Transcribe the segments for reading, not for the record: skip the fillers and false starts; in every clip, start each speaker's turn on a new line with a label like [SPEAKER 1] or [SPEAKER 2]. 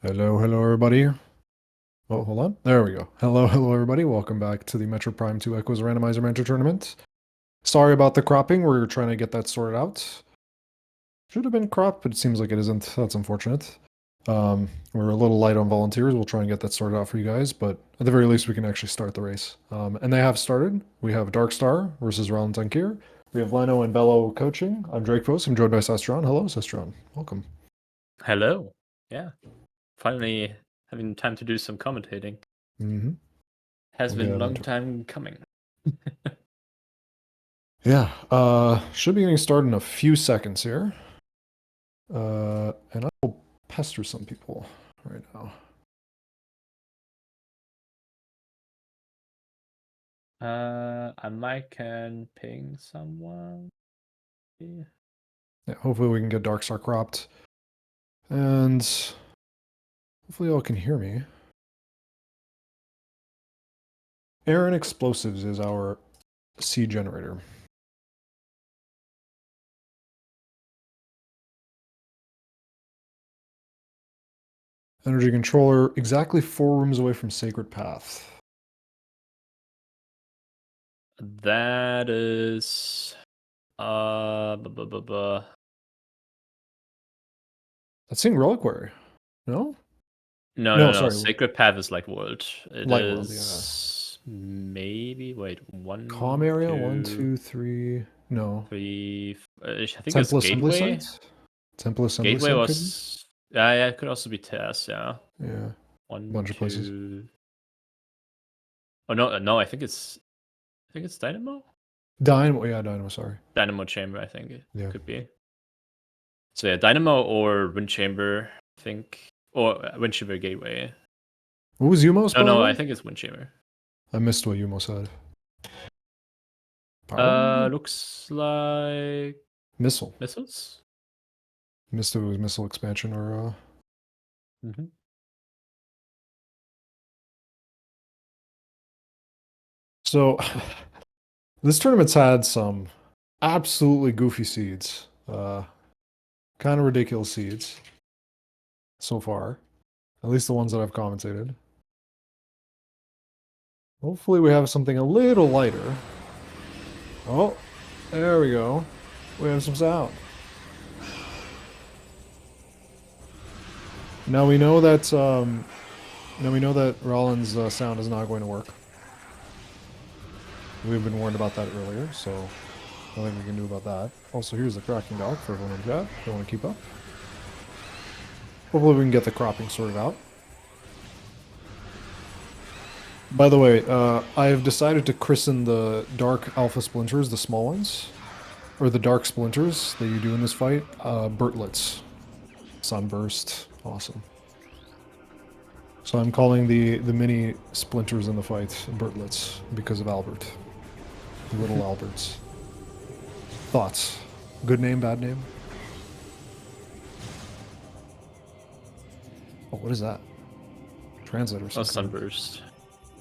[SPEAKER 1] Hello, hello, everybody. Oh, hold on. There we go. Hello, hello, everybody. Welcome back to the Metro Prime 2 Echoes Randomizer Mentor Tournament. Sorry about the cropping. We're trying to get that sorted out. Should have been cropped, but it seems like it isn't. That's unfortunate. We're a little light on volunteers. We'll try and get that sorted out for you guys, but at the very least, we can actually start the race. And they have started. We have Darkstar versus Ralen Tankir. We have Leno and Bello coaching. I'm Drake Post. I'm joined by Sestron. Hello, Sestron. Welcome.
[SPEAKER 2] Hello. Yeah. Finally having time to do some commentating.
[SPEAKER 1] Mm-hmm.
[SPEAKER 2] Has
[SPEAKER 1] We'll
[SPEAKER 2] been
[SPEAKER 1] get
[SPEAKER 2] a long
[SPEAKER 1] into it.
[SPEAKER 2] time coming.
[SPEAKER 1] Yeah, should be getting started in a few seconds here. And I will pester some people right now.
[SPEAKER 2] I might can ping someone.
[SPEAKER 1] Yeah, hopefully we can get Darkstar cropped. And hopefully y'all can hear me. Aaron Explosives is our seed generator. Energy controller, exactly 4 rooms away from Sacred Path.
[SPEAKER 2] That is
[SPEAKER 1] That's seeing Reliquary. No?
[SPEAKER 2] No,
[SPEAKER 1] Sorry.
[SPEAKER 2] Sacred Path is like World. It
[SPEAKER 1] Light World, yeah.
[SPEAKER 2] maybe wait,
[SPEAKER 1] Calm area, 1, 2, 3. No.
[SPEAKER 2] 3. I think it's
[SPEAKER 1] Temple Assembly
[SPEAKER 2] Gateway.
[SPEAKER 1] Site? Temple Assembly
[SPEAKER 2] Gateway
[SPEAKER 1] Site could be?
[SPEAKER 2] was yeah, it could also be Tess, yeah.
[SPEAKER 1] Yeah.
[SPEAKER 2] 1,
[SPEAKER 1] Bunch of places.
[SPEAKER 2] 2. Oh no, I think it's Dynamo?
[SPEAKER 1] Dynamo, yeah, Dynamo, sorry.
[SPEAKER 2] Dynamo Chamber, I think it
[SPEAKER 1] Yeah.
[SPEAKER 2] could be. So yeah, Dynamo or Wind Chamber, I think. Or Wind Chamber Gateway.
[SPEAKER 1] What was Umos, by the
[SPEAKER 2] No,
[SPEAKER 1] way?
[SPEAKER 2] I think it's Wind Chamber.
[SPEAKER 1] I missed what Umo said. Power?
[SPEAKER 2] Looks like
[SPEAKER 1] Missile.
[SPEAKER 2] missiles?
[SPEAKER 1] Missed if it was missile expansion or
[SPEAKER 2] Mm-hmm.
[SPEAKER 1] So this tournament's had some absolutely goofy seeds. Kind of ridiculous seeds so far. At least the ones that I've commentated. Hopefully we have something a little lighter. Oh, there we go. We have some sound. Now we know that Rollins' sound is not going to work. We've been warned about that earlier, so nothing we can do about that. Also, here's the cracking dock for everyone in chat. Don't want to keep up. Hopefully we can get the cropping sorted out. By the way, I have decided to christen the dark alpha splinters, the small ones, or the dark splinters that you do in this fight, Bertlets. Sunburst. Awesome. So I'm calling the mini splinters in the fight Bertlets because of Albert. The little Alberts. Thoughts? Good name, bad name? Oh, what is that? Translator or
[SPEAKER 2] Oh,
[SPEAKER 1] something.
[SPEAKER 2] Sunburst.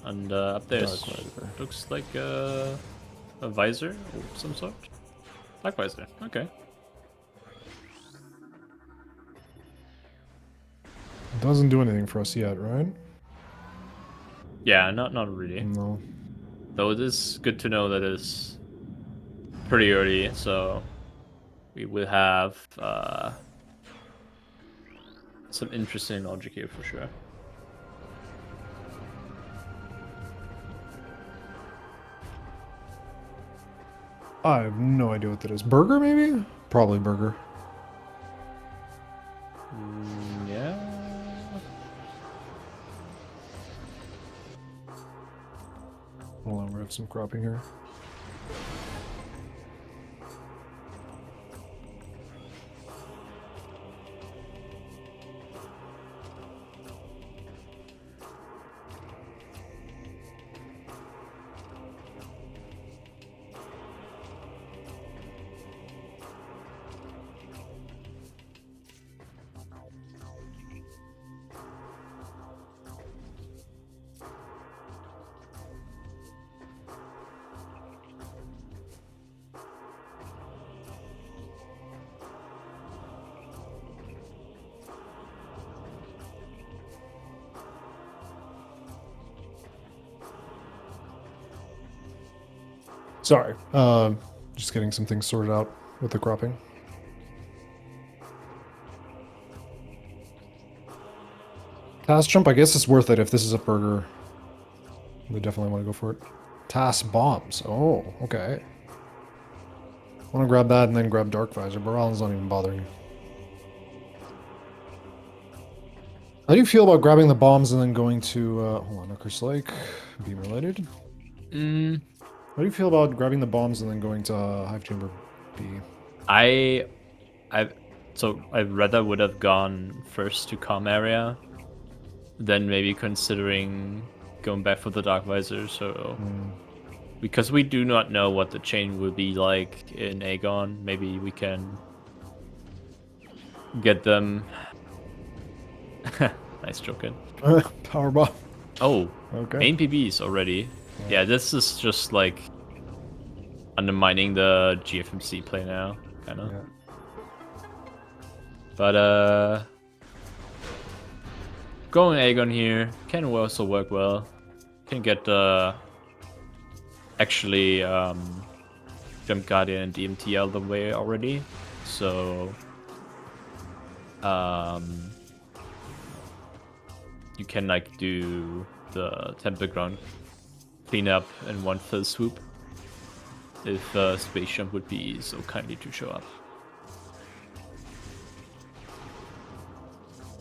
[SPEAKER 2] And up there looks like a visor of some sort. Dark visor. Okay.
[SPEAKER 1] Doesn't do anything for us yet, right?
[SPEAKER 2] Yeah, not really.
[SPEAKER 1] No.
[SPEAKER 2] Though it is good to know that it's pretty early, so we will have some interesting logic here for sure.
[SPEAKER 1] I have no idea what that is. Burger, maybe? Probably burger.
[SPEAKER 2] Yeah.
[SPEAKER 1] Hold on, we have some cropping here. Sorry. Just getting some things sorted out with the cropping. Task jump, I guess it's worth it if this is a burger. We definitely want to go for it. Task bombs. Oh, okay. I want to grab that and then grab Dark Visor, but Ralen's not even bothering. How do you feel about grabbing the bombs and then going to, hold on, Nucker's Lake, beam related? How do you feel about grabbing the bombs and then going to Hive Chamber B?
[SPEAKER 2] I'd rather would have gone first to Com area, then maybe considering going back for the Dark Visor. So because we do not know what the chain will be like in Aegon, maybe we can get them. Nice joking.
[SPEAKER 1] Power bomb.
[SPEAKER 2] Oh,
[SPEAKER 1] Okay.
[SPEAKER 2] main PBs already. Yeah, this is just like undermining the GFMC play now, kind of.
[SPEAKER 1] Yeah.
[SPEAKER 2] But going Aegon here can also work well. Can get actually Jump Guardian and DMT out of the way already, so you can like do the Temple Ground cleanup in one fell swoop if Space Jump would be so kindly to show up.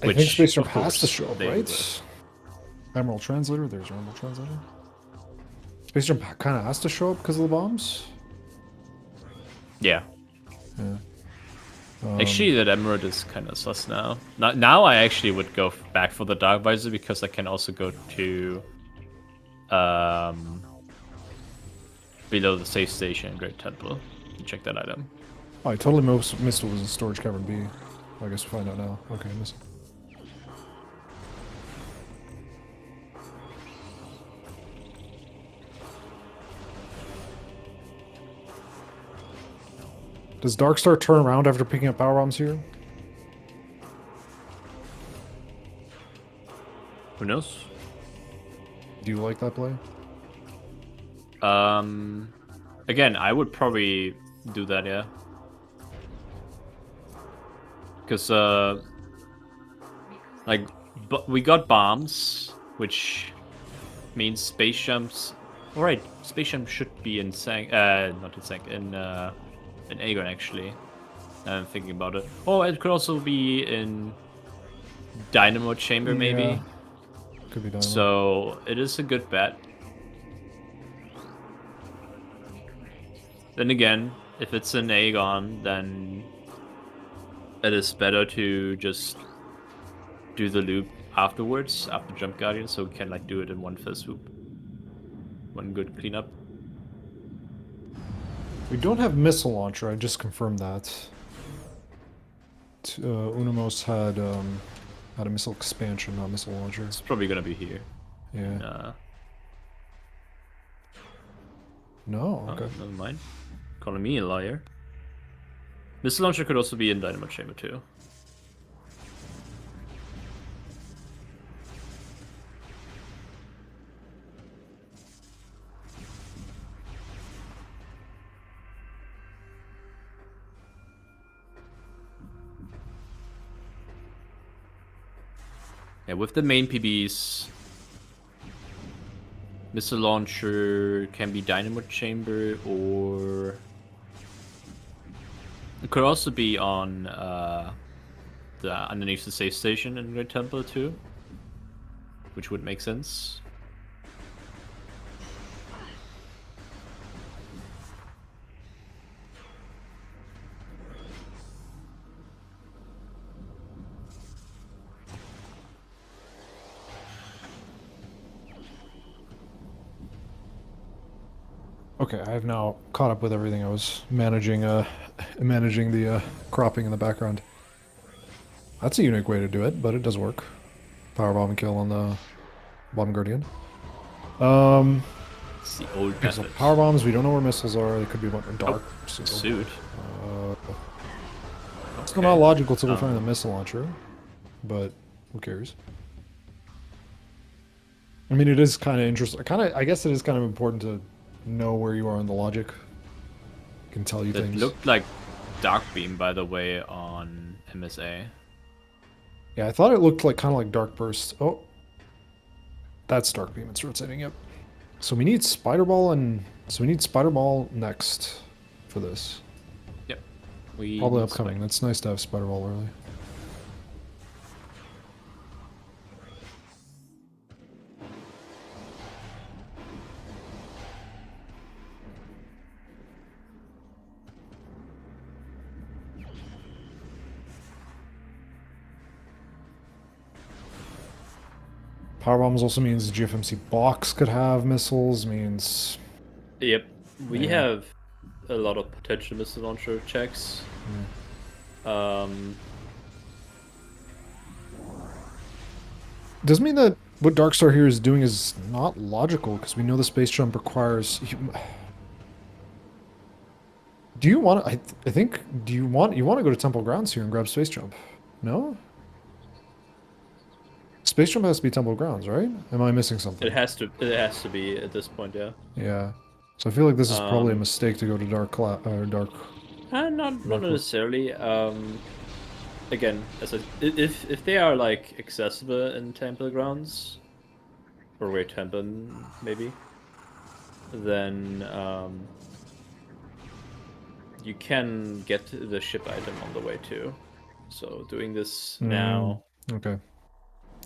[SPEAKER 1] I think Space Jump
[SPEAKER 2] of
[SPEAKER 1] has
[SPEAKER 2] course,
[SPEAKER 1] to show up,
[SPEAKER 2] they
[SPEAKER 1] right? Emerald Translator, there's Emerald Translator. Space Jump kind of has to show up because of the bombs?
[SPEAKER 2] Yeah.
[SPEAKER 1] Yeah.
[SPEAKER 2] Actually, that Emerald is kind of sus now. Now I actually would go back for the Dark Visor because I can also go to below the safe station in Great Temple and check that item.
[SPEAKER 1] Oh, I totally missed it was in Storage Cavern B. I guess we'll find out now. Okay, I missed it. Does Darkstar turn around after picking up power bombs here?
[SPEAKER 2] Who knows?
[SPEAKER 1] Do you like that play?
[SPEAKER 2] Again, I would probably do that, yeah. Because, like, we got bombs, which means space jumps. Alright, space jump should be in Sank, not in Sank, in Aegon, actually. I'm thinking about it. Oh, it could also be in Dynamo Chamber, maybe.
[SPEAKER 1] Could be Dynamo.
[SPEAKER 2] So, it is a good bet. Then again, if it's in Aegon, then it is better to just do the loop afterwards, after Jump Guardian, so we can like do it in one fell swoop. One good cleanup.
[SPEAKER 1] We don't have missile launcher, I just confirmed that. Unamos had a missile expansion, not missile launcher.
[SPEAKER 2] It's probably gonna be here.
[SPEAKER 1] Yeah. No, okay.
[SPEAKER 2] Oh, never mind. Calling me a liar. Missile launcher could also be in Dynamo Chamber too. Yeah, with the main PBs, missile launcher can be Dynamo Chamber, or it could also be on the underneath the safe station in Great Temple too, which would make sense.
[SPEAKER 1] Okay, I have now caught up with everything. I was managing managing the cropping in the background. That's a unique way to do it, but it does work. Power bomb and kill on the bomb guardian.
[SPEAKER 2] It's the old
[SPEAKER 1] Okay, so
[SPEAKER 2] method.
[SPEAKER 1] power bombs, we don't know where missiles are. They could be one dark.
[SPEAKER 2] Suit.
[SPEAKER 1] It's not logical till we find the missile launcher, but who cares? I mean, it is kind of interesting. I guess it is kind of important to know where you are in the logic. Can tell you
[SPEAKER 2] That
[SPEAKER 1] things.
[SPEAKER 2] looked like Dark Beam, by the way, on MSA.
[SPEAKER 1] Yeah, I thought it looked like kind of like Dark Burst. Oh, that's Dark Beam. It's rotating. Yep. So we need Spider Ball next for this.
[SPEAKER 2] Yep. We
[SPEAKER 1] Probably
[SPEAKER 2] need
[SPEAKER 1] upcoming. That's nice to have Spider Ball early. Power bombs also means the GFMC box could have missiles. Means
[SPEAKER 2] Yep. We
[SPEAKER 1] Yeah.
[SPEAKER 2] have a lot of potential missile launcher checks.
[SPEAKER 1] Doesn't mean that what Darkstar here is doing is not logical, because we know the space jump requires. Do you want? I think. Do you want to go to Temple Grounds here and grab space jump? No. Space jump has to be Temple Grounds, right? Am I missing something?
[SPEAKER 2] It has to. It has to be at this point, yeah.
[SPEAKER 1] Yeah. So I feel like this is probably a mistake to go to Dark.
[SPEAKER 2] Not necessarily. Again, if they are like accessible in Temple Grounds, or where Temple maybe, then you can get the ship item on the way too. So doing this now
[SPEAKER 1] Okay.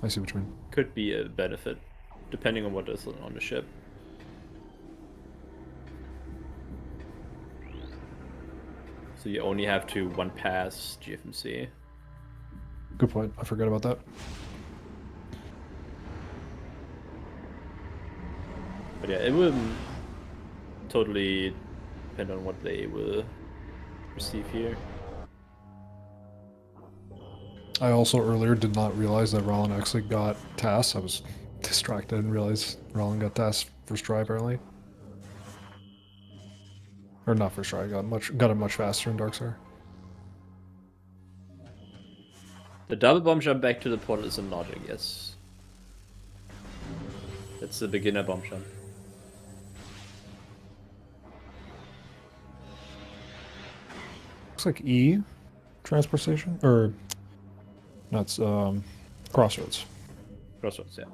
[SPEAKER 1] I see what you mean.
[SPEAKER 2] could be a benefit, depending on what is on the ship. So you only have to one pass GFMC.
[SPEAKER 1] Good point. I forgot about that.
[SPEAKER 2] But yeah, it will totally depend on what they will receive here.
[SPEAKER 1] I also earlier did not realize that Ralen actually got TAS. I was distracted and realized Ralen got TAS first try apparently. Or not first try, got it much faster in Darkstar.
[SPEAKER 2] The double bomb jump back to the portal is in logic, yes. That's the beginner bomb jump.
[SPEAKER 1] Looks like E transport station or that's Crossroads.
[SPEAKER 2] Crossroads, yeah.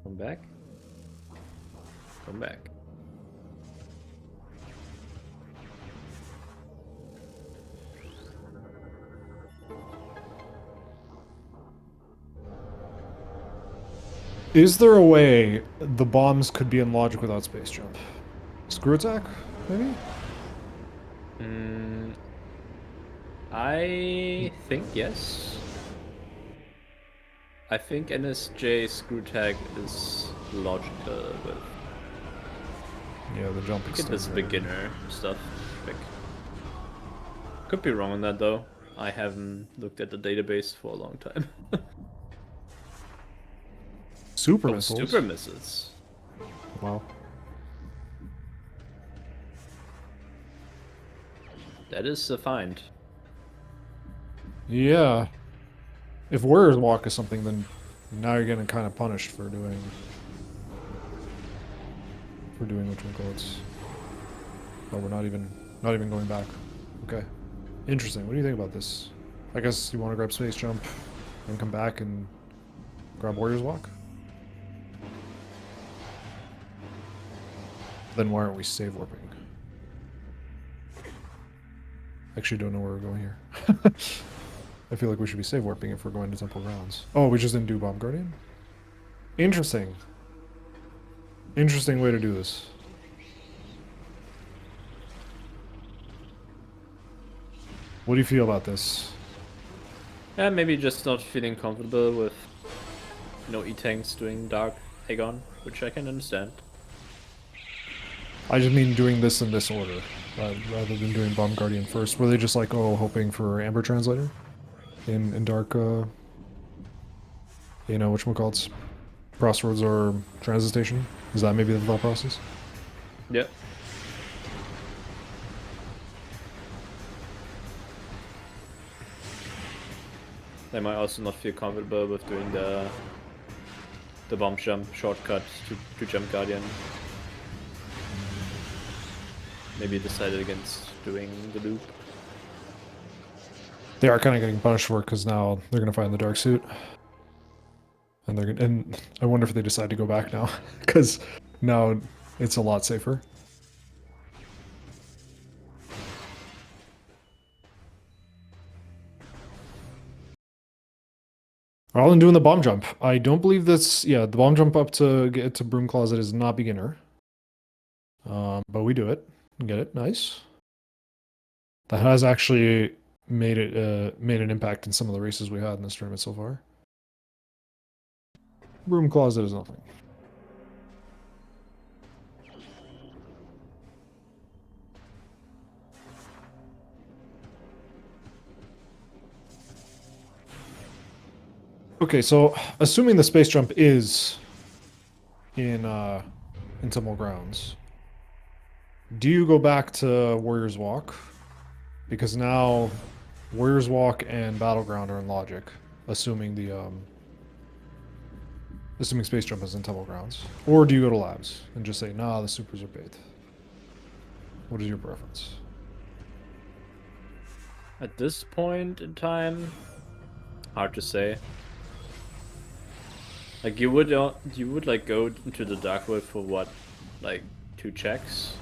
[SPEAKER 2] Come back. Come back.
[SPEAKER 1] Is there a way the bombs could be in logic without space jump? Screw attack, maybe?
[SPEAKER 2] I think yes. I think NSJ screw tag is logical, but
[SPEAKER 1] Yeah, the jump
[SPEAKER 2] I think this beginner stuff. Like, could be wrong on that though. I haven't looked at the database for a long time.
[SPEAKER 1] Super missiles.
[SPEAKER 2] Super missiles.
[SPEAKER 1] Wow.
[SPEAKER 2] That is a find.
[SPEAKER 1] Yeah. If Warrior's Walk is something, then now you're getting kind of punished for doing which one calls. Oh, we're not even going back. Okay. Interesting. What do you think about this? I guess you want to grab space jump and come back and grab Warrior's Walk? Then why aren't we save warping? Actually don't know where we're going here. I feel like we should be save warping if we're going to Temple Grounds. Oh, we just didn't do Bomb Guardian? Interesting. Interesting way to do this. What do you feel about this?
[SPEAKER 2] Yeah, maybe just not feeling comfortable with no E-tanks doing Dark Aegon, which I can understand.
[SPEAKER 1] I just mean doing this in this order, rather than doing Bomb Guardian first. Were they just like, oh, hoping for Amber Translator? In Dark, you know, whatchamacallits? Crossroads or Transit Station? Is that maybe the thought process?
[SPEAKER 2] Yep. They might also not feel comfortable with doing the the bomb jump shortcut to jump Guardian. Maybe decided against doing the loop.
[SPEAKER 1] They are kind of getting punished for it because now they're going to find the dark suit. And they're gonna, and I wonder if they decide to go back now, because now it's a lot safer. Ralen doing the bomb jump. I don't believe this. Yeah, the bomb jump up to get to Broom Closet is not beginner. But we do it. Get it. Nice. That has actually made an impact in some of the races we had in this tournament so far. Broom Closet is nothing. Okay, so assuming the space jump is in Temple Grounds, do you go back to Warrior's Walk? Because now Warrior's Walk and Battleground are in logic, assuming assuming space jump is in Temple Grounds. Or do you go to Labs and just say, nah, the supers are bait? What is your preference?
[SPEAKER 2] At this point in time, hard to say. Like you would like go into the Dark Void for what, like 2 checks?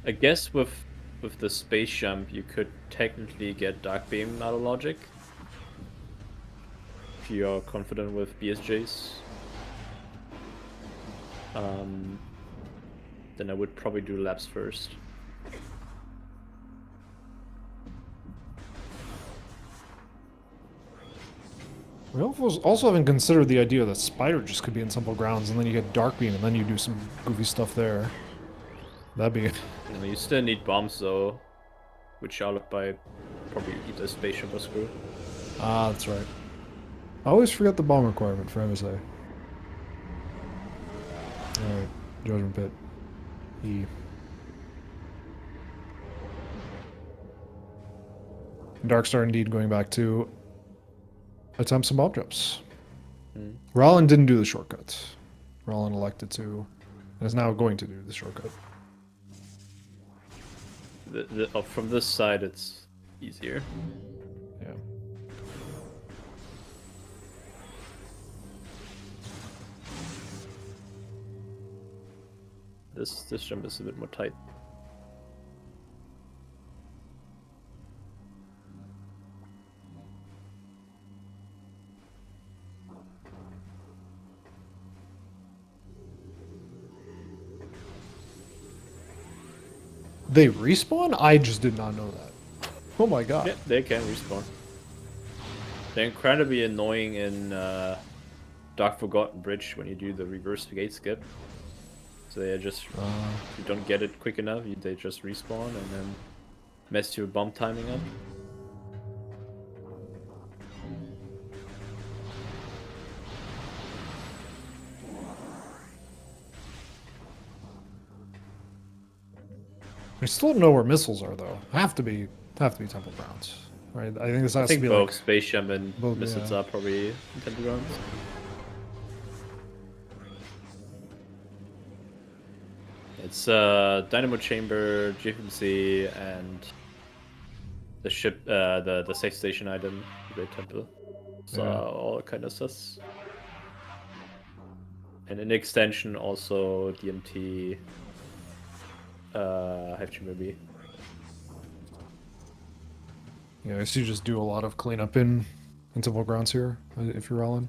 [SPEAKER 2] I guess with the space jump, you could technically get Dark Beam out of logic if you're confident with BSJs. Then I would probably do Labs first.
[SPEAKER 1] We also haven't considered the idea that Spider just could be in Temple Grounds, and then you get Dark Beam, and then you do some goofy stuff there. That'd be...
[SPEAKER 2] You still need bombs though, which are by probably either spaceship or screw.
[SPEAKER 1] Ah, that's right. I always forget the bomb requirement for MSA. Alright, Judgment Pit. E. Darkstar indeed going back to attempt some bomb jumps. Ralen didn't do the shortcut. Ralen elected to, and is now going to do the shortcut.
[SPEAKER 2] From this side, it's easier.
[SPEAKER 1] Yeah.
[SPEAKER 2] This jump is a bit more tight.
[SPEAKER 1] They respawn? I just did not know that. Oh my god.
[SPEAKER 2] Yeah, they can respawn. They're incredibly annoying in Dark Forgotten Bridge when you do the reverse gate skip. So they just, if you don't get it quick enough, they just respawn and then mess your bomb timing up.
[SPEAKER 1] I still don't know where missiles are though. Have to be Temple Grounds, right? I think this has to be
[SPEAKER 2] both
[SPEAKER 1] like
[SPEAKER 2] space jump and
[SPEAKER 1] both,
[SPEAKER 2] missiles
[SPEAKER 1] yeah.
[SPEAKER 2] are probably in Temple Grounds. It's Dynamo Chamber, GFMC, and the ship, the safe station item, the Great Temple. So all kind of sus. And in extension, also DMT, Hive Chamber B.
[SPEAKER 1] Yeah, I guess you just do a lot of cleanup in Temple Grounds here, if you're Ralen.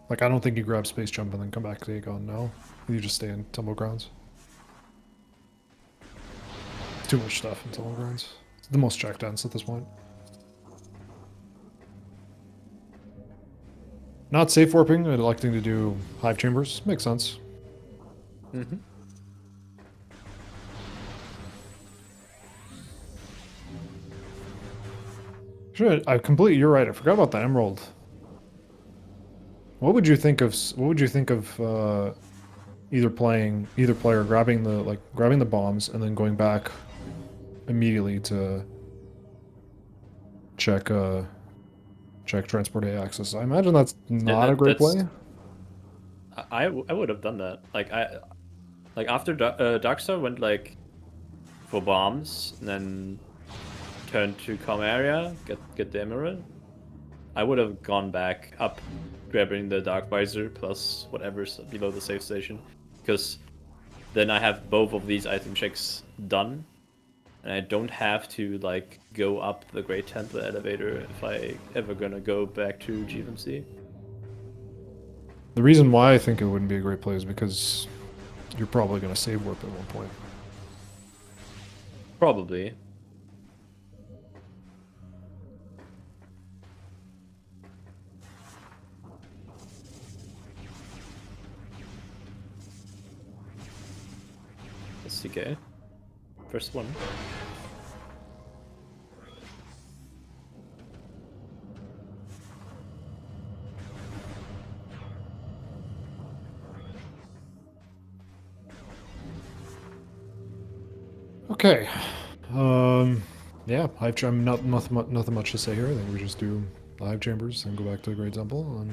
[SPEAKER 1] Like, I don't think you grab Space Jump and then come back to Aegon, no. You just stay in Temple Grounds. Too much stuff in Temple Grounds. It's the most check dense at this point. Not safe warping, and electing to do Hive Chambers. Makes sense.
[SPEAKER 2] Mm-hmm.
[SPEAKER 1] Sure, you're right. I forgot about the Emerald. What would you think of either player grabbing the bombs and then going back immediately to check check transport A access. I imagine that's not
[SPEAKER 2] Yeah,
[SPEAKER 1] a great
[SPEAKER 2] that's.
[SPEAKER 1] play.
[SPEAKER 2] I would have done that. Like after Darkstar went like for bombs and then turned to calm area, get the emerald. I would have gone back up, grabbing the Darkvisor plus whatever's below the safe station, because then I have both of these item checks done, and I don't have to like go up the Great Temple elevator if I ever gonna go back to GFMC.
[SPEAKER 1] The reason why I think it wouldn't be a great play is because you're probably going to save warp at one point.
[SPEAKER 2] Probably. SCK. First one.
[SPEAKER 1] Okay. Yeah, hive chamber. Nothing much to say here. I think we just do the hive chambers and go back to the Great Temple, and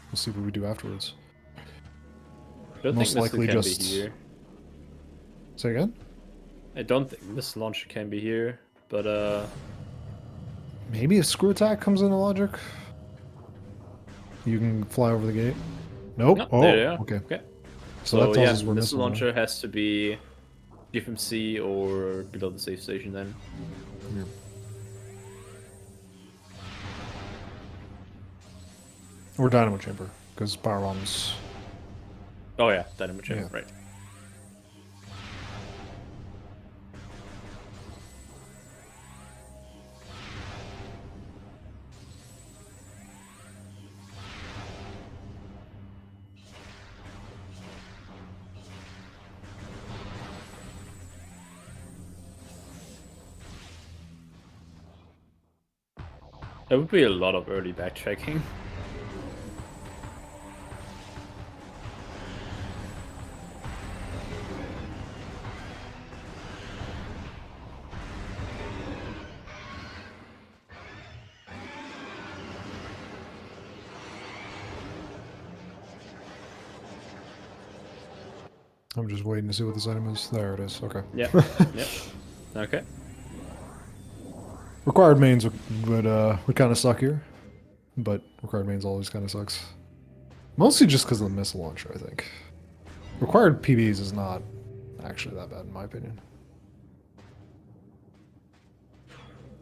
[SPEAKER 1] we'll see what we do afterwards.
[SPEAKER 2] I don't
[SPEAKER 1] Most
[SPEAKER 2] think
[SPEAKER 1] likely
[SPEAKER 2] can
[SPEAKER 1] just
[SPEAKER 2] be here.
[SPEAKER 1] Say again.
[SPEAKER 2] I don't think this launcher can be here, but
[SPEAKER 1] Maybe a screw attack comes into logic. You can fly over the gate. Nope.
[SPEAKER 2] no,
[SPEAKER 1] Oh,
[SPEAKER 2] there they are.
[SPEAKER 1] okay.
[SPEAKER 2] Okay.
[SPEAKER 1] So that tells
[SPEAKER 2] yeah,
[SPEAKER 1] us we're
[SPEAKER 2] missile
[SPEAKER 1] missing one.
[SPEAKER 2] launcher has to be GFMC or below the safe station then.
[SPEAKER 1] Yeah. Or dynamo chamber, because power bombs.
[SPEAKER 2] Oh yeah, dynamo chamber,
[SPEAKER 1] Yeah.
[SPEAKER 2] right. There would be a lot of early backtracking.
[SPEAKER 1] I'm just waiting to see what this item is. There it is. Okay.
[SPEAKER 2] Yep. Yep. Okay.
[SPEAKER 1] Required mains would kind of suck here, but required mains always kind of sucks. Mostly just because of the missile launcher, I think. Required PBs is not actually that bad in my opinion.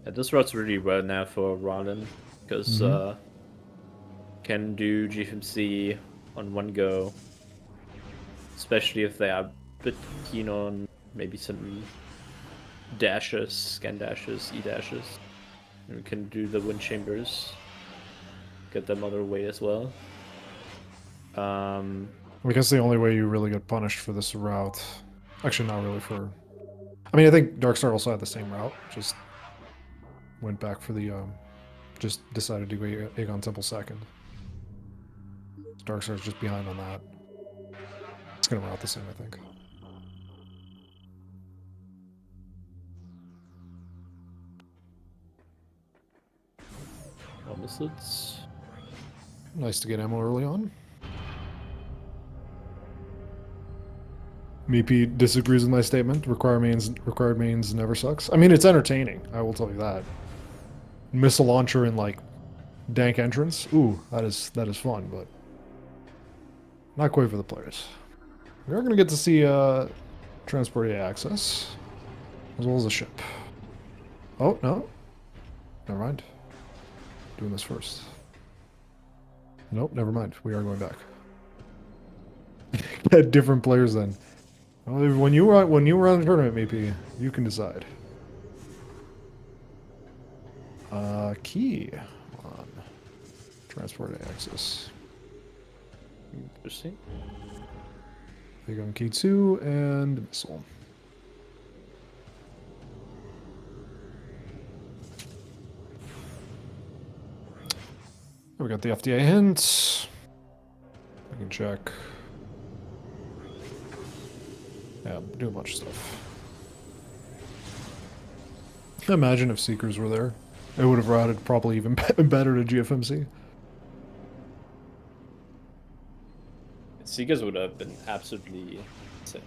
[SPEAKER 2] Yeah, this route's really well now for Ralen, because can do GFMC on one go, especially if they are a bit keen on maybe some dashes, scan dashes, E dashes. And we can do the wind chambers, get them other way as well.
[SPEAKER 1] I guess the only way you really get punished for this route, actually not really for. I mean, I think Darkstar also had the same route, just went back for the, just decided to go Aegon Temple second. Darkstar's just behind on that. It's gonna route the same, I think.
[SPEAKER 2] Opposites.
[SPEAKER 1] Nice to get ammo early on. Meepy disagrees with my statement. Required mains never sucks. I mean, it's entertaining. I will tell you that. Missile launcher and like dank entrance. Ooh, that is fun, but not quite for the players. We are gonna get to see transport A access as well as a ship. Oh no, never mind. Doing this first. Nope, never mind. We are going back. Had different players then. Well, when you were on the tournament, maybe you can decide. Key on transport access.
[SPEAKER 2] Interesting.
[SPEAKER 1] Big on key 2 and missile. We got the FDA hints. We can check. Yeah, do a bunch of stuff. Imagine if Seekers were there. It would have routed probably even better to GFMC.
[SPEAKER 2] Seekers would have been absolutely insane.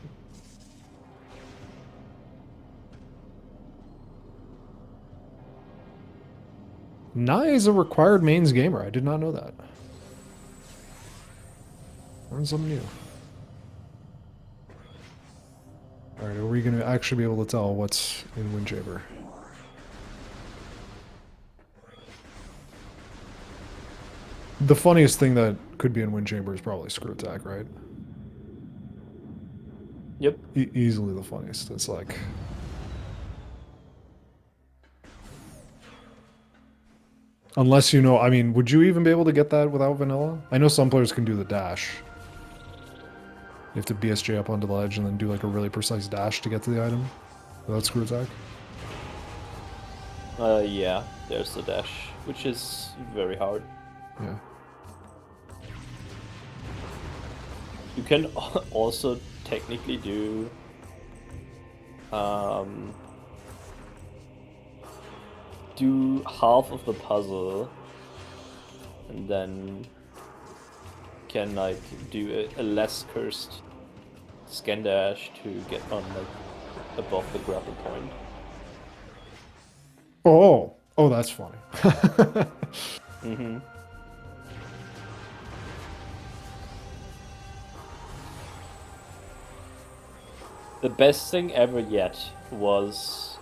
[SPEAKER 1] Nye is a required mains gamer. I did not know that. Learn something new. Alright, are we going to actually be able to tell what's in Wind Chamber? The funniest thing that could be in Wind Chamber is probably Screw Attack, right?
[SPEAKER 2] Yep.
[SPEAKER 1] Easily the funniest. It's like... Unless you know... I mean, would you even be able to get that without vanilla? I know some players can do the dash. You have to BSJ up onto the ledge and then do like a really precise dash to get to the item without Screw Attack.
[SPEAKER 2] Yeah, there's the dash, which is very hard.
[SPEAKER 1] Yeah.
[SPEAKER 2] You can also technically do half of the puzzle and then can like do a less cursed scan dash to get on like above the grapple point.
[SPEAKER 1] Oh, that's funny.
[SPEAKER 2] Mm-hmm. The best thing ever yet was,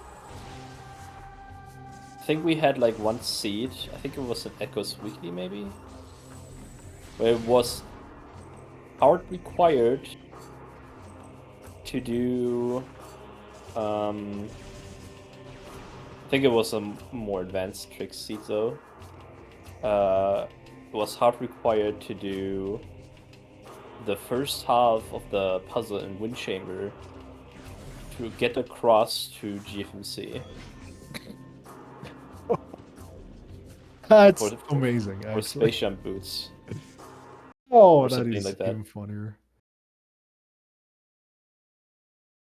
[SPEAKER 2] I think we had like one seed, I think it was an Echoes Weekly maybe, where it was hard required to do, I think it was a more advanced trick seed though. It was hard required to do the first half of the puzzle in Wind Chamber to get across to GFMC.
[SPEAKER 1] That's amazing.
[SPEAKER 2] Or space jump boots.
[SPEAKER 1] Oh,
[SPEAKER 2] or
[SPEAKER 1] that
[SPEAKER 2] something
[SPEAKER 1] is
[SPEAKER 2] like that.
[SPEAKER 1] even funnier.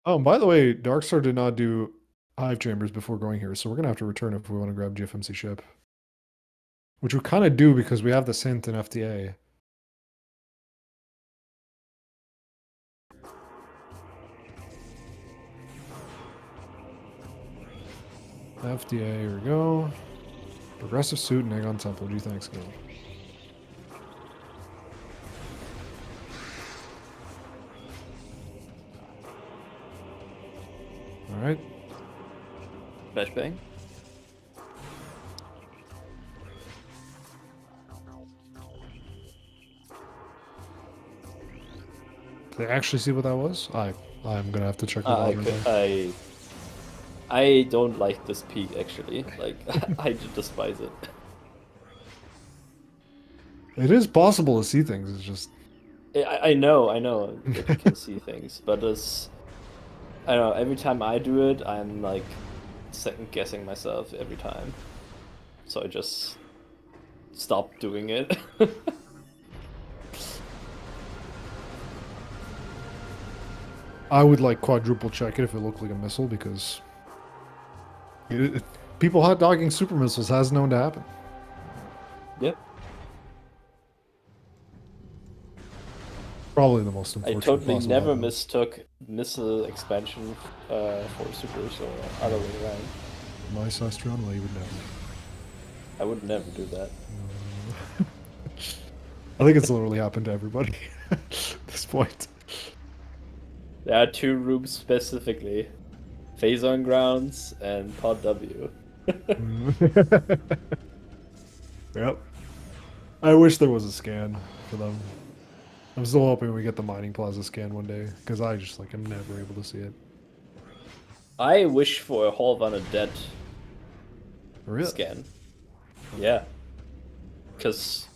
[SPEAKER 1] Oh, and by the way, Darkstar did not do hive chambers before going here, so we're gonna have to return if we want to grab GFMC ship. Which we kind of do because we have this hint in FTA. FTA, here we go. Progressive suit and Aegon Temple. G thanks, game. Alright.
[SPEAKER 2] Flashbang.
[SPEAKER 1] Did they actually see what that was? I'm gonna have to check it out.
[SPEAKER 2] I don't like this peak actually. Like I despise it.
[SPEAKER 1] It is possible to see things. It's just
[SPEAKER 2] I know that you can see things, but it's, I don't know. Every time I do it, I'm like second guessing myself every time. So I just stop doing it.
[SPEAKER 1] I would like quadruple check it if it looked like a missile because people hot dogging super missiles has known to happen.
[SPEAKER 2] Yep.
[SPEAKER 1] Probably the most unfortunate.
[SPEAKER 2] I totally
[SPEAKER 1] possible
[SPEAKER 2] never
[SPEAKER 1] outcome.
[SPEAKER 2] mistook missile expansion for supers or other way around.
[SPEAKER 1] My Sastrion, well, you would never.
[SPEAKER 2] I would never do that.
[SPEAKER 1] I think it's literally happened to everybody at this point.
[SPEAKER 2] There are two rooms specifically. Phase on grounds and Pod W.
[SPEAKER 1] Yep. I wish there was a scan for them. I'm still hoping we get the mining plaza scan one day, because I just like am never able to see it.
[SPEAKER 2] I wish for a Hall of Undead
[SPEAKER 1] Really?
[SPEAKER 2] scan. Yeah. Because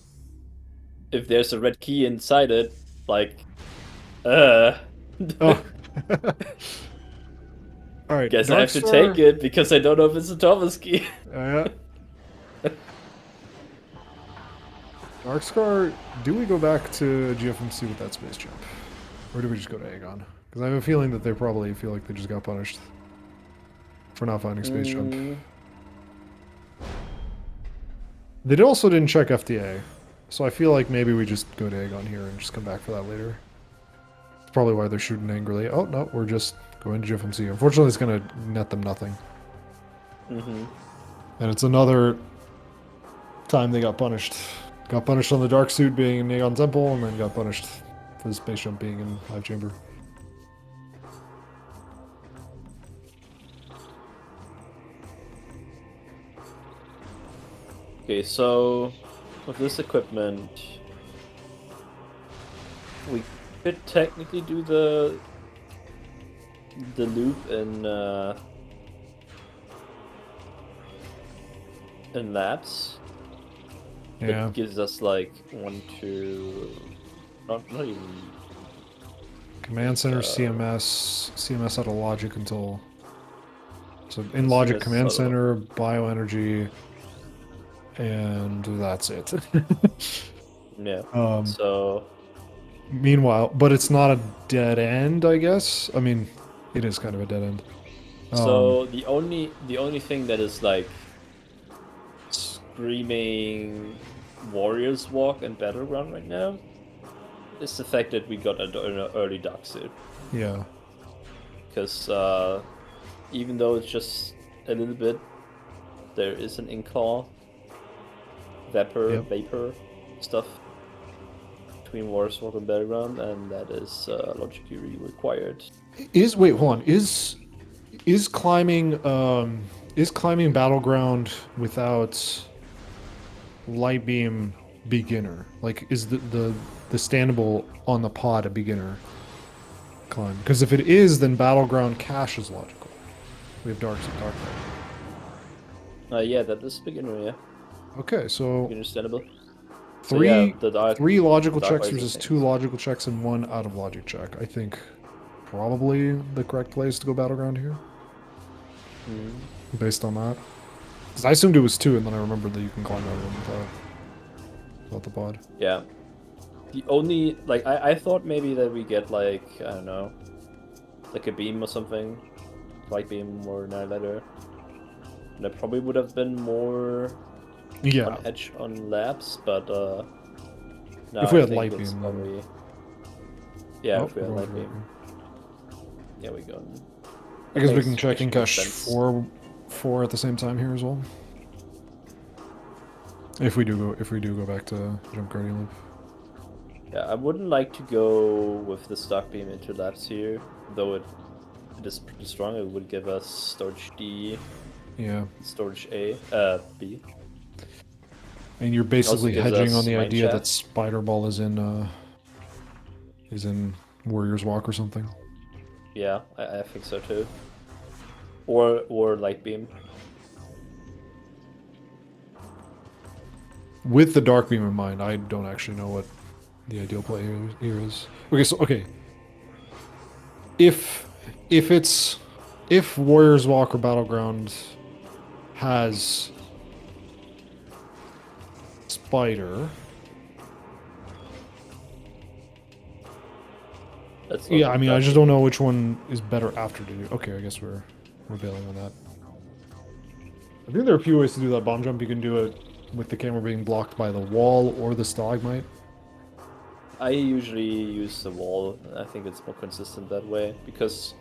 [SPEAKER 2] if there's a red key inside it, like,
[SPEAKER 1] Oh. Alright,
[SPEAKER 2] guess I have to take it because I don't know if it's a Thomas key.
[SPEAKER 1] Yeah. Darkstar, do we go back to GFMC with that space jump? Or do we just go to Aegon? Because I have a feeling that they probably feel like they just got punished for not finding space jump. They also didn't check FDA, so I feel like maybe we just go to Aegon here and just come back for that later. That's probably why they're shooting angrily. Oh, no, we're just going to GFMC. Unfortunately, it's going to net them nothing.
[SPEAKER 2] Mm-hmm.
[SPEAKER 1] And it's another time they got punished. Got punished on the Dark Suit being in Aegon Temple, and then got punished for the Space Jump being in Hive Chamber.
[SPEAKER 2] Okay, so with this equipment, we could technically do the loop in labs.
[SPEAKER 1] Yeah.
[SPEAKER 2] It gives us like not even
[SPEAKER 1] Command Center, CMS out of Logic until... So in Logic,
[SPEAKER 2] CMS
[SPEAKER 1] Command
[SPEAKER 2] out of-
[SPEAKER 1] Center, Bioenergy, and that's it.
[SPEAKER 2] yeah.
[SPEAKER 1] Um,
[SPEAKER 2] So
[SPEAKER 1] Meanwhile, but it's not a dead end, I guess. I mean, it is kind of a dead end.
[SPEAKER 2] the only thing that is like screaming Warriors Walk and Battleground right now is the fact that we got an early Dark Suit.
[SPEAKER 1] Yeah.
[SPEAKER 2] Because even though it's just a little bit, there is an Inkclaw vapor stuff between Warriors Walk and Battleground, and that is logically required.
[SPEAKER 1] Wait, hold on. Is climbing Battleground without light beam beginner? Like, is the standable on the pod a beginner climb? Because if it is, then Battleground cache is logical. We have Dark.
[SPEAKER 2] Yeah, that is beginner, yeah.
[SPEAKER 1] Okay, so
[SPEAKER 2] Understandable.
[SPEAKER 1] three
[SPEAKER 2] So, yeah, the dark,
[SPEAKER 1] three logical
[SPEAKER 2] dark
[SPEAKER 1] checks
[SPEAKER 2] rising
[SPEAKER 1] versus
[SPEAKER 2] things.
[SPEAKER 1] 2 logical checks and 1 out of logic check. I think probably the correct place to go Battleground here. Based on that. Because I assumed it was 2, and then I remembered that you can climb out of them without the pod.
[SPEAKER 2] Yeah. The only, like, I thought maybe that we get, like, I don't know, like a beam or something. Light beam or annihilator. And that probably would have been more on edge on labs, but no,
[SPEAKER 1] if we
[SPEAKER 2] I
[SPEAKER 1] had
[SPEAKER 2] think
[SPEAKER 1] light
[SPEAKER 2] it's
[SPEAKER 1] beam,
[SPEAKER 2] probably... Yeah,
[SPEAKER 1] oh,
[SPEAKER 2] if we had light beam. Yeah, we go.
[SPEAKER 1] I guess we can check in cache 4 at the same time here as well. If we do go back to Jump Guardian Loop.
[SPEAKER 2] Yeah, I wouldn't like to go with the stock beam into labs here, though it is pretty strong. It would give us storage D, storage A, B.
[SPEAKER 1] And you're basically hedging on the idea that Spider Ball is in Warrior's Walk or something.
[SPEAKER 2] Yeah, I think so too. Or light beam.
[SPEAKER 1] With the dark beam in mind, I don't actually know what the ideal play here is. Okay. If Warrior's Walk or Battleground has Spider, yeah, I mean, I just don't know which one is better after to do. Okay, I guess we're bailing on that. I think there are a few ways to do that bomb jump. You can do it with the camera being blocked by the wall or the stalagmite.
[SPEAKER 2] I usually use the wall. I think it's more consistent that way, because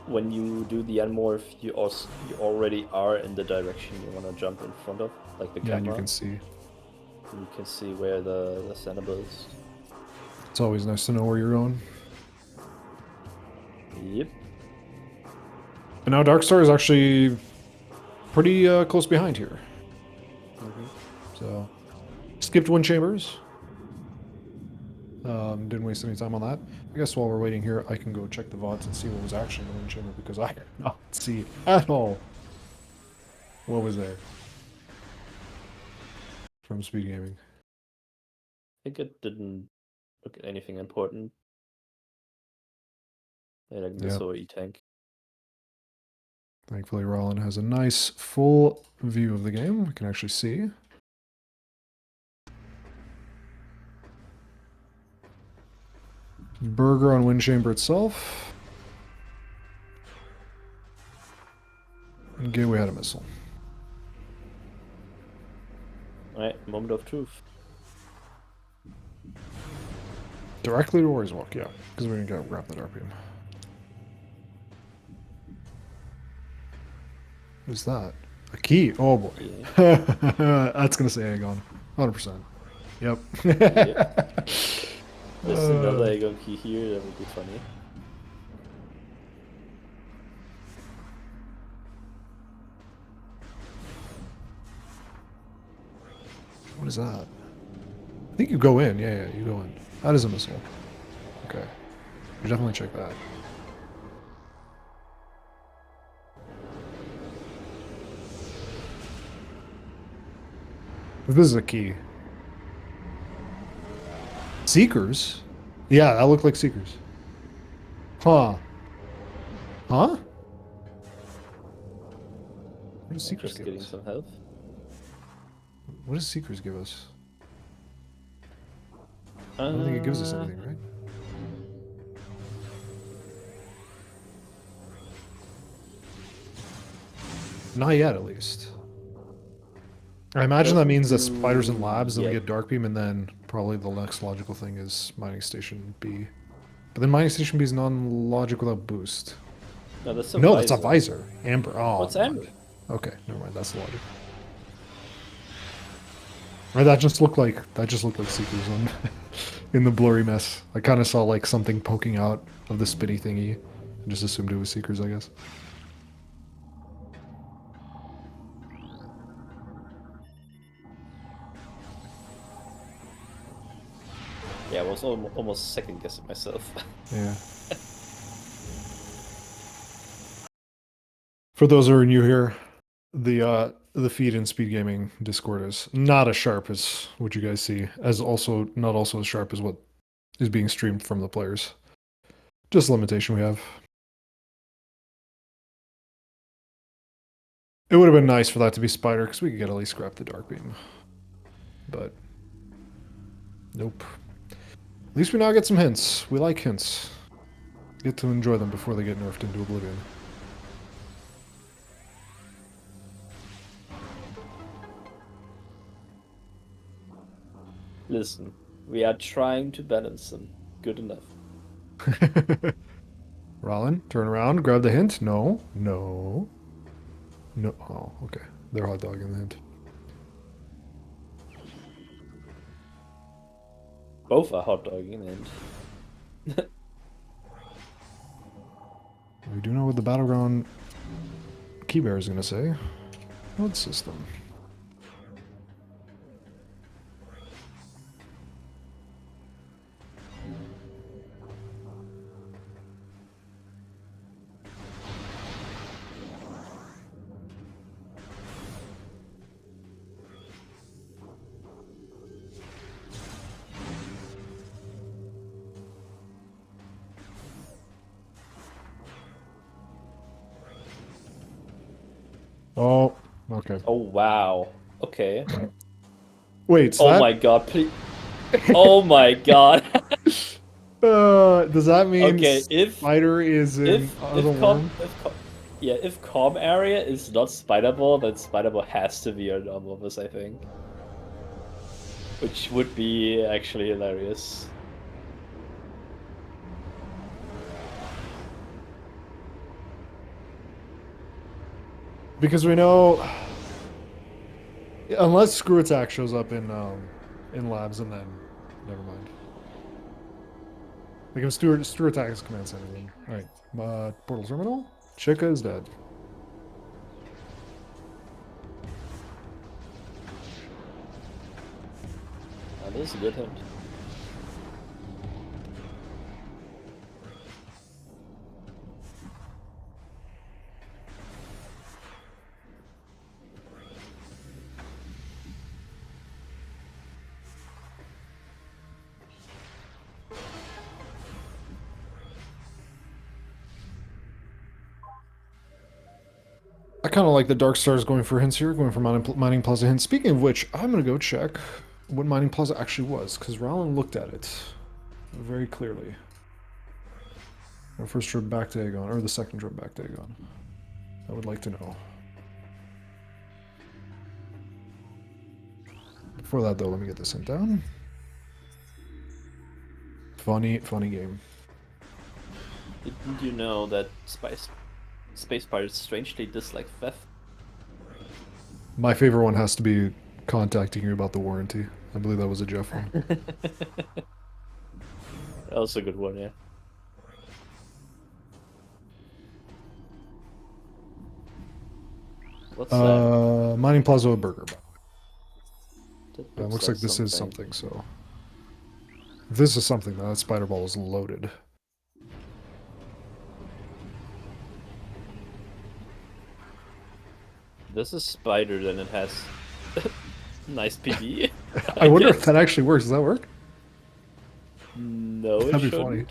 [SPEAKER 2] when you do the unmorph, you already are in the direction you want to jump in front of, like the camera.
[SPEAKER 1] And you can see.
[SPEAKER 2] You can see where the Sanable is.
[SPEAKER 1] It's always nice to know where you're going.
[SPEAKER 2] Yep.
[SPEAKER 1] And now Darkstar is actually pretty close behind here. So, skipped Wind Chambers. Didn't waste any time on that. I guess while we're waiting here, I can go check the VODs and see what was actually in the Wind Chamber, because I did not see at all what was there from SpeedGaming.
[SPEAKER 2] I think it didn't look at anything important. Like missile or E-tank.
[SPEAKER 1] Thankfully, Ralen has a nice full view of the game. We can actually see. Burger on Wind Chamber itself. And Gateway had a missile.
[SPEAKER 3] Alright, moment of truth.
[SPEAKER 1] Directly to Warrior's Walk, yeah. Because we're gonna go grab that RPM. What's that? A key? Oh boy.
[SPEAKER 3] Yeah.
[SPEAKER 1] That's gonna say Aegon. 100%. Yep.
[SPEAKER 3] Yep. There's another Aegon key here, that would be funny.
[SPEAKER 1] What is that? I think you go in. Yeah, you go in. That is a missile. Okay. You definitely check that. This is a key. Seekers? Yeah, that looked like Seekers. Huh. Huh? What does Seekers
[SPEAKER 3] Just
[SPEAKER 1] give
[SPEAKER 3] getting
[SPEAKER 1] us?
[SPEAKER 3] some health.
[SPEAKER 1] What does Seekers give us? I don't think it gives us anything, right? Not yet, at least. I imagine that means that spiders in labs, then we get Dark Beam, and then probably the next logical thing is Mining Station B. But then Mining Station B is non-logic without boost.
[SPEAKER 3] No, that's a
[SPEAKER 1] No,
[SPEAKER 3] visor.
[SPEAKER 1] that's a visor. Amber. Oh,
[SPEAKER 3] What's
[SPEAKER 1] never
[SPEAKER 3] Amber?
[SPEAKER 1] mind. Okay, never mind. That's the logic. Right, that just looked like Seekers on in the blurry mess. I kind of saw like something poking out of the spinny thingy, and just assumed it was Seekers, I guess.
[SPEAKER 3] Yeah, I was almost second guessing myself.
[SPEAKER 1] Yeah. For those who are new here, the feed in SpeedGaming Discord is not as sharp as what you guys see, as also not also as sharp as what is being streamed from the players. Just a limitation we have. It would have been nice for that to be Spider, because we could get at least scrap the Dark Beam. But nope. At least we now get some hints. We like hints. Get to enjoy them before they get nerfed into oblivion.
[SPEAKER 3] Listen, we are trying to balance them. Good enough.
[SPEAKER 1] Ralen, turn around, grab the hint. No, no. No. Oh, okay. They're hot dogging the hint.
[SPEAKER 3] Both are hot dogging and
[SPEAKER 1] We do know what the battleground key bear is going to say. Node system. Oh, okay.
[SPEAKER 3] oh wow. Okay.
[SPEAKER 1] Wait, so
[SPEAKER 3] Oh
[SPEAKER 1] that,
[SPEAKER 3] my god, please. Oh my god.
[SPEAKER 1] does that mean
[SPEAKER 3] Okay, if
[SPEAKER 1] Spider is in
[SPEAKER 3] if
[SPEAKER 1] the worm?
[SPEAKER 3] yeah, if com area is not Spider Ball, then Spider Ball has to be on Lenophis, I think. Which would be actually hilarious.
[SPEAKER 1] Because we know, unless Screw Attack shows up in labs, and then never mind. Like if Screw Attack is command center, then all right. Portal terminal. Chica is dead.
[SPEAKER 3] That is a good hint.
[SPEAKER 1] I kind of like the Darkstar's going for hints here, going for mining plaza hints. Speaking of which, I'm gonna go check what mining plaza actually was, because Ralen looked at it very clearly. Our first trip back to Aegon, or the second trip back to Aegon. I would like to know. Before that, though, let me get this hint down. Funny game.
[SPEAKER 3] Didn't you know that space pirates strangely dislike theft?
[SPEAKER 1] My favorite one has to be contacting you about the warranty. I believe that was a Jeff one.
[SPEAKER 3] That was a good one, yeah. What's that?
[SPEAKER 1] Mining Plaza Burger.
[SPEAKER 3] That
[SPEAKER 1] Looks like this is something, so... If this is something, then that spider ball is loaded.
[SPEAKER 3] This is spider, then it has nice PV.
[SPEAKER 1] I wonder if that actually works. Does that work?
[SPEAKER 3] No, it
[SPEAKER 1] That'd be
[SPEAKER 3] shouldn't.
[SPEAKER 1] funny.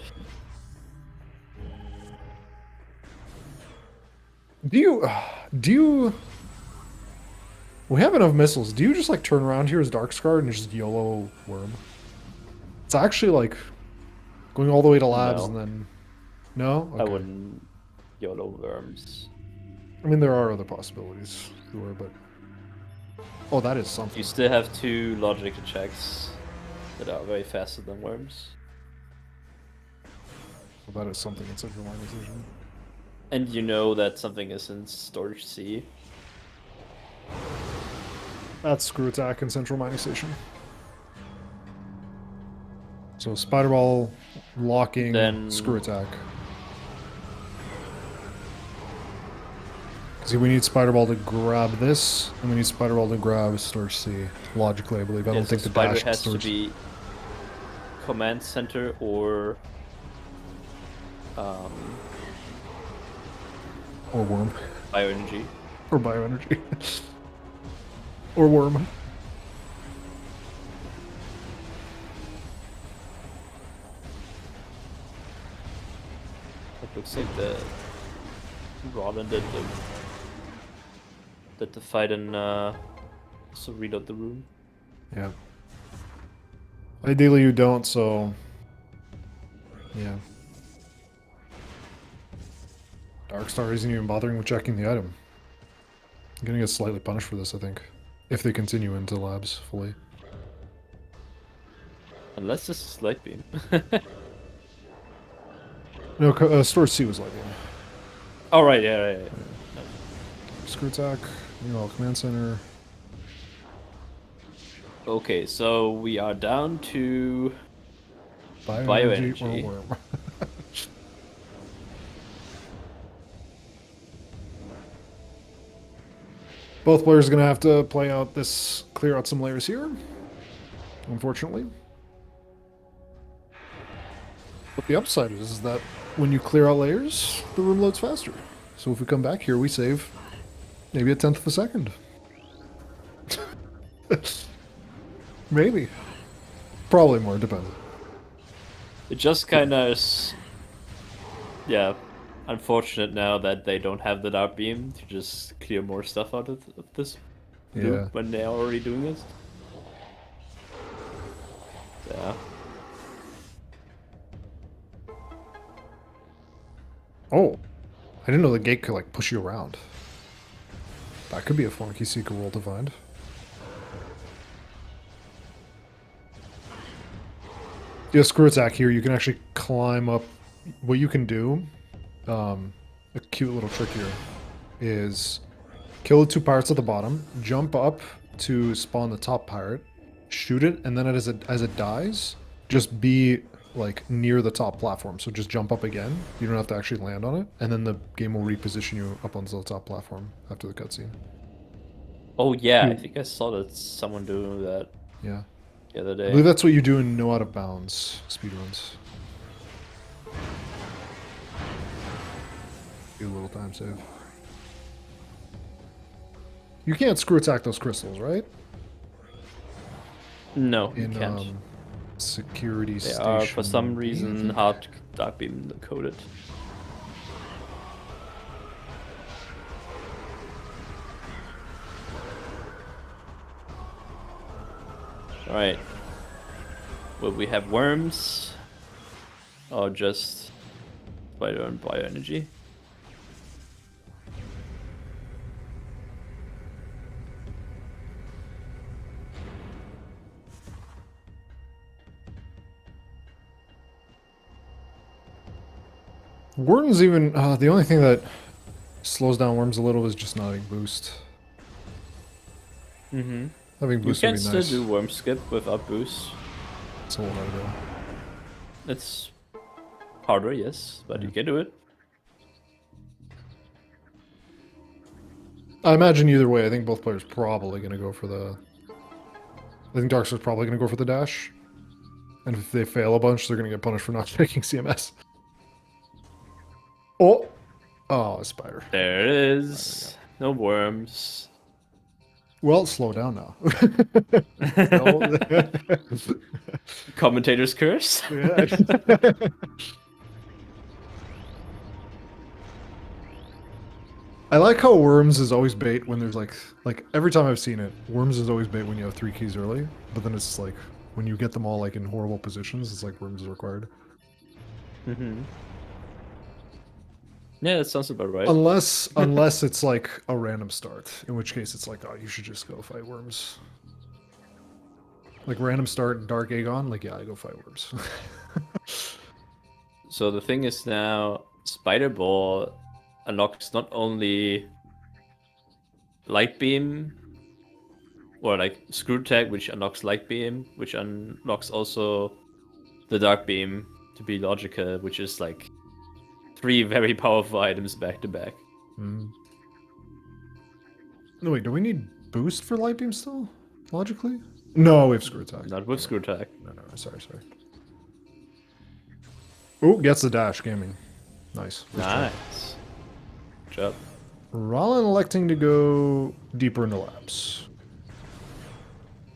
[SPEAKER 1] Do you... We have enough missiles. Do you just like turn around here as Darkstar and just YOLO worm? It's actually like going all the way to labs
[SPEAKER 3] No.
[SPEAKER 1] and then... No? Okay.
[SPEAKER 3] I wouldn't YOLO worms.
[SPEAKER 1] I mean, there are other possibilities, sure, but... Oh, that is something.
[SPEAKER 3] You still have 2 logical checks that are way faster than worms.
[SPEAKER 1] Well, that is something in central line decision.
[SPEAKER 3] And you know that something is in storage C.
[SPEAKER 1] That's screw attack and central mining station. So spider ball, locking,
[SPEAKER 3] Then-
[SPEAKER 1] screw attack. See, we need spider ball to grab this, and we need spider ball to grab storage C. Logically, I believe. I don't think the
[SPEAKER 3] spider
[SPEAKER 1] dash
[SPEAKER 3] has to
[SPEAKER 1] storage.
[SPEAKER 3] be command center or
[SPEAKER 1] Or worm.
[SPEAKER 3] bioenergy.
[SPEAKER 1] Or bioenergy. Or worm.
[SPEAKER 3] It looks like the Ralen did the fight and also read out the room.
[SPEAKER 1] Yeah. Ideally, you don't, so. Yeah. Darkstar isn't even bothering with checking the item. I'm gonna get slightly punished for this, I think. If they continue into labs fully.
[SPEAKER 3] Unless this is light beam.
[SPEAKER 1] No, storage C was like one.
[SPEAKER 3] Oh right, yeah, right.
[SPEAKER 1] Screw attack, command center.
[SPEAKER 3] Okay, so we are down to
[SPEAKER 1] Bioenergy
[SPEAKER 3] Bioenergy.
[SPEAKER 1] or worm. Both players are going to have to play out this, clear out some layers here, unfortunately. But the upside is that when you clear out layers, the room loads faster. So if we come back here, we save maybe a tenth of a second. Maybe. Probably more, depends.
[SPEAKER 3] it just kinda is, yeah, unfortunate now that they don't have the dark beam to just clear more stuff out of this
[SPEAKER 1] Yeah.
[SPEAKER 3] loop when they are already doing this. Yeah.
[SPEAKER 1] Oh. I didn't know the gate could, like, push you around. That could be a funky secret world to find. Yeah, screw attack here. You can actually climb up. What you can do, a cute little trick here, is kill the 2 pirates at the bottom, jump up to spawn the top pirate, shoot it, and then as it dies, just be like near the top platform. So just jump up again. You don't have to actually land on it, and then the game will reposition you up onto the top platform after the cutscene.
[SPEAKER 3] Oh yeah, I think I saw that someone doing that
[SPEAKER 1] Yeah.
[SPEAKER 3] the other
[SPEAKER 1] I
[SPEAKER 3] day.
[SPEAKER 1] believe that's what you do in No Out of Bounds speedruns. Do a little time save. You can't screw attack those crystals, right?
[SPEAKER 3] No, you
[SPEAKER 1] In
[SPEAKER 3] can't.
[SPEAKER 1] security
[SPEAKER 3] They
[SPEAKER 1] station.
[SPEAKER 3] are for some
[SPEAKER 1] B, I
[SPEAKER 3] reason
[SPEAKER 1] think?
[SPEAKER 3] hard dark beam coded. Alright. Will we have worms? Or just spider and bioenergy?
[SPEAKER 1] Worms even the only thing that slows down worms a little is just not having boost.
[SPEAKER 3] Mm-hmm.
[SPEAKER 1] Having
[SPEAKER 3] You
[SPEAKER 1] boost would
[SPEAKER 3] can
[SPEAKER 1] be
[SPEAKER 3] still
[SPEAKER 1] nice.
[SPEAKER 3] do worm skip without boost.
[SPEAKER 1] It's a whole lot of
[SPEAKER 3] It's harder, yes, but
[SPEAKER 1] Yeah.
[SPEAKER 3] you can do it.
[SPEAKER 1] I imagine either way, I think both players probably going to go for the... I think Darkstar's probably going to go for the dash. And if they fail a bunch, they're going to get punished for not taking CMS. Oh! Oh, a spider.
[SPEAKER 3] There it is. No worms.
[SPEAKER 1] Well, slow down now. No.
[SPEAKER 3] Commentator's curse.
[SPEAKER 1] Yeah. I like how Worms is always bait when there's like every time I've seen it, Worms is always bait when you have 3 keys early, but then it's like when you get them all like in horrible positions, it's like Worms is required.
[SPEAKER 3] Mm-hmm. Yeah, that sounds about right.
[SPEAKER 1] Unless it's like a random start, in which case it's like, oh, you should just go fight Worms. Like random start Dark Aegon, like yeah, I go fight Worms.
[SPEAKER 3] So the thing is now, Spider Ball unlocks not only Light Beam, or like Screw Tag, which unlocks Light Beam, which unlocks also the Dark Beam to be logical, which is like 3 very powerful items back to back.
[SPEAKER 1] Mm. No, wait, do we need boost for Light Beam still? Logically? No, we have Screw Attack.
[SPEAKER 3] Not with Screw Tag.
[SPEAKER 1] No, sorry. Oh, gets the dash, gaming. Nice. First try.
[SPEAKER 3] Nice. Good job.
[SPEAKER 1] Ralen electing to go deeper into labs.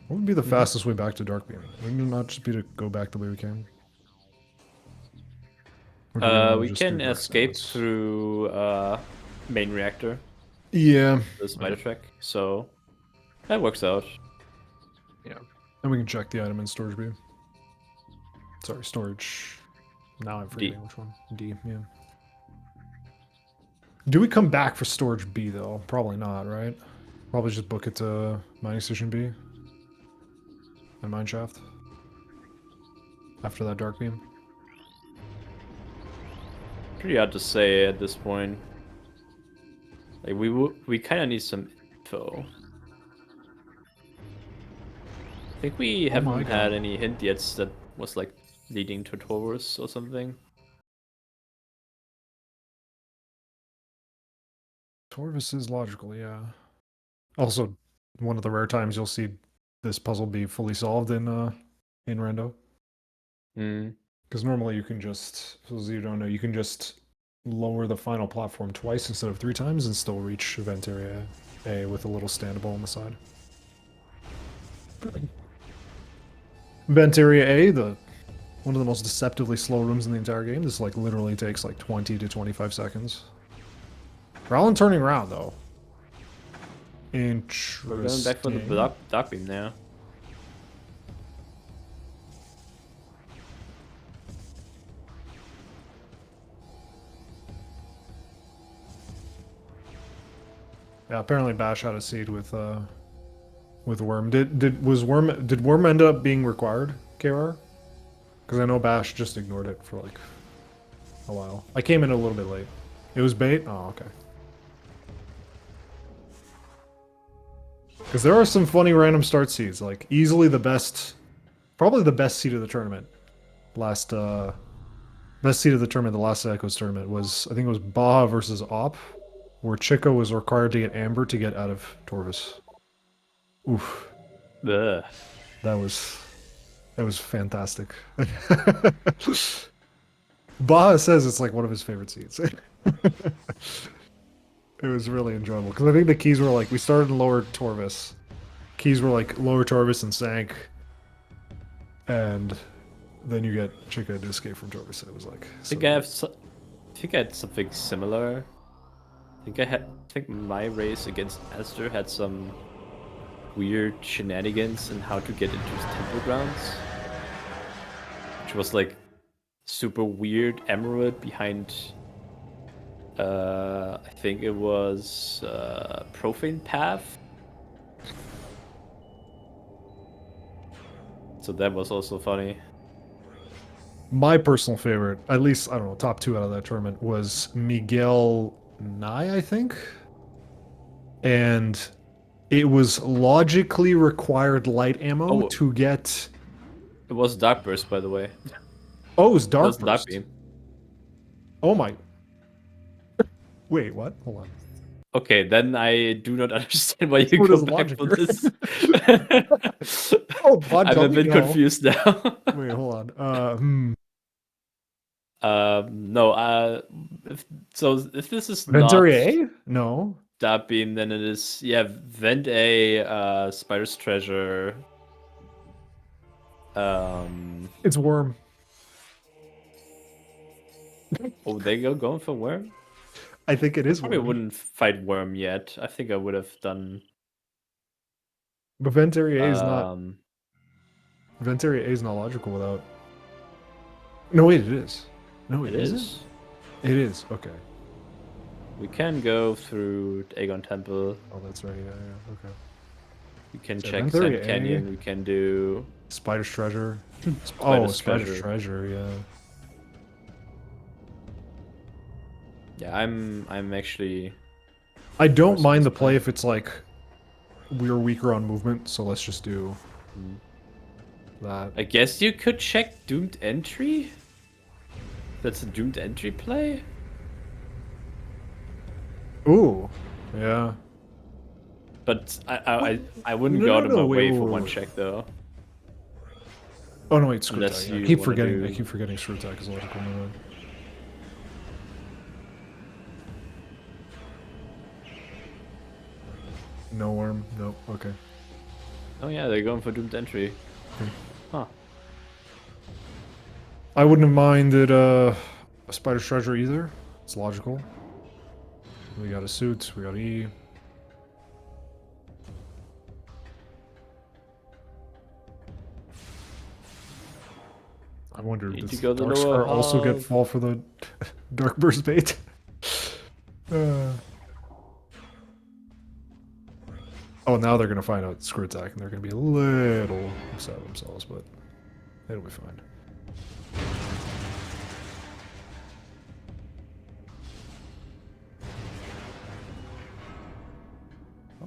[SPEAKER 1] What would be the fastest way back to Dark Beam? Wouldn't it not just be to go back the way we came? Or do wanna
[SPEAKER 3] We
[SPEAKER 1] just
[SPEAKER 3] can
[SPEAKER 1] do Dark
[SPEAKER 3] escape
[SPEAKER 1] Sands?
[SPEAKER 3] through main reactor,
[SPEAKER 1] Yeah.
[SPEAKER 3] the spider track, so that works out.
[SPEAKER 1] Yeah. And we can check the item in storage B. Sorry, storage. Now I'm forgetting which one. D, yeah. Do we come back for storage B though? Probably not, right? Probably just book it to mining station B. And mine shaft. After that dark beam.
[SPEAKER 3] Pretty hard to say at this point. Like we kind of need some info. I think we haven't had any hint yet that was like leading to Taurus or something.
[SPEAKER 1] Torvis is logical, yeah. Also, one of the rare times you'll see this puzzle be fully solved in Rando. Because normally you can just, for those of you who don't know, you can just lower the final platform twice instead of 3 times and still reach event area A with a little standable on the side. Event area A, one of the most deceptively slow rooms in the entire game. This like literally takes like 20 to 25 seconds. Ralen turning around though. Interesting.
[SPEAKER 3] We're going back for the dark beam now.
[SPEAKER 1] Yeah, apparently Bash had a seed with Worm. Did Worm end up being required, KR? Because I know Bash just ignored it for like a while. I came in a little bit late. It was bait? Oh, okay. Because there are some funny random start seeds, like easily the best, probably the best seed of the tournament. Best seed of the tournament, the last Echoes tournament was, I think it was Baja versus Op, where Chico was required to get Amber to get out of Torvis. Oof.
[SPEAKER 3] Ugh.
[SPEAKER 1] That was fantastic. Baja says it's like one of his favorite seeds. It was really enjoyable because I think the keys were like we started in lower Torvis. Keys were like lower Torvis and sank, and then you get Chica to escape from Torvis. It was like.
[SPEAKER 3] I think I had something similar. I think my race against Esther had some weird shenanigans and how to get into his temple grounds, which was like super weird emerald behind. I think it was Profane Path. So that was also funny.
[SPEAKER 1] My personal favorite, at least, I don't know, top 2 out of that tournament, was Miguel Nye, I think. And it was logically required light ammo
[SPEAKER 3] Oh.
[SPEAKER 1] to get...
[SPEAKER 3] It was Dark Burst, by the way.
[SPEAKER 1] Oh, it was
[SPEAKER 3] It
[SPEAKER 1] Dark
[SPEAKER 3] was Dark
[SPEAKER 1] Burst.
[SPEAKER 3] Beam.
[SPEAKER 1] Oh my... Wait, what? Hold on.
[SPEAKER 3] Okay, then I do not understand why you
[SPEAKER 1] What
[SPEAKER 3] go
[SPEAKER 1] is
[SPEAKER 3] back
[SPEAKER 1] logic
[SPEAKER 3] for
[SPEAKER 1] here?
[SPEAKER 3] this.
[SPEAKER 1] Oh, Bod,
[SPEAKER 3] I'm
[SPEAKER 1] tell
[SPEAKER 3] a
[SPEAKER 1] me
[SPEAKER 3] bit
[SPEAKER 1] no.
[SPEAKER 3] confused now.
[SPEAKER 1] Wait, hold on.
[SPEAKER 3] No, if this is not
[SPEAKER 1] Venturi A? No.
[SPEAKER 3] Dark Beam, then it is, yeah, Vent A, Spider's Treasure.
[SPEAKER 1] It's Worm.
[SPEAKER 3] Oh, they going for Worm?
[SPEAKER 1] I think it is
[SPEAKER 3] Probably
[SPEAKER 1] Worm.
[SPEAKER 3] wouldn't fight Worm yet. I think I would have done.
[SPEAKER 1] But Venturi A is not...
[SPEAKER 3] Um,
[SPEAKER 1] Venturi A is not logical without... No, wait, it is. No,
[SPEAKER 3] it
[SPEAKER 1] isn't?
[SPEAKER 3] is.
[SPEAKER 1] It is, okay.
[SPEAKER 3] We can go through Aegon Temple.
[SPEAKER 1] Oh, that's right, yeah, okay.
[SPEAKER 3] We can
[SPEAKER 1] So
[SPEAKER 3] check
[SPEAKER 1] Venturi
[SPEAKER 3] Sand
[SPEAKER 1] A.
[SPEAKER 3] Canyon. We can do
[SPEAKER 1] Spider's Treasure.
[SPEAKER 3] Spider's
[SPEAKER 1] Spider's
[SPEAKER 3] Treasure.
[SPEAKER 1] Treasure, yeah.
[SPEAKER 3] Yeah, I'm actually.
[SPEAKER 1] I don't
[SPEAKER 3] Where's
[SPEAKER 1] mind
[SPEAKER 3] this
[SPEAKER 1] the play
[SPEAKER 3] guy?
[SPEAKER 1] if it's like we're weaker on movement, so let's just do that.
[SPEAKER 3] I guess you could check Doomed Entry. That's a Doomed Entry play.
[SPEAKER 1] Ooh, yeah.
[SPEAKER 3] But I wouldn't
[SPEAKER 1] No,
[SPEAKER 3] go
[SPEAKER 1] no,
[SPEAKER 3] out of
[SPEAKER 1] no,
[SPEAKER 3] my
[SPEAKER 1] wait,
[SPEAKER 3] way
[SPEAKER 1] wait,
[SPEAKER 3] for
[SPEAKER 1] wait,
[SPEAKER 3] one
[SPEAKER 1] wait.
[SPEAKER 3] check though.
[SPEAKER 1] Oh no, wait, screw
[SPEAKER 3] Unless
[SPEAKER 1] attack. I
[SPEAKER 3] you
[SPEAKER 1] keep
[SPEAKER 3] wanna
[SPEAKER 1] forgetting. I
[SPEAKER 3] do-
[SPEAKER 1] keep forgetting screw attack is logical. No, no. No worm. Nope. Okay.
[SPEAKER 3] Oh yeah, they're going for Doomed Entry. Huh.
[SPEAKER 1] I wouldn't have minded a Spider's Treasure either. It's logical. We got a suit. We got E. I wonder,
[SPEAKER 3] Need
[SPEAKER 1] does
[SPEAKER 3] to go the
[SPEAKER 1] Darkstar
[SPEAKER 3] lower
[SPEAKER 1] also get
[SPEAKER 3] half.
[SPEAKER 1] fall for the Dark Burst bait? Oh, now they're gonna find out screw attack, and they're gonna be a little upset with themselves, but it'll be fine.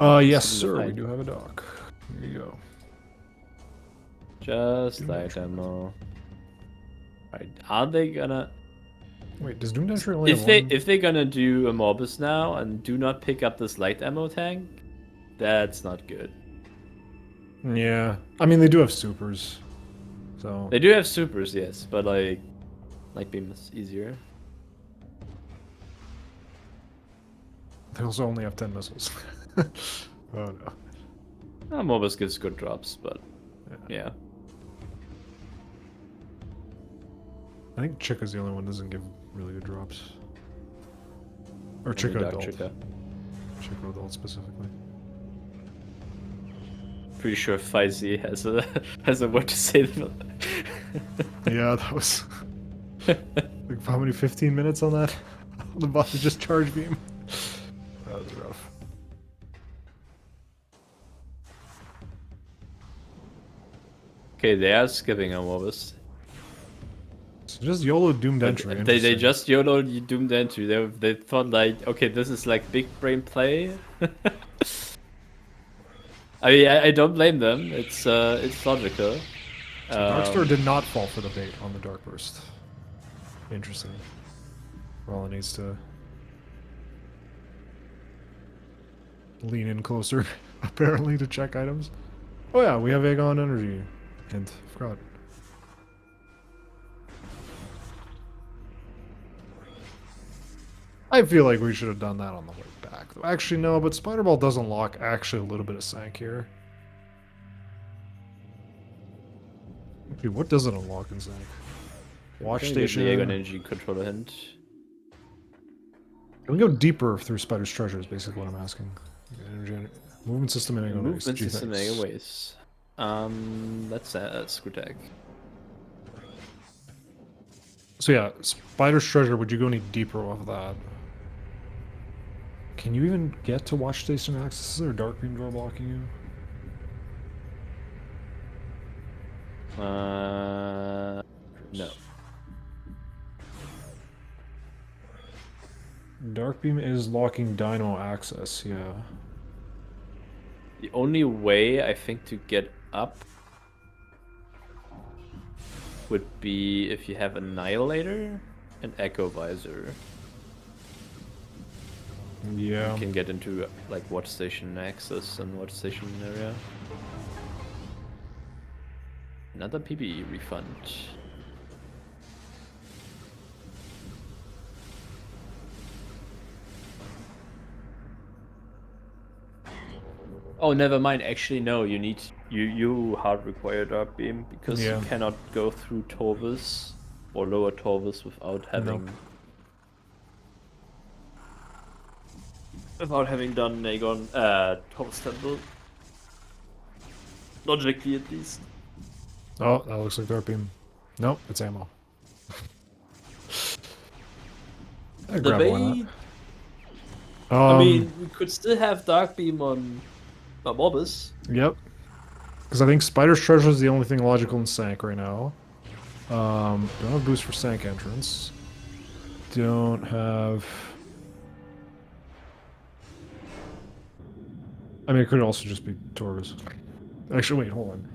[SPEAKER 1] Yes,
[SPEAKER 3] It's in the
[SPEAKER 1] sir. We
[SPEAKER 3] fight.
[SPEAKER 1] do have a dock. Here you go.
[SPEAKER 3] Just
[SPEAKER 1] Doomed
[SPEAKER 3] light
[SPEAKER 1] Entry.
[SPEAKER 3] ammo. Right, are they gonna?
[SPEAKER 1] Wait, does Doomed Entry only have one?
[SPEAKER 3] If they're gonna do a Morbus now and do not pick up this light ammo tank, that's not good.
[SPEAKER 1] Yeah, I mean they do have supers, so
[SPEAKER 3] They do have supers, yes, but like light beam is easier.
[SPEAKER 1] they also only have 10 missiles. Oh no.
[SPEAKER 3] Morbus gives good drops, but yeah.
[SPEAKER 1] I think Chica's the only one that doesn't give really good drops. Or
[SPEAKER 3] Only
[SPEAKER 1] Chica
[SPEAKER 3] Dark
[SPEAKER 1] Adult.
[SPEAKER 3] Chica.
[SPEAKER 1] Chica Adult specifically.
[SPEAKER 3] Pretty sure Faizi has a word to say.
[SPEAKER 1] Yeah, that was like how many 15 minutes on that? The boss just charge beam. That was rough.
[SPEAKER 3] Okay, they are skipping a Morbus.
[SPEAKER 1] So just YOLO Doomed Entry.
[SPEAKER 3] They
[SPEAKER 1] interesting.
[SPEAKER 3] just YOLO Doomed Entry. They thought like, okay, this is like big brain play. I mean, I don't blame them. It's logical.
[SPEAKER 1] Darkstar did not fall for the bait on the Dark Burst. Interesting. Ralen needs to lean in closer, apparently, to check items. Oh yeah, we have Aegon Energy. Hint. Forgot. I feel like we should have done that on the way back. Actually, no, but Spider Ball does unlock actually a little bit of Sank here. Dude, what does it unlock in Sank? Watch
[SPEAKER 3] Can we give
[SPEAKER 1] Station.
[SPEAKER 3] the Aegon Energy controller hint.
[SPEAKER 1] Can we go deeper through Spider's Treasure is basically what I'm asking. Movement system and Aegon
[SPEAKER 3] Movement
[SPEAKER 1] Race.
[SPEAKER 3] system ways. That's screw tag.
[SPEAKER 1] So yeah, Spider's Treasure, would you go any deeper off of that? Can you even get to Watch Station access? Is there a dark green door blocking you?
[SPEAKER 3] No.
[SPEAKER 1] Dark Beam is locking Dino access, yeah.
[SPEAKER 3] The only way I think to get up would be if you have Annihilator and Echo Visor.
[SPEAKER 1] Yeah.
[SPEAKER 3] You can get into like watch station access and watch station area. Another PBE refund. Oh, never mind. Actually, no. You need you hard require Dark Beam because
[SPEAKER 1] Yeah.
[SPEAKER 3] you cannot go through Torvis or lower Torvis without having done Aegon Torvis Temple. Logically, at least.
[SPEAKER 1] Oh, that looks like Dark Beam. Nope, it's ammo.
[SPEAKER 3] The
[SPEAKER 1] Grab one
[SPEAKER 3] bait.
[SPEAKER 1] of that.
[SPEAKER 3] I mean, we could still have Dark Beam on Morbus.
[SPEAKER 1] Yep. Because I think Spider's Treasure is the only thing logical in Sank right now. Don't have boost for Sank entrance. Don't have... I mean, it could also just be Torvis. Actually, wait, hold on.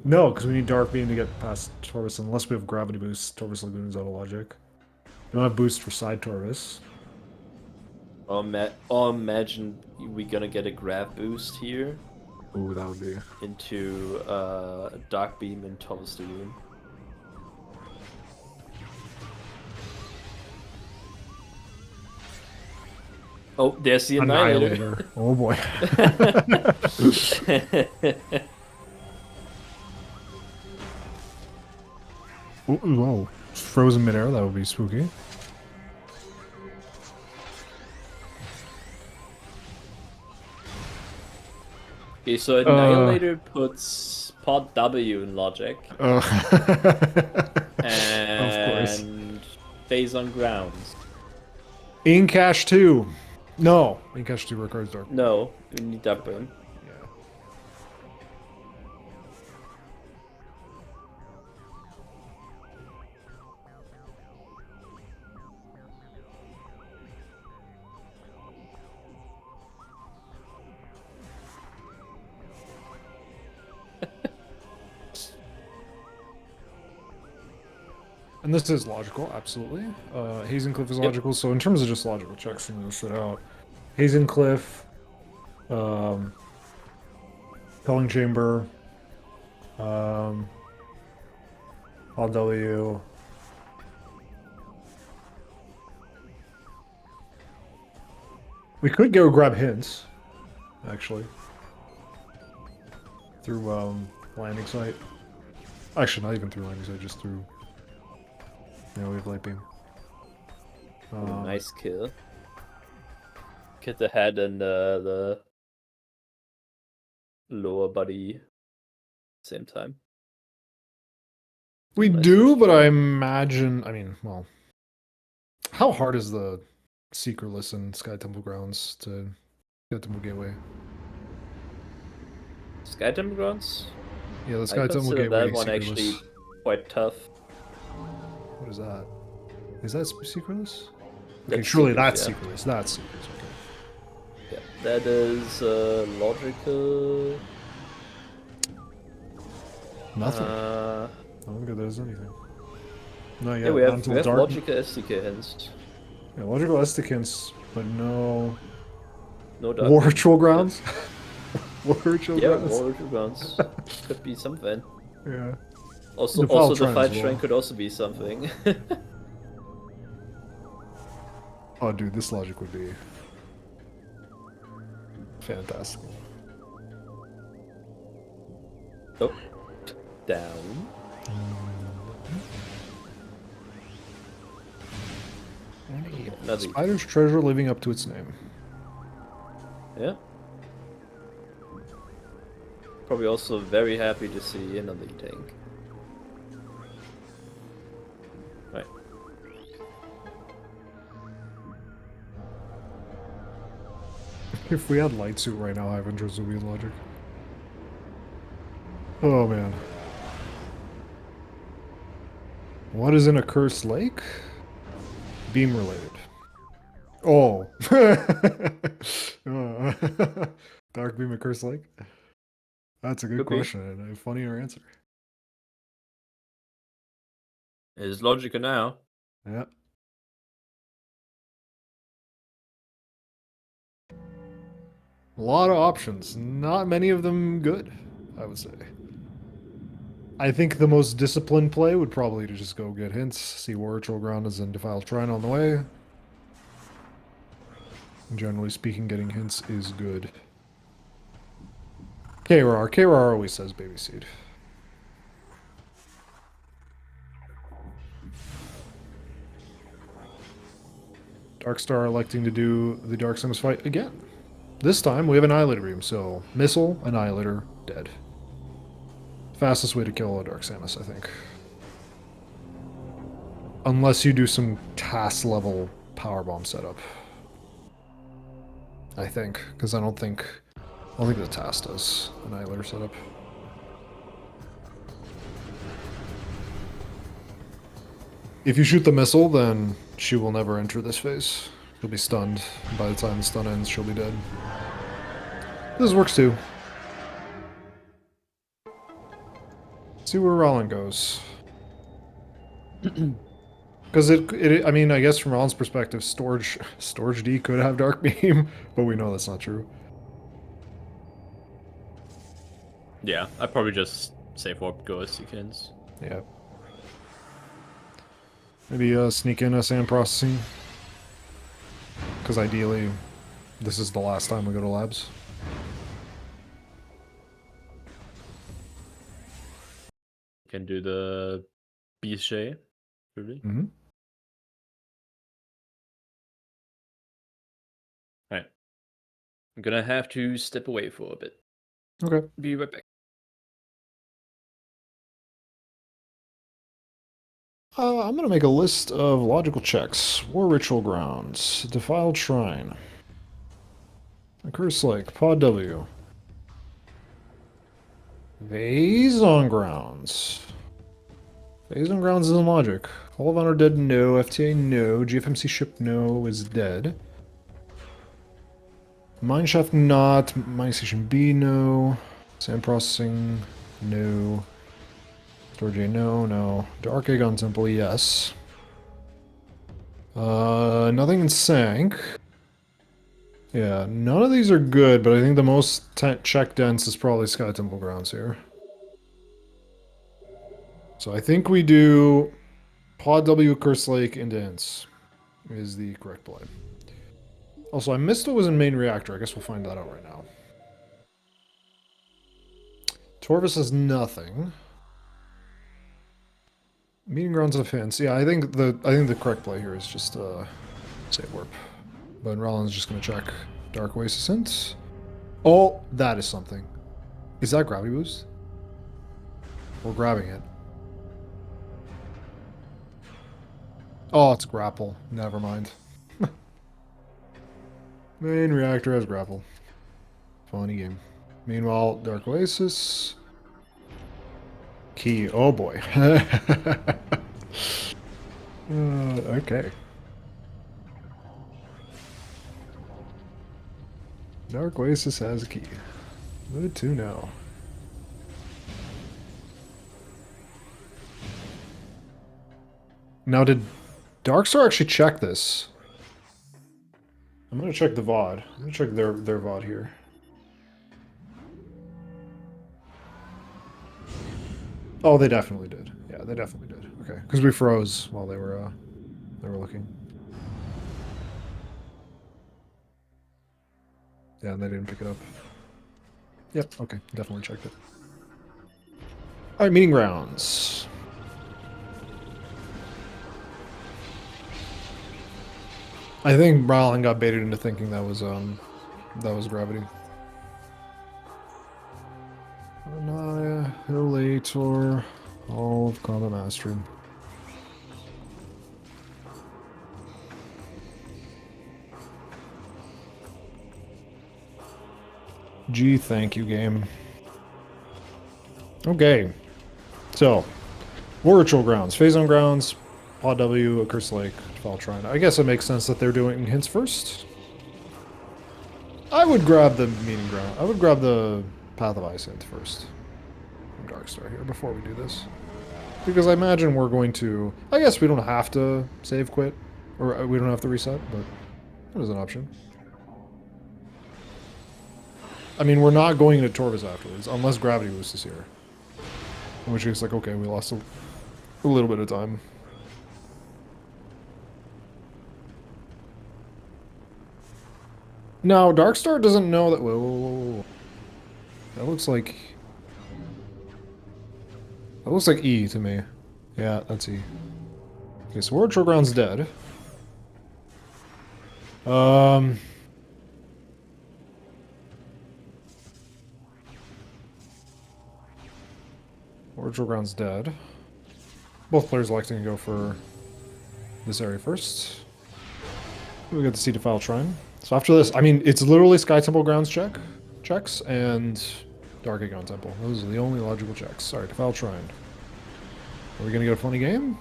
[SPEAKER 1] No, because we need Dark Beam to get past Torvis. Unless we have Gravity Boost, Torvis Lagoon is out of logic. Don't have boost for side Torvis.
[SPEAKER 3] Or imagine we're gonna get a Grav boost here.
[SPEAKER 1] Ooh, that would be...
[SPEAKER 3] Into Dark Beam and Torvis Lagoon. Oh, there's the Annihilator.
[SPEAKER 1] Oh boy. Ooh, whoa. Frozen midair, that would be spooky.
[SPEAKER 3] Okay, so Annihilator puts Pod W in logic. And phase on grounds.
[SPEAKER 1] Incash 2. No. Incash 2 requires Dark.
[SPEAKER 3] No, we need Dark Beam.
[SPEAKER 1] Yeah. And this is logical, absolutely. Hazen Cliff is logical, so in terms of just logical checks, I'm going to sit out. Hazen Cliff, Culling Chamber, LW. We could go grab hints, actually, through landing site. Actually, not even through landing site, just through. Yeah, we have light beam.
[SPEAKER 3] Nice kill. Get the head and the lower body same time.
[SPEAKER 1] We
[SPEAKER 3] Nice
[SPEAKER 1] do, but I imagine. I mean, well, how hard is the Secretless in Sky Temple Grounds to get to Temple Gateway?
[SPEAKER 3] Sky Temple Grounds?
[SPEAKER 1] Yeah, the
[SPEAKER 3] I
[SPEAKER 1] Sky Temple
[SPEAKER 3] consider
[SPEAKER 1] Gateway
[SPEAKER 3] that one
[SPEAKER 1] Secretless.
[SPEAKER 3] actually quite tough.
[SPEAKER 1] What is that? Is that Secretless? Okay,
[SPEAKER 3] That's
[SPEAKER 1] surely
[SPEAKER 3] Secretless,
[SPEAKER 1] that's
[SPEAKER 3] yeah.
[SPEAKER 1] Secretless. That's Secretless. Okay.
[SPEAKER 3] Yeah, that is logical.
[SPEAKER 1] Nothing. I don't think there's anything. Not yet.
[SPEAKER 3] Yeah, we
[SPEAKER 1] not
[SPEAKER 3] have,
[SPEAKER 1] until dark.
[SPEAKER 3] logical SDK hints.
[SPEAKER 1] Yeah, logical Esticants, but no.
[SPEAKER 3] No doubt.
[SPEAKER 1] War Ritual Grounds. War Ritual
[SPEAKER 3] Yeah,
[SPEAKER 1] Grounds.
[SPEAKER 3] War Ritual Grounds. Could be something.
[SPEAKER 1] Yeah.
[SPEAKER 3] Also,
[SPEAKER 1] The Foul
[SPEAKER 3] also the
[SPEAKER 1] Shrine
[SPEAKER 3] Fight
[SPEAKER 1] as well.
[SPEAKER 3] Shrine could also be something.
[SPEAKER 1] Oh, dude, this logic would be fantastic.
[SPEAKER 3] Oh, down. Another.
[SPEAKER 1] Spider's treasure living up to its name.
[SPEAKER 3] Yeah. Probably also very happy to see another tank. Right.
[SPEAKER 1] If we had light suit right now, High Ventures would be in logic. Oh man. What is in a cursed lake? Beam related. Oh. Dark Beam and Curse Lake? That's a good
[SPEAKER 3] Could be.
[SPEAKER 1] question and a funnier answer.
[SPEAKER 3] It's logical now.
[SPEAKER 1] Yeah. A lot of options. Not many of them good, I would say. I think the most disciplined play would probably to just go get hints, see where Ritual Ground is and Defiled Shrine on the way. Generally speaking, getting hints is good. KRR always says baby seed. Darkstar electing to do the Dark Sims fight again. This time we have Annihilator Beam, so Missile, Annihilator, dead. Fastest way to kill a Dark Samus, I think. Unless you do some TAS level powerbomb setup. I think, because I don't think the TAS does Annihilator setup. If you shoot the missile, then she will never enter this phase. She'll be stunned. By the time the stun ends, she'll be dead. This works too. See where Ralen goes. Because I mean, I guess from Ralen's perspective, Storage D could have Dark Beam, but we know that's not true.
[SPEAKER 3] Yeah, I'd probably just safe warp go as sequence.
[SPEAKER 1] Yeah. Maybe sneak in a sand processing. Because ideally, this is the last time we go to labs.
[SPEAKER 3] Can do the Bichet, really.
[SPEAKER 1] Mm-hmm.
[SPEAKER 3] Alright. I'm gonna have to step away for a bit.
[SPEAKER 1] Okay.
[SPEAKER 3] Be right back.
[SPEAKER 1] I'm gonna make a list of logical checks. War Ritual Grounds. Defiled Shrine. Curse Lake. Pod W. Phazon Grounds. Phazon Grounds isn't logic. Hall of Honor dead, no. FTA, no. GFMC ship, no, is dead. Mineshaft, not. Mining Station B, no. Sand Processing, no. Storage A, no. Dark Aegon Temple, yes. Nothing in Sank. Yeah, none of these are good, but I think the most check dense is probably Sky Temple Grounds here. So I think we do Pod W, Curse Lake, into hints is the correct play. Also, I missed what was in main reactor. I guess we'll find that out right now. Torvis has nothing. Meeting grounds of hints. Yeah, I think the correct play here is just save warp. But Ralen's just gonna check Dark Oasis hints. Oh, that is something. Is that gravity boost? We're grabbing it. Oh, it's grapple. Never mind. Main reactor has grapple. Funny game. Meanwhile, Dark Oasis. Key. Oh boy. Okay. Dark Oasis has a key. Good to know. Now, did Darkstar actually check this? I'm gonna check the VOD. I'm gonna check their VOD here. Oh, they definitely did. Yeah, they definitely did. Okay, because we froze while they were looking. Yeah, and they didn't pick it up. Yep. Okay, definitely checked it. All right, meeting grounds. I think Ralen got baited into thinking that was gravity. Anaya, Hillator, all of Combat Mastery. Gee, thank you, game. Okay. So, War Ritual Grounds, Phazon Grounds, Pod W, a Curse Lake, Faltrine. I guess it makes sense that they're doing hints first. I would grab the Meaning Ground. I would grab the Path of Ice hint first. From Darkstar here before we do this. Because I imagine we're going to... I guess we don't have to save quit. Or we don't have to reset, but that is an option. I mean, we're not going into Torvus afterwards, unless Gravity Boost is here. In which case, like, okay, we lost a little bit of time. Now, Darkstar doesn't know that... Whoa. That looks like... That looks like E to me. Yeah, that's E. Okay, so Orchard Ground's dead. Orchard Ground's dead. Both players electing to go for this area first. We get to see Defile Shrine. So after this, I mean, it's literally Sky Temple Grounds checks, and Dark Aegon Temple. Those are the only logical checks. Sorry, Defile Shrine. Are we gonna get a funny game?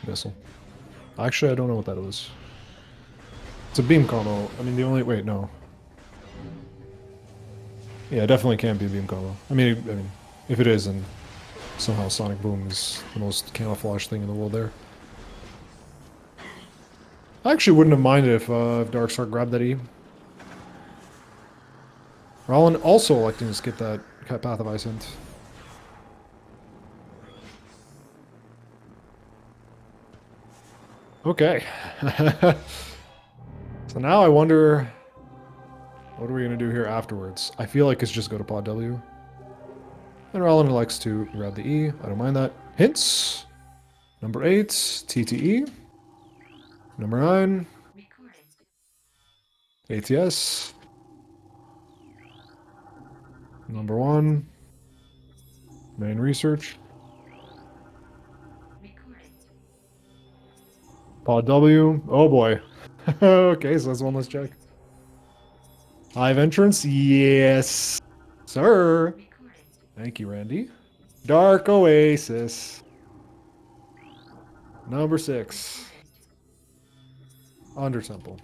[SPEAKER 1] Missile. Actually, I don't know what that was. It's a beam combo. I mean, the only... Wait, no. Yeah, it definitely can't be a beam combo. I mean, if it is, then somehow Sonic Boom is the most camouflage thing in the world there. I actually wouldn't have minded if Darkstar grabbed that E. Ralen also electing to skip that Path of Ice hint. Okay. So now I wonder, what are we going to do here afterwards? I feel like it's just go to Pod W. And Ralen likes to grab the E. I don't mind that. Hints. Number 8, TTE. Number 9, ATS. Number 1, main research. Pod W. Oh boy. Okay, so that's one less check. Hive entrance? Yes, sir. Thank you, Randy. Dark Oasis. Number 6. Under Temple.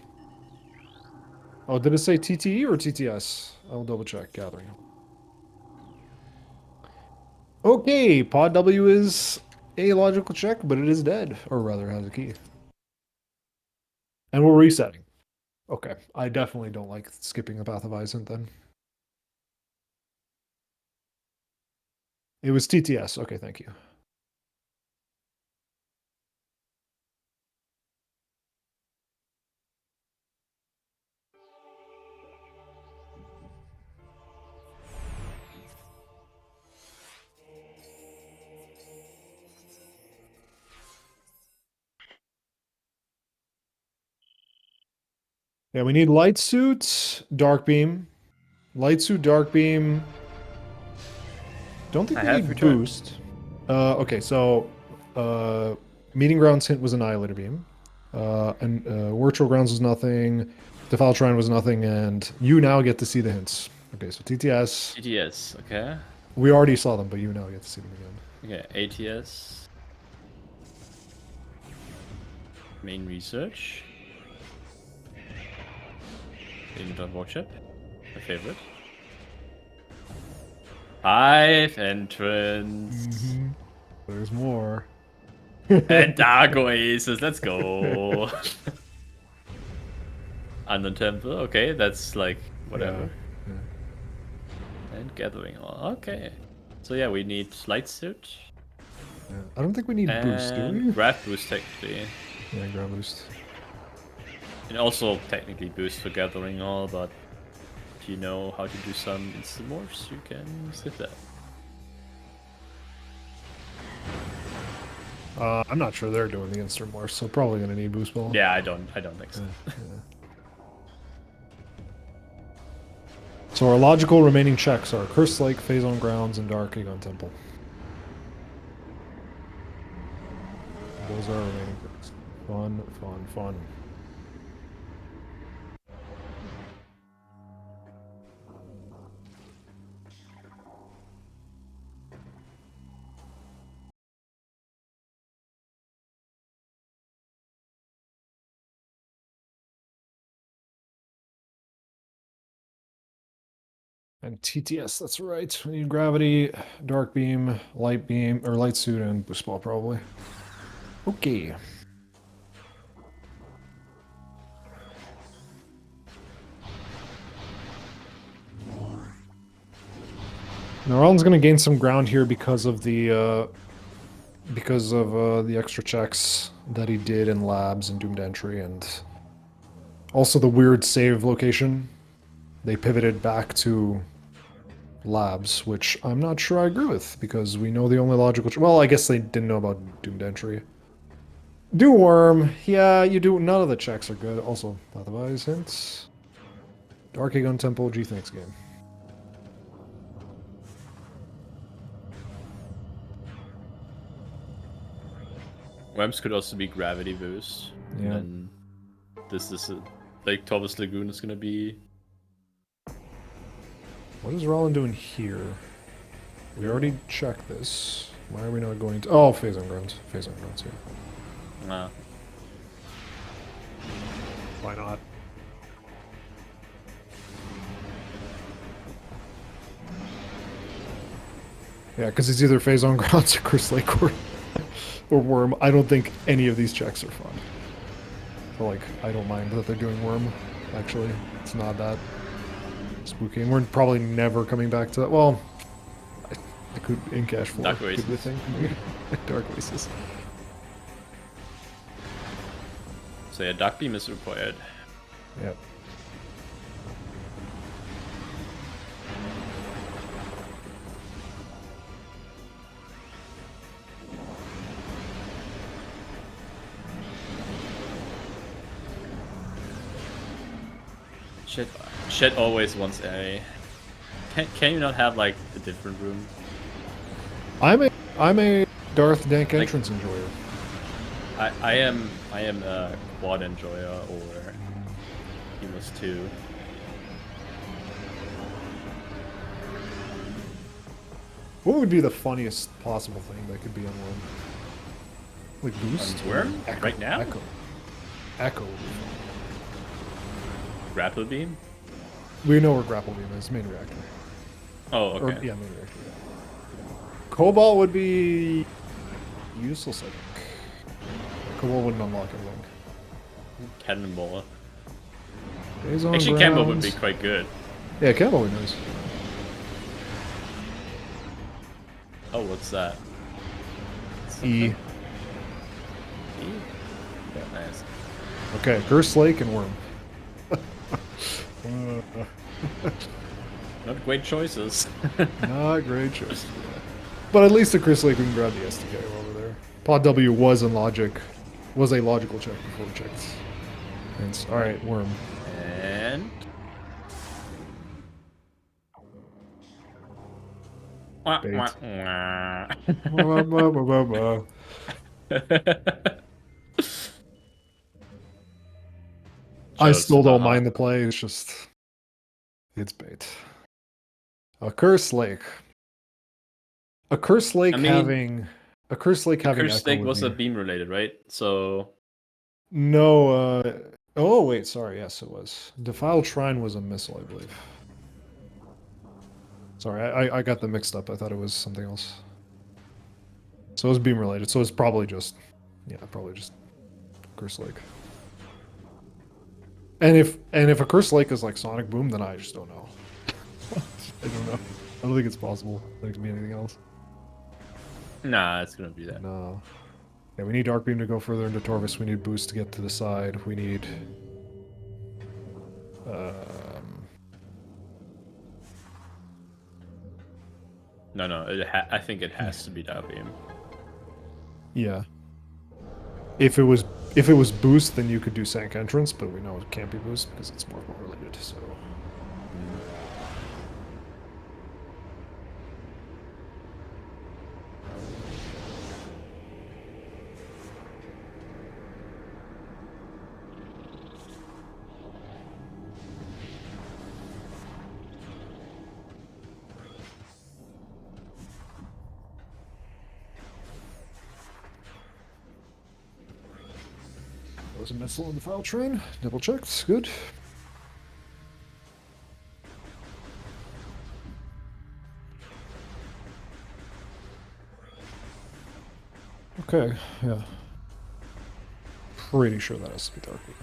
[SPEAKER 1] Oh, did it say TTE or TTS? I'll double check. Gathering. Okay, Pod W is a logical check, but it is dead. Or rather, has a key. And we're resetting. Okay, I definitely don't like skipping the Path of Isent then. It was TTS. Okay, thank you. Yeah, we need Light Suit, Dark Beam. Light Suit, Dark Beam. Don't think we need Boost. Okay, so Meeting Grounds hint was Annihilator Beam. And Virtual Grounds was nothing. Defile Shrine was nothing, and you now get to see the hints. Okay, so TTS.
[SPEAKER 3] TTS, okay.
[SPEAKER 1] We already saw them, but you now get to see them again.
[SPEAKER 3] Okay, ATS. Main research. Inventory Warship. My favorite. Hive entrance.
[SPEAKER 1] Mm-hmm. There's more.
[SPEAKER 3] And Dark Oasis, let's go. Under Temple, okay, that's like whatever. Yeah. And Gathering Hall, okay. So yeah, we need Light Suit.
[SPEAKER 1] Yeah. I don't think we need Boost, do we?
[SPEAKER 3] Grab Boost, technically.
[SPEAKER 1] Yeah, grab Boost.
[SPEAKER 3] And also technically Boost for Gathering Hall, but if you know how to do some instant morphs, you can skip that.
[SPEAKER 1] I'm not sure they're doing the instant morph, so probably gonna need Boost Ball.
[SPEAKER 3] Yeah, I don't think so.
[SPEAKER 1] Yeah. So our logical remaining checks are Cursed Lake, Phase on Grounds, and Dark Aegon Temple. Those are our remaining checks. Fun. And TTS, that's right. We need gravity, dark beam, or light suit, and boost ball probably. Okay. Now Ralen's gonna gain some ground here because of the extra checks that he did in labs and doomed entry, and also the weird save location. They pivoted back to labs, which I'm not sure I agree with, because we know the only logical... Well, I guess they didn't know about doomed entry. Do worm. Yeah, you do. None of the checks are good. Also, otherwise hints. Dark Gun Temple, G thanks game.
[SPEAKER 3] Worms could also be gravity boost.
[SPEAKER 1] Yeah.
[SPEAKER 3] And this is like Torvus Lagoon is gonna be.
[SPEAKER 1] What is Ralen doing here? We already checked this. Why are we not going to... Oh, phase on grounds. Phase on grounds, yeah. Why not? Yeah, because it's either phase on grounds or Curse Lake or Worm. I don't think any of these checks are fun. So, like, I don't mind that they're doing Worm, actually. It's not that spooky. And we're probably never coming back to that. Well, I could in cash flow.
[SPEAKER 3] Dark Races.
[SPEAKER 1] Could be a thing. Dark Races.
[SPEAKER 3] So yeah, Dark Beam is required.
[SPEAKER 1] Yep.
[SPEAKER 3] Shed always wants a. Can you not have like a different room?
[SPEAKER 1] I'm a Darth Dank entrance enjoyer.
[SPEAKER 3] I am a quad enjoyer or Hemus 2.
[SPEAKER 1] What would be the funniest possible thing that could be on Worm? Like boost?
[SPEAKER 3] On Worm?
[SPEAKER 1] Echo.
[SPEAKER 3] Right now?
[SPEAKER 1] Echo. Echo would be fun.
[SPEAKER 3] Grapple beam?
[SPEAKER 1] We know where grapple beam is, main reactor.
[SPEAKER 3] Oh, okay.
[SPEAKER 1] Or, yeah, main reactor. Yeah. Cobalt would be useless, I think. Cobalt wouldn't unlock anything.
[SPEAKER 3] Cannonball.
[SPEAKER 1] Phase on
[SPEAKER 3] Actually, Cannonball would
[SPEAKER 1] grounds.
[SPEAKER 3] be quite good.
[SPEAKER 1] Yeah, Cannonball would be nice.
[SPEAKER 3] Oh, what's that?
[SPEAKER 1] E.
[SPEAKER 3] E? Yeah, nice.
[SPEAKER 1] Okay, Curse Lake and Worm.
[SPEAKER 3] Not great choices.
[SPEAKER 1] Not great choice. But at least the Curse Lake we can grab the STK over there. Pod W was a logical check before we checked. Alright, Worm.
[SPEAKER 3] And
[SPEAKER 1] Bait. I still don't mind the play, it's just... It's bait. A Curse Lake. A Curse Lake having... A Curse Lake having...
[SPEAKER 3] Curse Lake was a beam related, right? So...
[SPEAKER 1] No, oh, wait, sorry, yes, it was. Defiled Shrine was a missile, I believe. Sorry, I got them mixed up. I thought it was something else. So it was beam related, so it's probably just... Yeah, probably just Curse Lake. And if a Curse Lake is like Sonic Boom, then I just don't know. I don't know. I don't think it's possible that it can be anything else.
[SPEAKER 3] Nah, it's gonna be that.
[SPEAKER 1] No. Yeah, we need Dark Beam to go further into Torvus. We need Boost to get to the side. We need...
[SPEAKER 3] No, I think it has to be Dark Beam.
[SPEAKER 1] Yeah. If it was Boost, then you could do Sank Entrance, but we know it can't be Boost because it's more related, so... Was a missile in the file train. Double checked. Good. Okay, yeah. Pretty sure that has to be Darkbeam.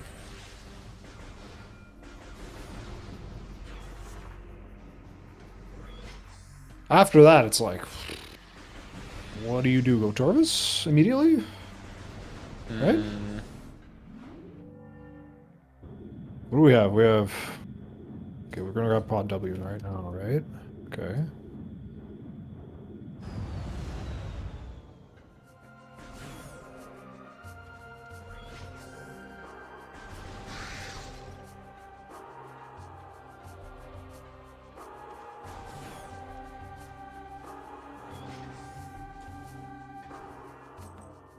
[SPEAKER 1] After that, it's like, what do you do? Go Torvis immediately? Right? What do we have? We have... Okay, we're gonna grab Pod W right now, right? Okay.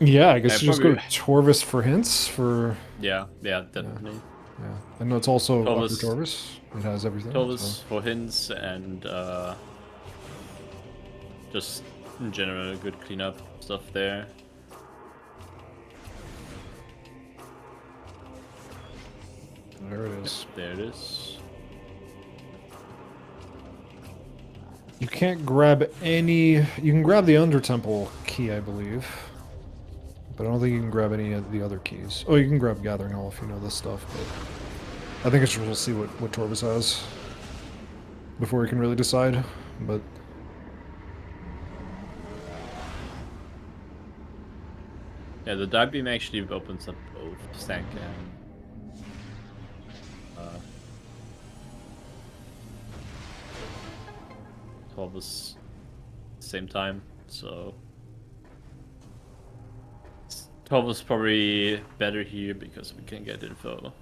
[SPEAKER 1] Yeah, I guess
[SPEAKER 2] Yeah,
[SPEAKER 1] you just go to
[SPEAKER 2] probably-
[SPEAKER 1] Torvis for hints for...
[SPEAKER 2] Yeah, definitely.
[SPEAKER 1] Yeah, I know it's also Upper
[SPEAKER 2] Torvis.
[SPEAKER 1] Torvis. It has everything.
[SPEAKER 2] Torvis
[SPEAKER 1] So.
[SPEAKER 2] for hints and just in general good cleanup stuff there.
[SPEAKER 1] There it is.
[SPEAKER 2] There it is.
[SPEAKER 1] You can't grab any... You can grab the Undertemple key, I believe. But I don't think you can grab any of the other keys. Oh, you can grab Gathering Hall if you know this stuff, but... I think it's we'll see what Torvis has before we can really decide, but...
[SPEAKER 2] Yeah, the Dark Beam actually opens up both Stank and Torvis same time, so Torvis probably better here because we can get info.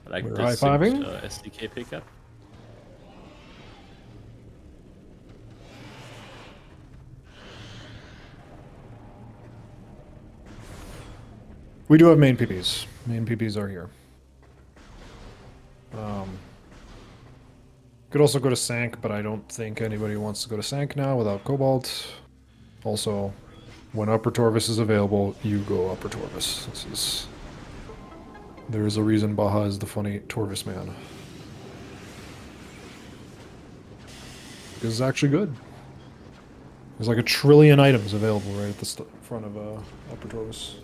[SPEAKER 2] I like
[SPEAKER 1] We're
[SPEAKER 2] this
[SPEAKER 1] high-fiving?
[SPEAKER 2] SDK pickup.
[SPEAKER 1] We do have main PPs. Main PPs are here. Could also go to Sank, but I don't think anybody wants to go to Sank now without Cobalt. Also, when Upper Torvis is available, you go Upper Torvis. This is... There is a reason Baja is the funny Torvis man. This is actually good. There's like 1 trillion items available right at the front of Upper Torvis.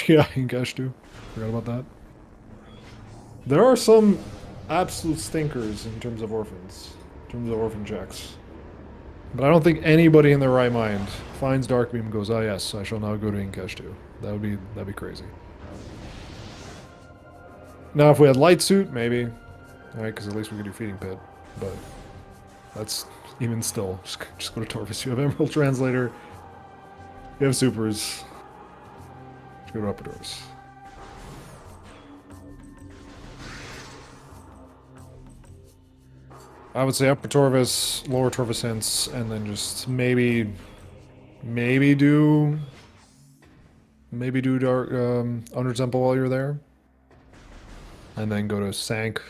[SPEAKER 1] Yeah, in cash too. Forgot about that. There are some absolute stinkers in terms of orphans. In terms of orphan checks. But I don't think anybody in their right mind finds Darkbeam and goes, ah yes, I shall now go to Inkesh too. That'd be crazy. Now if we had Light Suit, maybe. Alright, because at least we could do Feeding Pit. But that's even still. Just go to Torvis. You have Emerald Translator. You have Supers. Go to Upper Torvis. I would say Upper Torvis, Lower Torvis hints, and then just maybe do Dark Under Temple while you're there, and then go to Sank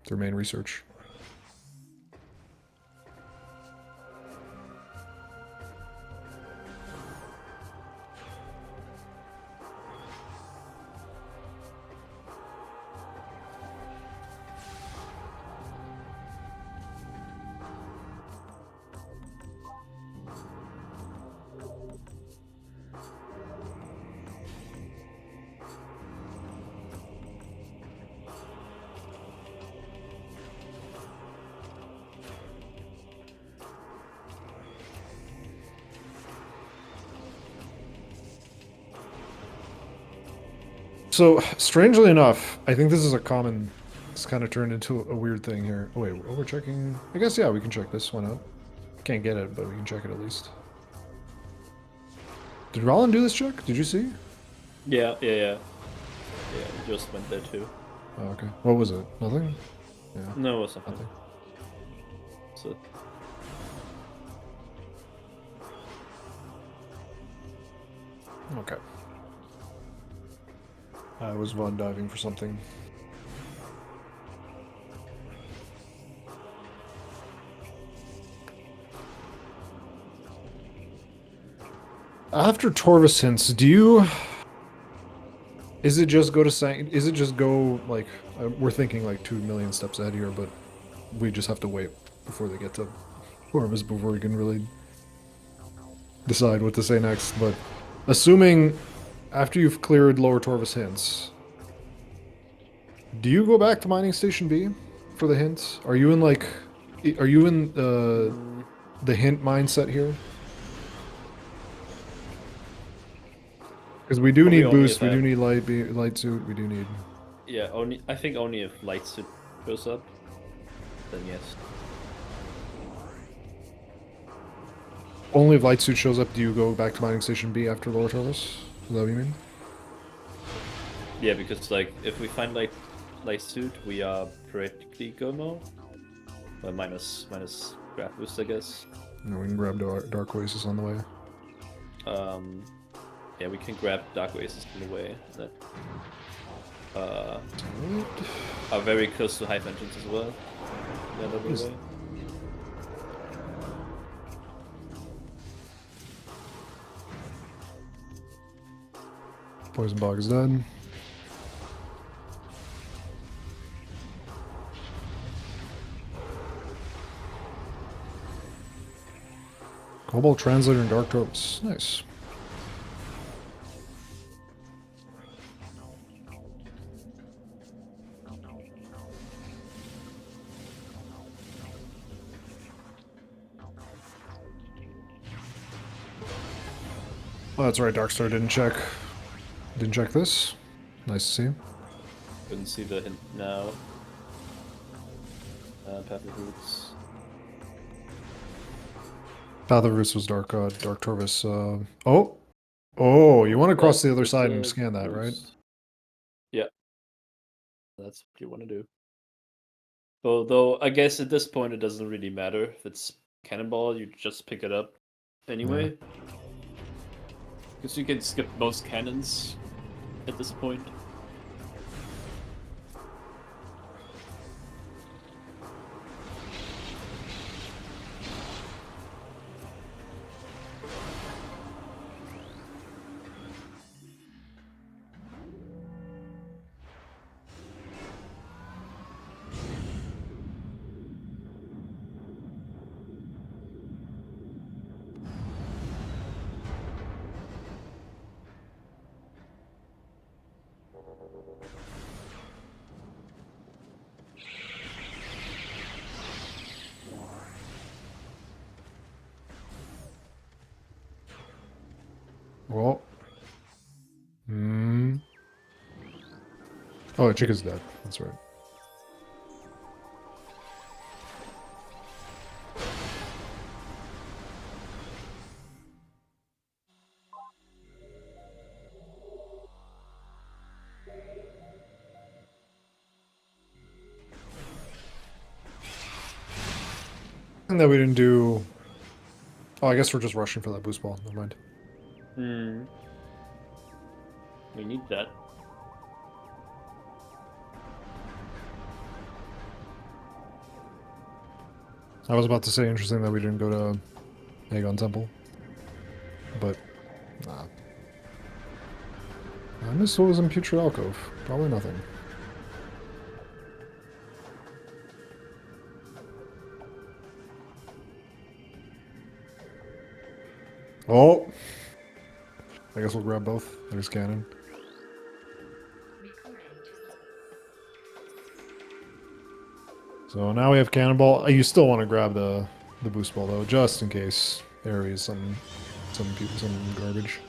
[SPEAKER 1] through main research. So, strangely enough, I think this is a common... It's kind of turned into a weird thing here. Oh wait, we're checking... I guess, yeah, we can check this one out. Can't get it, but we can check it at least. Did Ralen do this check? Did you see?
[SPEAKER 3] Yeah, it just went there too.
[SPEAKER 1] Oh, okay. What was it? Nothing? Yeah.
[SPEAKER 3] No, it was something.
[SPEAKER 1] Nothing.
[SPEAKER 3] So,
[SPEAKER 1] Okay. I was Von diving for something. After Torvis hints, do you? Is it just go to Sang? Is it just go like we're thinking like 2 million steps ahead here, but we just have to wait before they get to Torvis before we can really decide what to say next. But assuming after you've cleared Lower Torvis hints, do you go back to Mining Station B for the hints? Are you in like? Are you in the hint mindset here? Because we do
[SPEAKER 3] Probably
[SPEAKER 1] need
[SPEAKER 3] only
[SPEAKER 1] boost,
[SPEAKER 3] if
[SPEAKER 1] we
[SPEAKER 3] I
[SPEAKER 1] do
[SPEAKER 3] have-
[SPEAKER 1] need light suit, we do need.
[SPEAKER 3] Yeah, I think only if light suit goes up, then yes.
[SPEAKER 1] Only if light suit shows up do you go back to Mining Station B after Lower Torvis? Is that what you mean?
[SPEAKER 3] Yeah, because like if we find light suit, we are practically go now. Well, minus grab boost, I guess.
[SPEAKER 1] No, we can grab Dark Oasis on the way.
[SPEAKER 3] Yeah, we can grab Dark Oasis in a way that are very close to Hive Engines as well. The other way.
[SPEAKER 1] Poison Bog is dead. Cobalt Translator and Dark Torvis. Nice. Oh, that's right, Darkstar didn't check this. Nice to see.
[SPEAKER 3] Couldn't see the hint now. Path of Roots.
[SPEAKER 1] Path of Roots was Dark Torvis. Oh, you want to cross the other
[SPEAKER 3] That's
[SPEAKER 1] side and scan that, right?
[SPEAKER 3] boost. Yeah. That's what you want to do. Though I guess at this point it doesn't really matter if it's cannonball, you just pick it up anyway. Because you can skip most cannons at this point.
[SPEAKER 1] Well. Oh, Chica's dead. That's right. And that we didn't do. Oh, I guess we're just rushing for that boost ball. Never mind.
[SPEAKER 3] We need that.
[SPEAKER 1] I was about to say interesting that we didn't go to Aegon Temple. But, nah. I missed what was in Putrid Alcove. Probably nothing. Oh! I guess we'll grab both. There's cannon. So now we have cannonball. You still want to grab the boost ball though, just in case there is some garbage.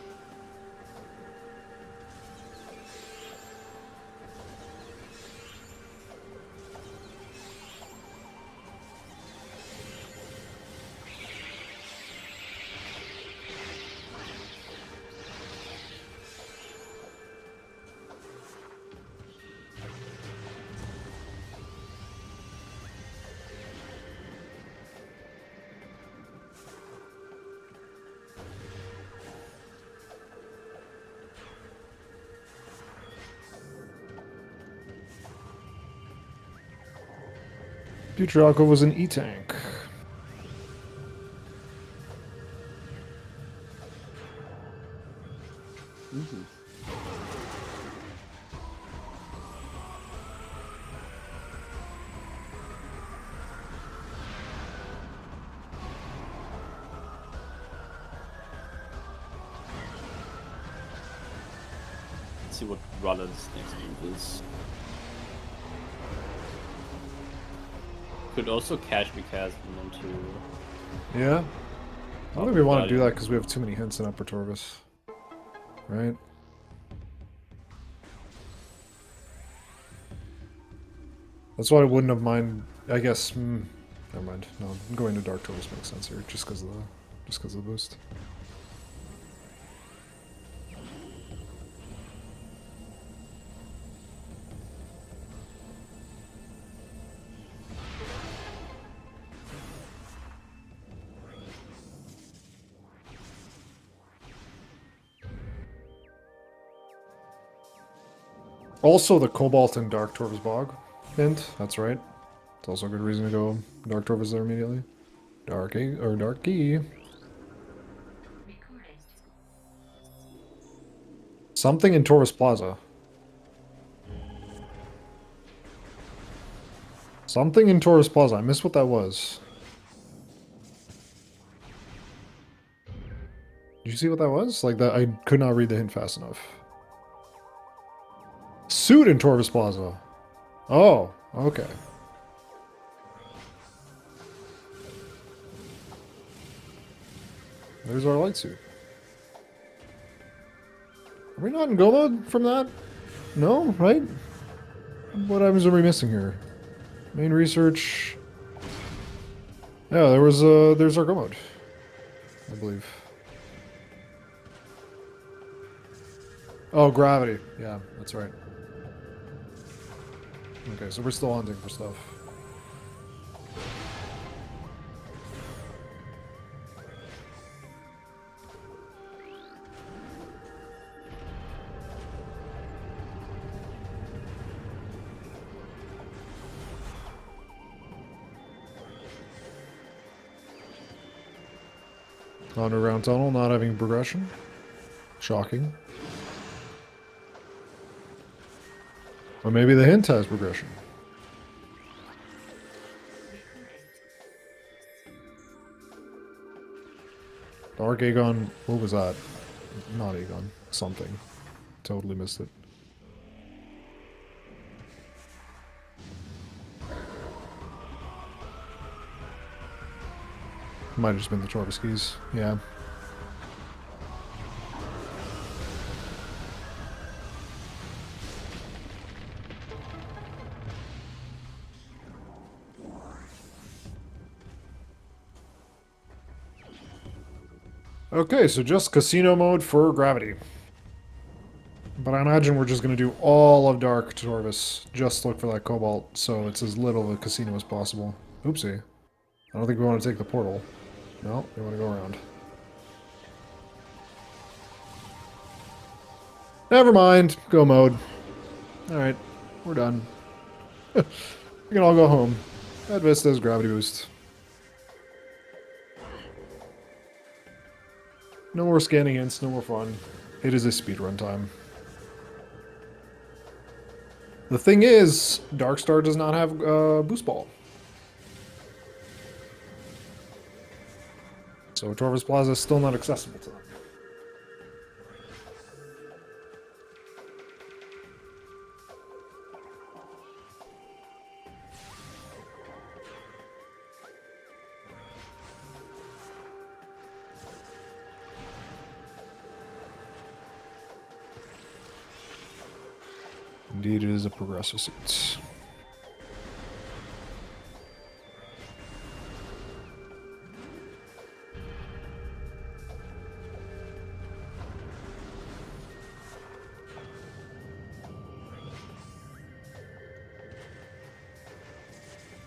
[SPEAKER 1] Futuralco was an E-tank.
[SPEAKER 3] Mhm. Let's see what Ralen's next move is. Could also cash me cast onto.
[SPEAKER 1] Yeah. I don't think we want to do that because we have too many hints in Upper Torvis. Right? That's why I wouldn't have mind. I guess. Never mind. No, going to Dark Torvis makes sense here, just because of the boost. Also, the Cobalt and Dark Torvis Bog hint. That's right. It's also a good reason to go Dark Torvis there immediately. Dark Key. Something in Torvis Plaza. Something in Torvis Plaza. I missed what that was. Did you see what that was? Like that, I could not read the hint fast enough. Suit in Torvis Plaza. Oh, okay. There's our light suit. Are we not in go mode from that? No, right? What items are we missing here? Main research. Yeah, there's our go mode, I believe. Oh, gravity. Yeah, that's right. Okay, so we're still hunting for stuff. Underground tunnel not having progression. Shocking. Or maybe the hint has progression. Dark Aegon, what was that? Not Aegon, something. Totally missed it. Might have just been the Torvis keys, yeah. Okay, so just casino mode for gravity. But I imagine we're just going to do all of Dark Torvis. Just look for that Cobalt, so it's as little of a casino as possible. Oopsie. I don't think we want to take the portal. No, we want to go around. Never mind. Go mode. Alright, we're done. We can all go home. That Vista's gravity boost. No more scanning hints, no more fun. It is a speedrun time. The thing is, Darkstar does not have boost ball. So Torvis Plaza is still not accessible to them. Indeed, it is a progressive suit.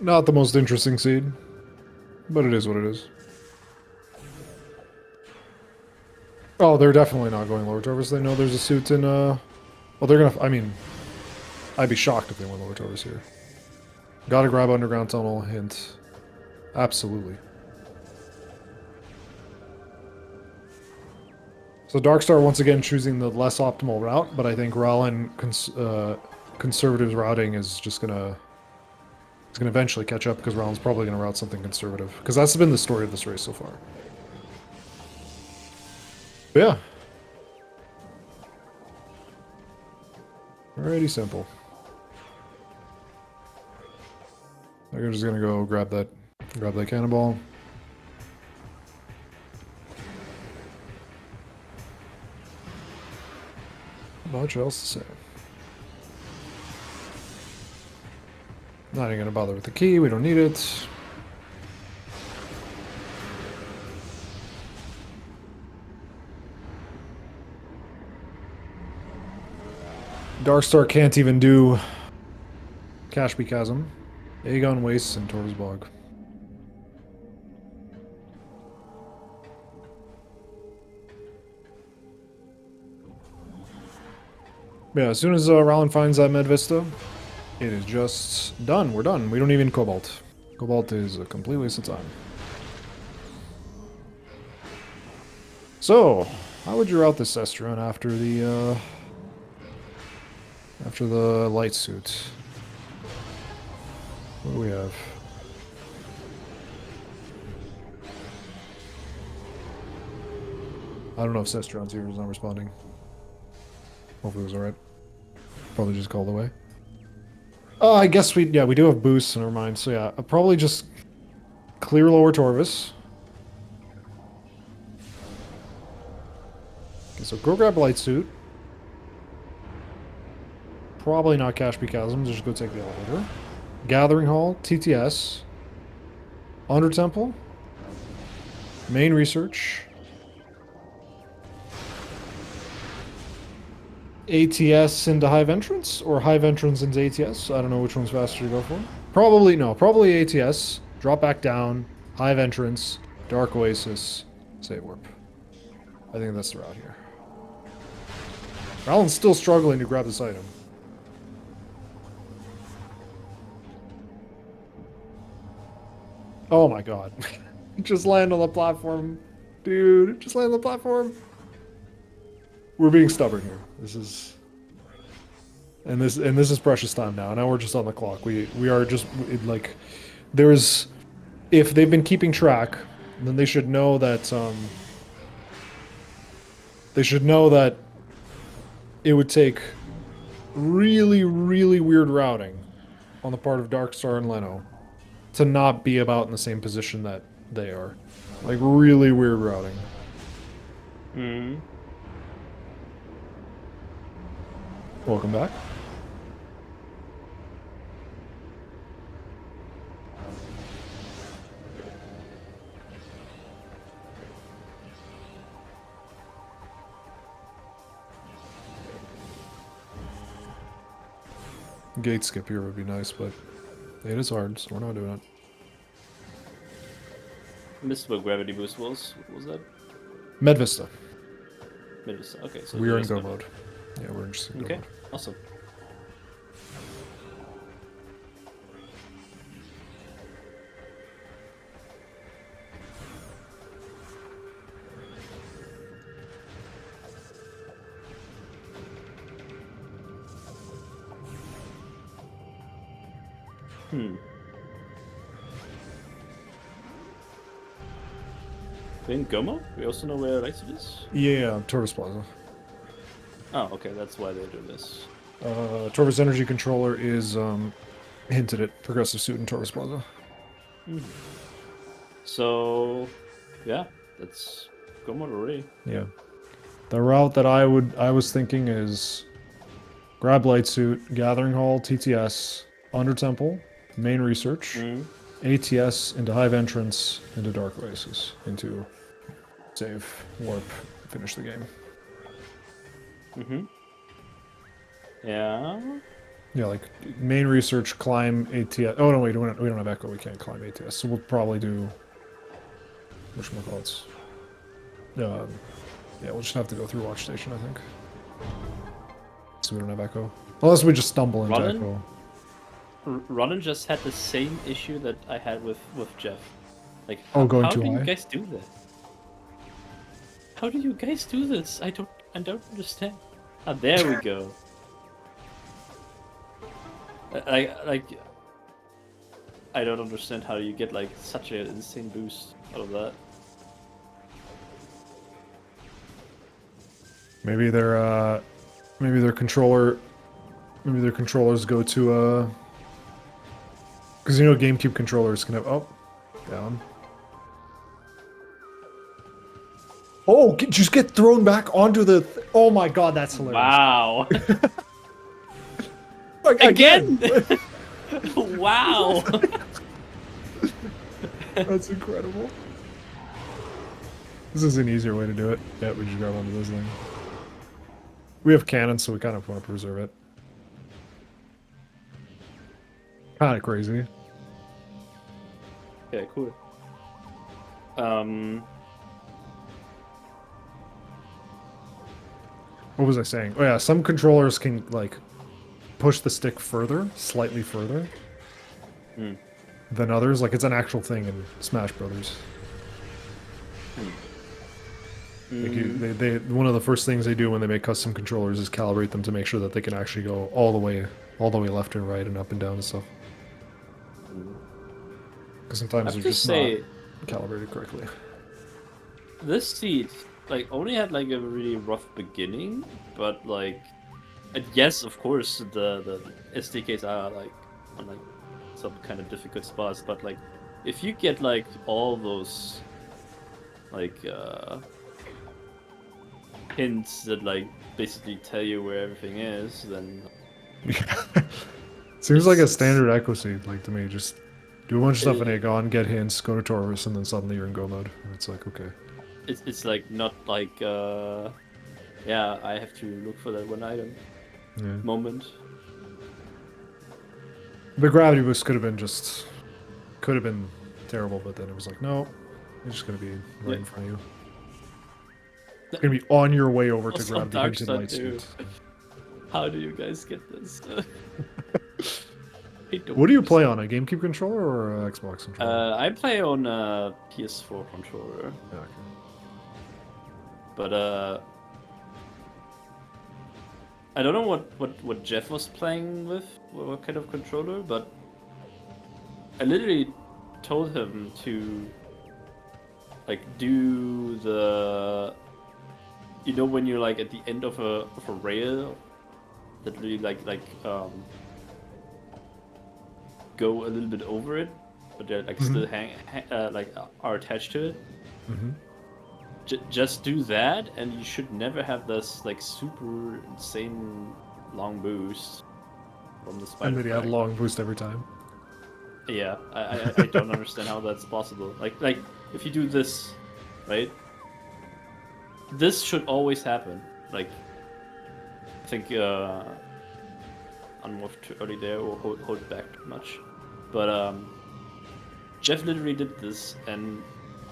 [SPEAKER 1] Not the most interesting seed, but it is what it is. Oh, they're definitely not going lower Torvis. They know there's a suit in, well, they're gonna, I mean, I'd be shocked if they went lower Torvis here. Gotta grab underground tunnel, hint. Absolutely. So Darkstar once again choosing the less optimal route, but I think Ralen conservative routing is just gonna eventually catch up because Ralen's probably gonna route something conservative because that's been the story of this race so far. But yeah, pretty simple. I'm just gonna go grab that cannonball. Much else to say. Not even gonna bother with the key, we don't need it. Darkstar can't even do Cashby Chasm, Aegon Wastes, and Torv's Bog. Yeah, as soon as Ralen finds that Med Vista, it is just done. We're done. We don't even Cobalt. Cobalt is a complete waste of time. So, how would you route this Cestrion after the light suit? What do we have? I don't know if Cestrion's here. He's not responding. Hopefully it was alright. Probably just called away. I guess we do have boosts, never mind. So yeah, I'll probably just clear lower Torvis. Okay, so go grab Light Suit. Probably not Cashby Chasm, just go take the elevator. Gathering Hall, TTS. Under Temple. Main Research. ATS into Hive Entrance, or Hive Entrance into ATS? I don't know which one's faster to go for. Probably ATS. Drop back down. Hive Entrance. Dark Oasis. Save Warp. I think that's the route here. Ralen's still struggling to grab this item. Oh my god. Just land on the platform. Dude, just land on the platform. We're being stubborn here. This is precious time now. Now we're just on the clock. We are just like there's if they've been keeping track, then they should know that it would take really, really weird routing on the part of Darkstar and Leno to not be about in the same position that they are. Like really weird routing.
[SPEAKER 3] Hmm.
[SPEAKER 1] Welcome back. Gate skip here would be nice, but it is hard, so we're not doing it.
[SPEAKER 3] I missed what gravity boost was. What was that?
[SPEAKER 1] Med Vista.
[SPEAKER 3] Okay, so
[SPEAKER 1] We are in
[SPEAKER 3] just
[SPEAKER 1] go mode. Yeah, we're in just in go
[SPEAKER 3] Okay,
[SPEAKER 1] mode.
[SPEAKER 3] awesome. In Goma? We also know where Light Suit is?
[SPEAKER 1] Yeah, Torvis Plaza.
[SPEAKER 3] Oh, okay, that's why they're doing this.
[SPEAKER 1] Torvis Energy Controller is hinted at Progressive Suit in Torvis Plaza.
[SPEAKER 3] So, yeah, that's Goma already.
[SPEAKER 1] Yeah. The route that I was thinking is grab Light Suit, Gathering Hall, TTS, Under Temple, Main Research, ATS into Hive Entrance, into Dark Oasis, into Save, Warp, finish the game.
[SPEAKER 3] Yeah.
[SPEAKER 1] Yeah, like Main Research, climb ATS. Oh no, wait, we don't have Echo. We can't climb ATS, so we'll probably do whatchamacallits. Yeah, we'll just have to go through Watch Station, I think. So we don't have Echo, unless we just stumble into
[SPEAKER 3] Ralen?
[SPEAKER 1] Echo.
[SPEAKER 3] Ronan just had the same issue that I had with Jeff. Like,
[SPEAKER 1] Oh, going
[SPEAKER 3] how
[SPEAKER 1] too
[SPEAKER 3] do
[SPEAKER 1] high?
[SPEAKER 3] you guys do that? How do you guys do this? I don't understand. Ah, there we go. Like, I don't understand how you get like such an insane boost out of that.
[SPEAKER 1] Maybe their controllers go to because you know GameCube controllers can have down. Oh, just get thrown back onto the. Oh my god, that's hilarious!
[SPEAKER 3] Wow.
[SPEAKER 1] Again.
[SPEAKER 3] Wow.
[SPEAKER 1] That's incredible. This is an easier way to do it. Yeah, we just grab onto this thing. We have cannons, so we kind of want to preserve it. Kind of crazy.
[SPEAKER 3] Okay, cool.
[SPEAKER 1] What was I saying? Oh yeah, some controllers can like push the stick further, slightly further, than others. Like it's an actual thing in Smash Brothers. Like they one of the first things they do when they make custom controllers is calibrate them to make sure that they can actually go all the way left and right and up and down and stuff. Because sometimes they're just not calibrated correctly.
[SPEAKER 3] This seed like only had like a really rough beginning, but like, and yes, of course the SDKs are like on like some kind of difficult spots, but like if you get like all those like hints that like basically tell you where everything is, then
[SPEAKER 1] seems like a standard Echo Seed, like to me. Just do a bunch of stuff in Aegon, get hints, go to Taurus, and then suddenly you're in go mode. And it's like, okay.
[SPEAKER 3] It's like not like yeah, I have to look for that one item moment.
[SPEAKER 1] The gravity boost could have been terrible, but then it was like, no, it's just gonna be right in front of you. It's gonna be on your way over to grab the hinted light suit.
[SPEAKER 3] How do you guys get this?
[SPEAKER 1] What do you play on, a GameCube controller or an Xbox controller?
[SPEAKER 3] I play on a PS4 controller.
[SPEAKER 1] Yeah, okay.
[SPEAKER 3] But I don't know what Jeff was playing with, what kind of controller, but I literally told him to like do the, you know, when you're like at the end of a rail that really like go a little bit over it, but they're like still like are attached to it. Just do that, and you should never have this like super insane long boost from the spider.
[SPEAKER 1] And then he had long boost every time.
[SPEAKER 3] Yeah, I don't understand how that's possible. Like if you do this, right? This should always happen. Like I think unmorph too early there or hold it back too much. But Jeff literally did this and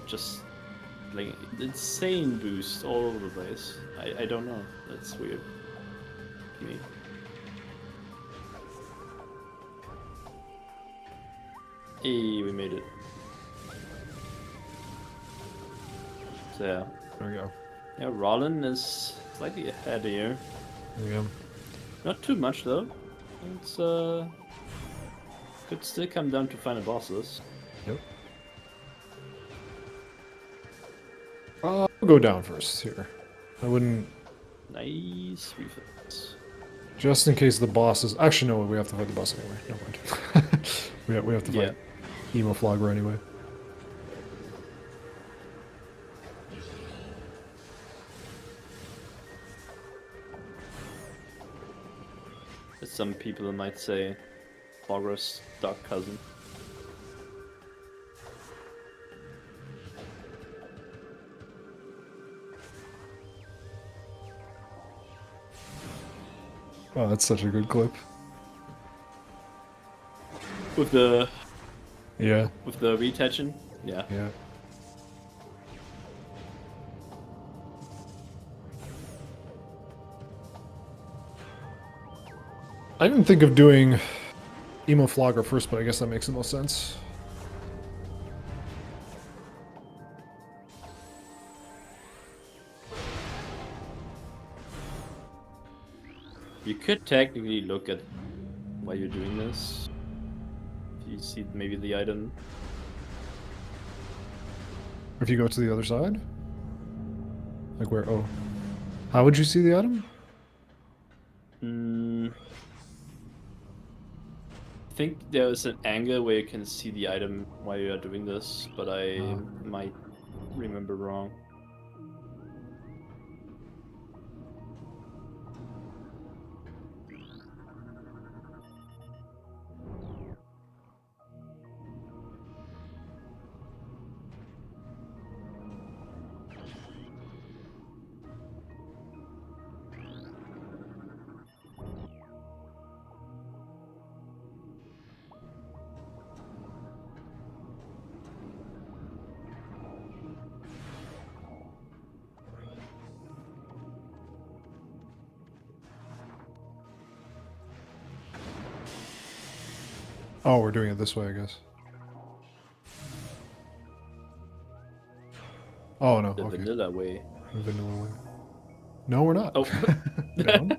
[SPEAKER 3] just like insane boost all over the place. I don't know. That's weird to me. Hey, we made it. So yeah.
[SPEAKER 1] There we go.
[SPEAKER 3] Yeah, Ralen is slightly ahead here.
[SPEAKER 1] There we go.
[SPEAKER 3] Not too much though. It's could still come down to final bosses.
[SPEAKER 1] Yep. I'll go down first here. I wouldn't.
[SPEAKER 3] Nice reflex.
[SPEAKER 1] Just in case the boss is. Actually, no, we have to fight the boss anyway. Never mind. we have to fight Emo Flogger anyway.
[SPEAKER 3] As some people might say, Flogger's dark cousin.
[SPEAKER 1] Oh, that's such a good clip.
[SPEAKER 3] With the retention? Yeah.
[SPEAKER 1] Yeah. I didn't think of doing Emo Flogger first, but I guess that makes the most sense.
[SPEAKER 3] You could technically look at why you're doing this. If you see maybe the item.
[SPEAKER 1] If you go to the other side? Like where? Oh. How would you see the item?
[SPEAKER 3] I think there's an angle where you can see the item while you are doing this, but I might remember wrong.
[SPEAKER 1] Oh, we're doing it this way, I guess. Oh, no.
[SPEAKER 3] The
[SPEAKER 1] Okay.
[SPEAKER 3] vanilla way.
[SPEAKER 1] Vanilla way. No, we're not.
[SPEAKER 3] Oh.
[SPEAKER 1] Down.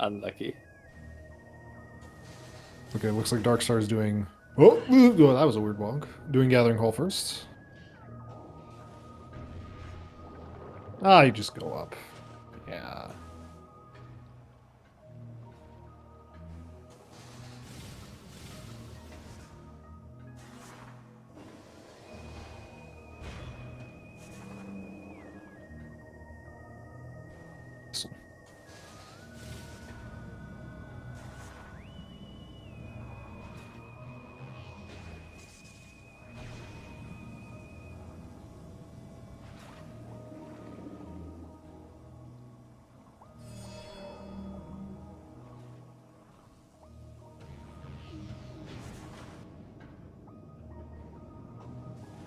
[SPEAKER 3] Unlucky.
[SPEAKER 1] Okay, looks like Darkstar is doing... Oh, that was a weird wonk. Doing Gathering Hall first. Ah, you just go up. Yeah.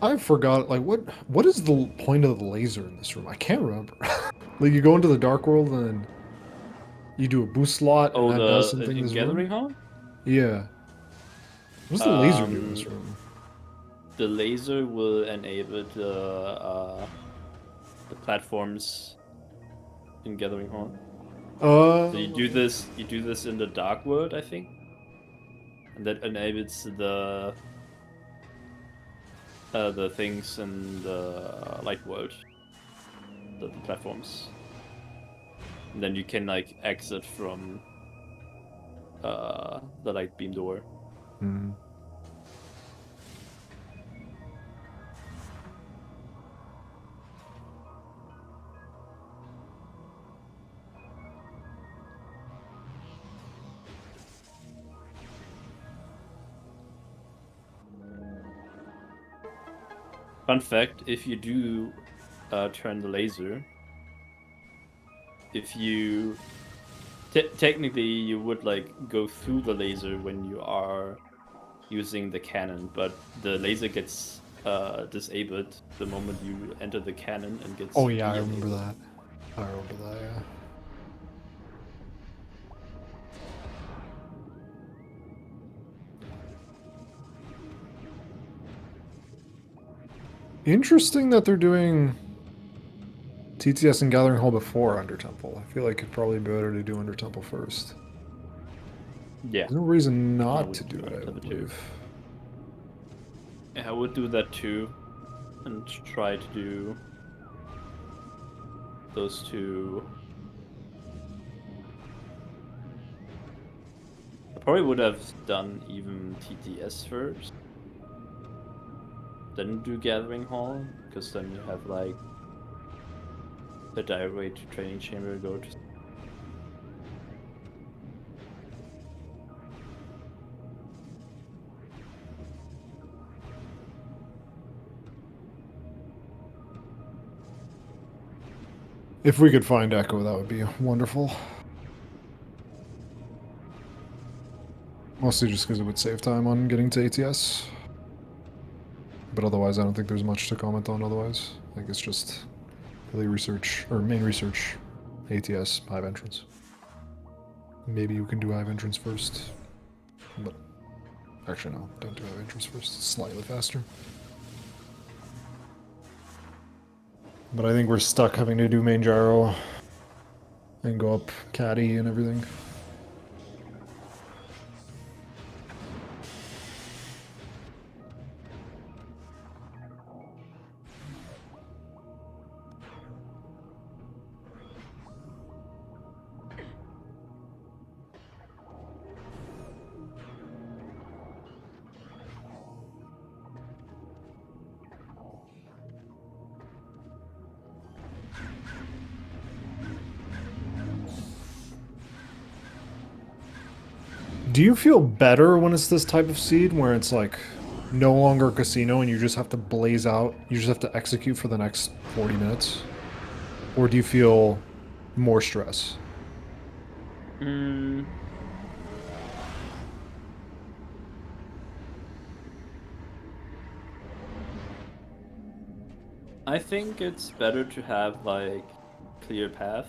[SPEAKER 1] I forgot, like, what is the point of the laser in this room? I can't remember. Like, you go into the Dark World and then you do a boost slot and that does something in
[SPEAKER 3] in
[SPEAKER 1] this
[SPEAKER 3] Gathering
[SPEAKER 1] room?
[SPEAKER 3] Hall?
[SPEAKER 1] Yeah. What does the laser do in this room?
[SPEAKER 3] The laser will enable the platforms in Gathering Hall. So you do this in the Dark World, I think, and that enables the things in the Light World, the platforms. And then you can like exit from the light beam door.
[SPEAKER 1] Hmm.
[SPEAKER 3] Fun fact: if you do turn the laser, if you technically you would like go through the laser when you are using the cannon, but the laser gets disabled the moment you enter the cannon and gets.
[SPEAKER 1] Oh yeah, I remember
[SPEAKER 3] de-enabled.
[SPEAKER 1] that. I remember that, yeah. Interesting that they're doing TTS and Gathering Hall before Under Temple. I feel like it'd probably be better to do Under Temple first.
[SPEAKER 3] Yeah,
[SPEAKER 1] There's no reason
[SPEAKER 3] I
[SPEAKER 1] not
[SPEAKER 3] would
[SPEAKER 1] to do
[SPEAKER 3] do
[SPEAKER 1] it, I
[SPEAKER 3] Under
[SPEAKER 1] don't
[SPEAKER 3] Temple too.
[SPEAKER 1] believe.
[SPEAKER 3] Yeah, I would do that too, and try to do those two. I probably would have done even TTS first, then do Gathering Hall, because then you have like a direct way to Training Chamber go to.
[SPEAKER 1] If we could find Echo, that would be wonderful. Mostly just because it would save time on getting to ATS. But otherwise, I don't think there's much to comment on otherwise. I think it's just really research, or main research, ATS, Hive Entrance. Maybe you can do Hive Entrance first. But actually, no, don't do Hive Entrance first. It's slightly faster. But I think we're stuck having to do main gyro and go up caddy and everything. Do you feel better when it's this type of seed where it's like no longer a casino and you just have to blaze out, you just have to execute for the next 40 minutes? Or do you feel more stress?
[SPEAKER 3] I think it's better to have like clear path.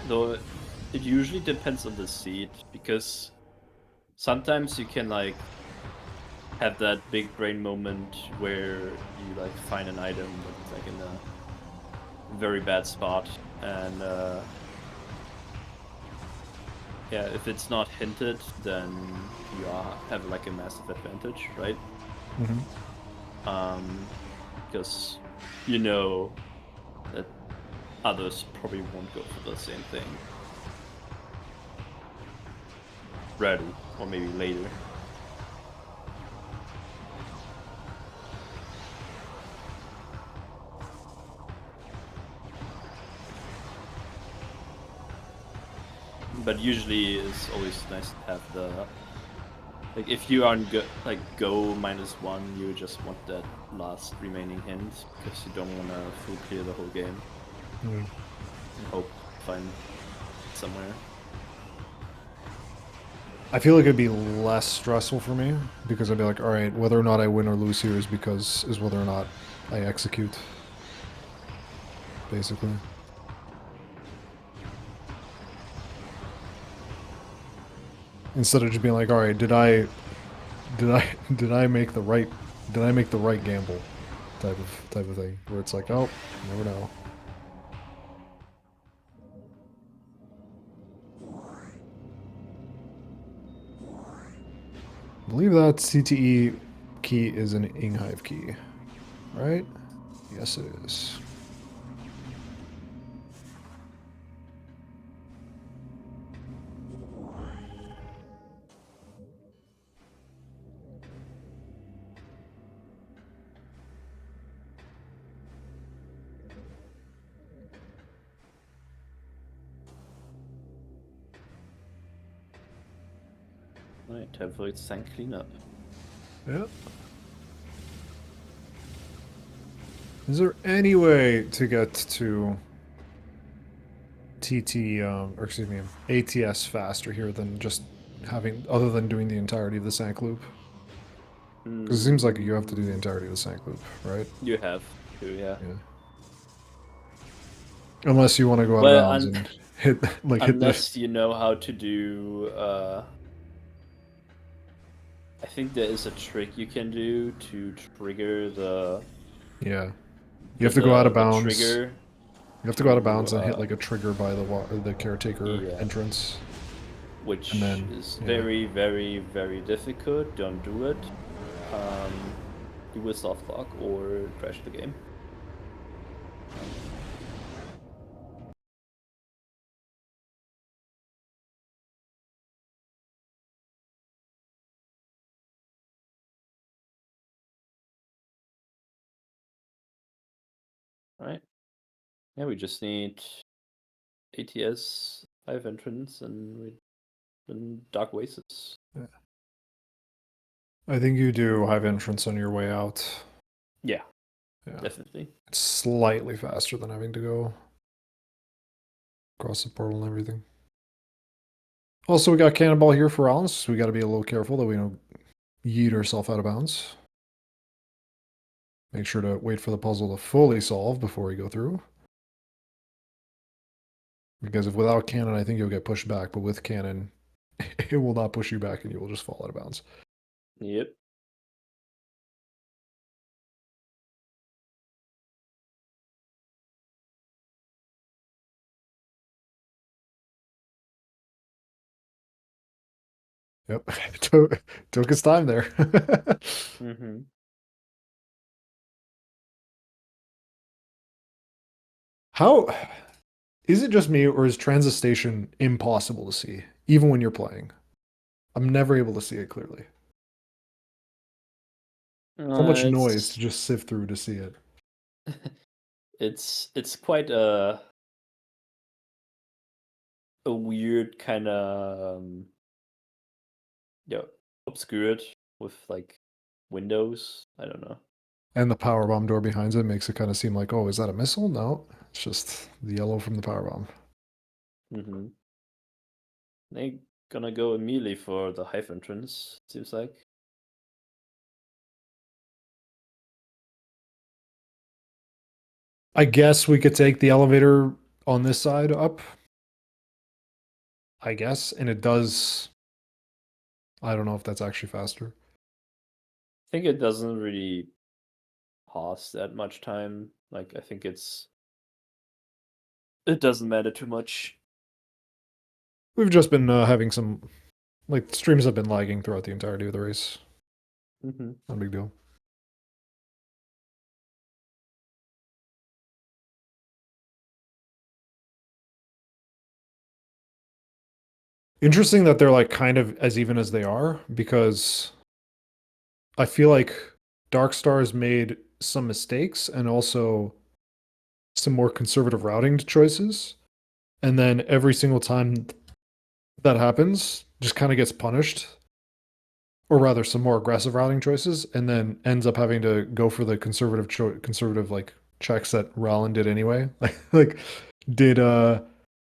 [SPEAKER 3] Though it usually depends on the seed, because sometimes you can like have that big brain moment where you like find an item that's like in a very bad spot, and yeah, if it's not hinted, then you have like a massive advantage, right? Because you know that others probably won't go for the same thing. Ready, or maybe later. But usually it's always nice to have the, like, if you are on go -1, you just want that last remaining hint, because you don't want to full clear the whole game. And hope to find somewhere.
[SPEAKER 1] I feel like it'd be less stressful for me because I'd be like, all right, whether or not I win or lose here is whether or not I execute. Basically. Instead of just being like, all right, did I make the right gamble type of thing where it's like, oh, you never know. I believe that CTE key is an Inghive key, right? Yes, it is.
[SPEAKER 3] Right, to avoid tank cleanup.
[SPEAKER 1] Yeah. Is there any way to get to TT, or excuse me, ATS faster here than just other than doing the entirety of the Sank loop? Because it seems like you have to do the entirety of the Sank loop, right?
[SPEAKER 3] You have to, yeah.
[SPEAKER 1] Unless you want to go out of bounds and hit
[SPEAKER 3] unless you know how to do, I think there is a trick you can do to trigger the...
[SPEAKER 1] Yeah. You have to go out of bounds.
[SPEAKER 3] Trigger
[SPEAKER 1] you have to go out of bounds and hit like a trigger by the caretaker entrance.
[SPEAKER 3] Which is very, very, very difficult. Don't do it. You will soft lock or crash the game. Right. Yeah, we just need ATS 5 entrance and Dark Oasis.
[SPEAKER 1] Yeah. I think you do Hive entrance on your way out.
[SPEAKER 3] Yeah, definitely.
[SPEAKER 1] It's slightly faster than having to go across the portal and everything. Also, we got Cannonball here for Ralen, so we got to be a little careful that we don't yeet ourselves out of bounds. Make sure to wait for the puzzle to fully solve before we go through. Because if without cannon, I think you'll get pushed back, but with cannon, it will not push you back and you will just fall out of bounds.
[SPEAKER 3] Yep.
[SPEAKER 1] Yep. Took his time there.
[SPEAKER 3] Mm-hmm.
[SPEAKER 1] How is it just me, or is transit station impossible to see, even when you're playing? I'm never able to see it clearly. So much noise to
[SPEAKER 3] It's
[SPEAKER 1] just sift through to see it.
[SPEAKER 3] it's quite a weird kind of yeah, obscured with like windows. I don't know.
[SPEAKER 1] And the power bomb door behind it makes it kind of seem like, oh, is that a missile? No, it's just the yellow from the power bomb.
[SPEAKER 3] Mm-hmm. They gonna go immediately for the hive entrance. Seems like.
[SPEAKER 1] I guess we could take the elevator on this side up. I guess, and it does. I don't know if that's actually faster.
[SPEAKER 3] I think it doesn't really pass that much time. Like I think it doesn't matter too much.
[SPEAKER 1] We've just been having some, like, streams have been lagging throughout the entirety of the race.
[SPEAKER 3] Mm-hmm.
[SPEAKER 1] Not a big deal. Interesting that they're like kind of as even as they are, because I feel like Darkstar's made some mistakes and also some more conservative routing choices. And then every single time that happens, just kind of gets punished, or rather, some more aggressive routing choices, and then ends up having to go for the conservative like checks that Ralen did anyway. Like did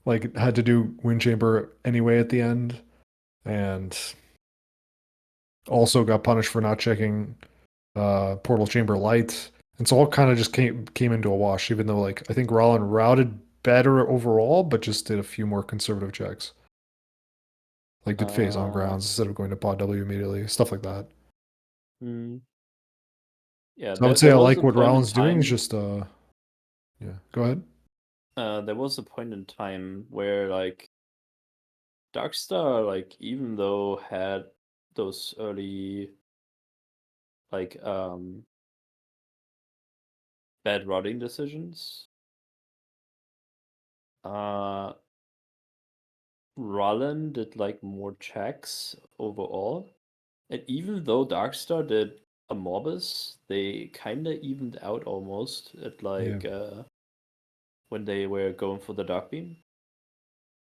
[SPEAKER 1] like had to do wind chamber anyway at the end, and also got punished for not checking portal chamber light. And so all kind of just came into a wash, even though like I think Ralen routed better overall, but just did a few more conservative checks. Like did phase on grounds instead of going to pod W immediately, stuff like that.
[SPEAKER 3] Mm. Yeah,
[SPEAKER 1] So I would say
[SPEAKER 3] there
[SPEAKER 1] I
[SPEAKER 3] was
[SPEAKER 1] like
[SPEAKER 3] a
[SPEAKER 1] what
[SPEAKER 3] point in
[SPEAKER 1] Ralen's doing. Is
[SPEAKER 3] time.
[SPEAKER 1] just yeah. Go ahead.
[SPEAKER 3] There was a point in time where like Darkstar, like even though had those early like bad routing decisions, uh Ralen did like more checks overall. And even though Darkstar did a Morbus, they kinda evened out almost at
[SPEAKER 1] Yeah.
[SPEAKER 3] like when they were going for the Dark Beam.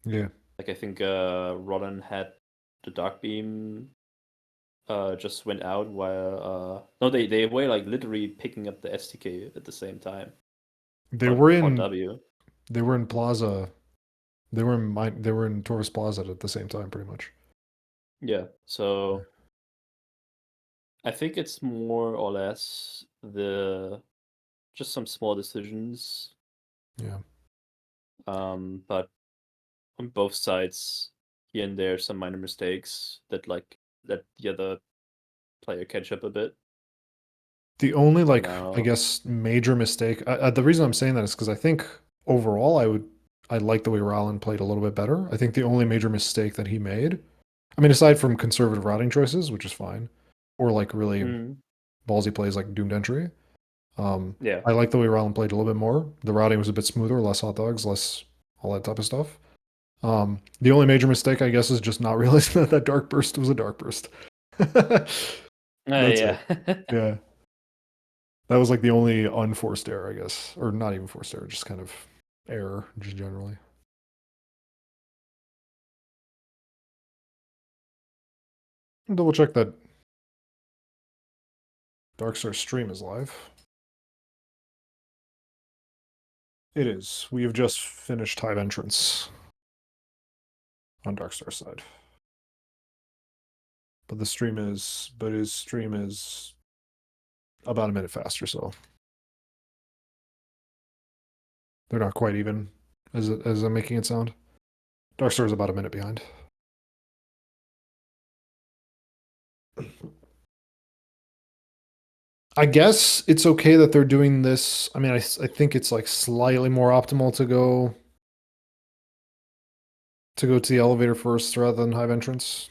[SPEAKER 1] Yeah.
[SPEAKER 3] Like I think Roland had the Dark Beam just went out while no they were like literally picking up the STK at the same time
[SPEAKER 1] They
[SPEAKER 3] on
[SPEAKER 1] were
[SPEAKER 3] Pod
[SPEAKER 1] in
[SPEAKER 3] W.
[SPEAKER 1] they were in Plaza. They were in Torres Plaza at the same time, pretty much.
[SPEAKER 3] Yeah. So I think it's more or less the just some small decisions.
[SPEAKER 1] Yeah.
[SPEAKER 3] But on both sides, here and there, some minor mistakes that like let the other player catch up a bit.
[SPEAKER 1] The only
[SPEAKER 3] So
[SPEAKER 1] like I
[SPEAKER 3] now,
[SPEAKER 1] guess major mistake. The reason I'm saying that is because I think overall I like the way Rowland played a little bit better. I think the only major mistake that he made, I mean, aside from conservative routing choices, which is fine, or like really
[SPEAKER 3] mm,
[SPEAKER 1] ballsy plays like Doomed Entry.
[SPEAKER 3] yeah,
[SPEAKER 1] I like the way Rowland played a little bit more. The routing was a bit smoother, less hot dogs, less all that type of stuff. The only major mistake, I guess, is just not realizing that that dark burst was a dark burst. That's
[SPEAKER 3] yeah.
[SPEAKER 1] it. Yeah. That was like the only unforced error, I guess. Or not even forced error, just kind of error, just generally. Double check that Darkstar stream is live. It is. We have just finished Hive Entrance on Darkstar side. But his stream is about a minute faster, so they're not quite even as I'm making it sound. Darkstar is about a minute behind. I guess it's okay that they're doing this. I mean, I think it's like slightly more optimal to go to the elevator first rather than Hive Entrance.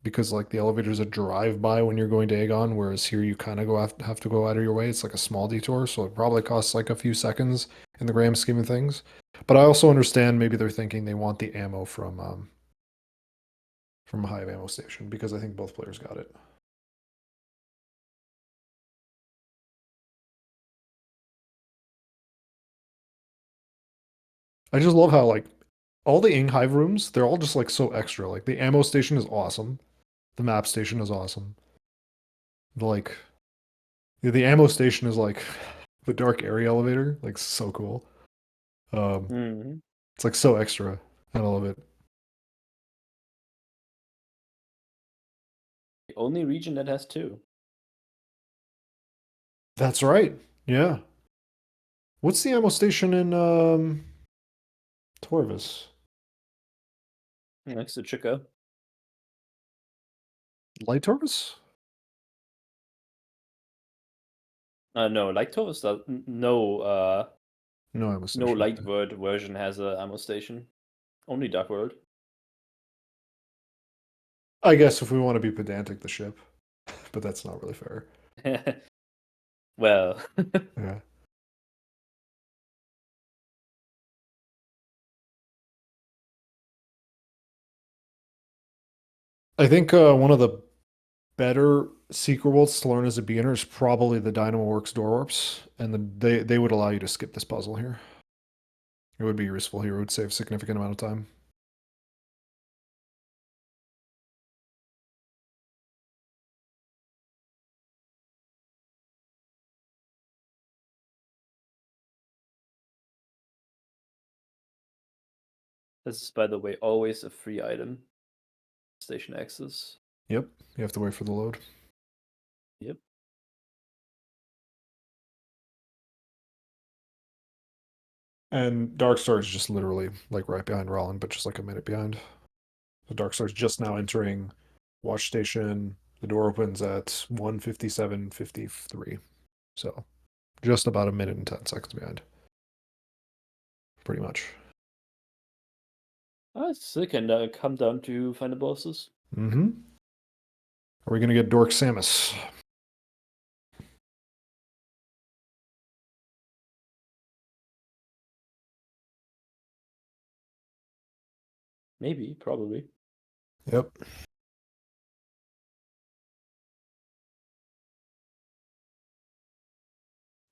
[SPEAKER 1] because like the elevator's a drive by when you're going to Aegon, whereas here you kind of have to go out of your way. It's like a small detour, so it probably costs like a few seconds in the grand scheme of things. But I also understand maybe they're thinking they want the ammo from a Hive ammo station because I think both players got it. I just love how like all the Ing Hive rooms, they're all just like so extra. Like the ammo station is awesome. The map station is awesome. Like the ammo station is like the dark area elevator, like so cool.
[SPEAKER 3] Mhm.
[SPEAKER 1] It's like so extra. I love it.
[SPEAKER 3] The only region that has two.
[SPEAKER 1] That's right. Yeah. What's the ammo station in Torvis?
[SPEAKER 3] Next to Chico.
[SPEAKER 1] Light Torvis?
[SPEAKER 3] No, Light Torus does no
[SPEAKER 1] No ammo
[SPEAKER 3] no
[SPEAKER 1] station.
[SPEAKER 3] Light
[SPEAKER 1] Okay.
[SPEAKER 3] World version has a ammo station. Only Dark World.
[SPEAKER 1] I guess if we want to be pedantic, the ship, but that's not really fair.
[SPEAKER 3] Well,
[SPEAKER 1] Yeah. I think one of the better secret worlds to learn as a beginner is probably the Dynamo Works door warps, and they would allow you to skip this puzzle here. It would be useful here. It would save a significant amount of time.
[SPEAKER 3] this is, by the way, always a free item. Station access.
[SPEAKER 1] Yep. You have to wait for the load.
[SPEAKER 3] Yep.
[SPEAKER 1] And Darkstar is just literally like right behind Ralen, but just like a minute behind. So Darkstar's just now entering watch station. The door opens at 1:57:53. So just about a minute and 10 seconds behind. Pretty much.
[SPEAKER 3] Still can come down to find the bosses.
[SPEAKER 1] Mm-hmm. Are we gonna get Dork Samus?
[SPEAKER 3] Maybe, probably.
[SPEAKER 1] Yep.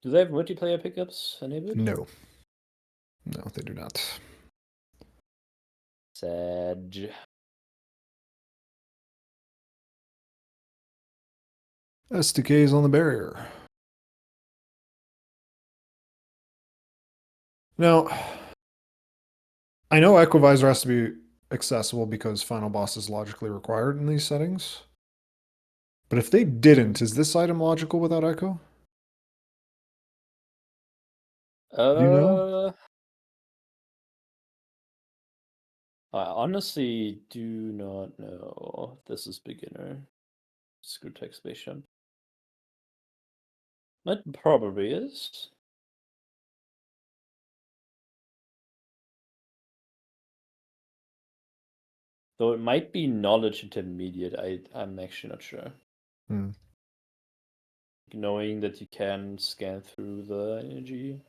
[SPEAKER 3] Do they have multiplayer pickups enabled?
[SPEAKER 1] No. No, they do not.
[SPEAKER 3] Sad.
[SPEAKER 1] SDK's on the barrier. Now, I know Equivisor has to be accessible because final boss is logically required in these settings. But if they didn't, is this item logical without Echo? Do you know?
[SPEAKER 3] I honestly do not know. This is beginner. Screw tech space jump. It probably is. Though it might be knowledge intermediate. I'm actually not sure.
[SPEAKER 1] Hmm.
[SPEAKER 3] Knowing that you can scan through the energy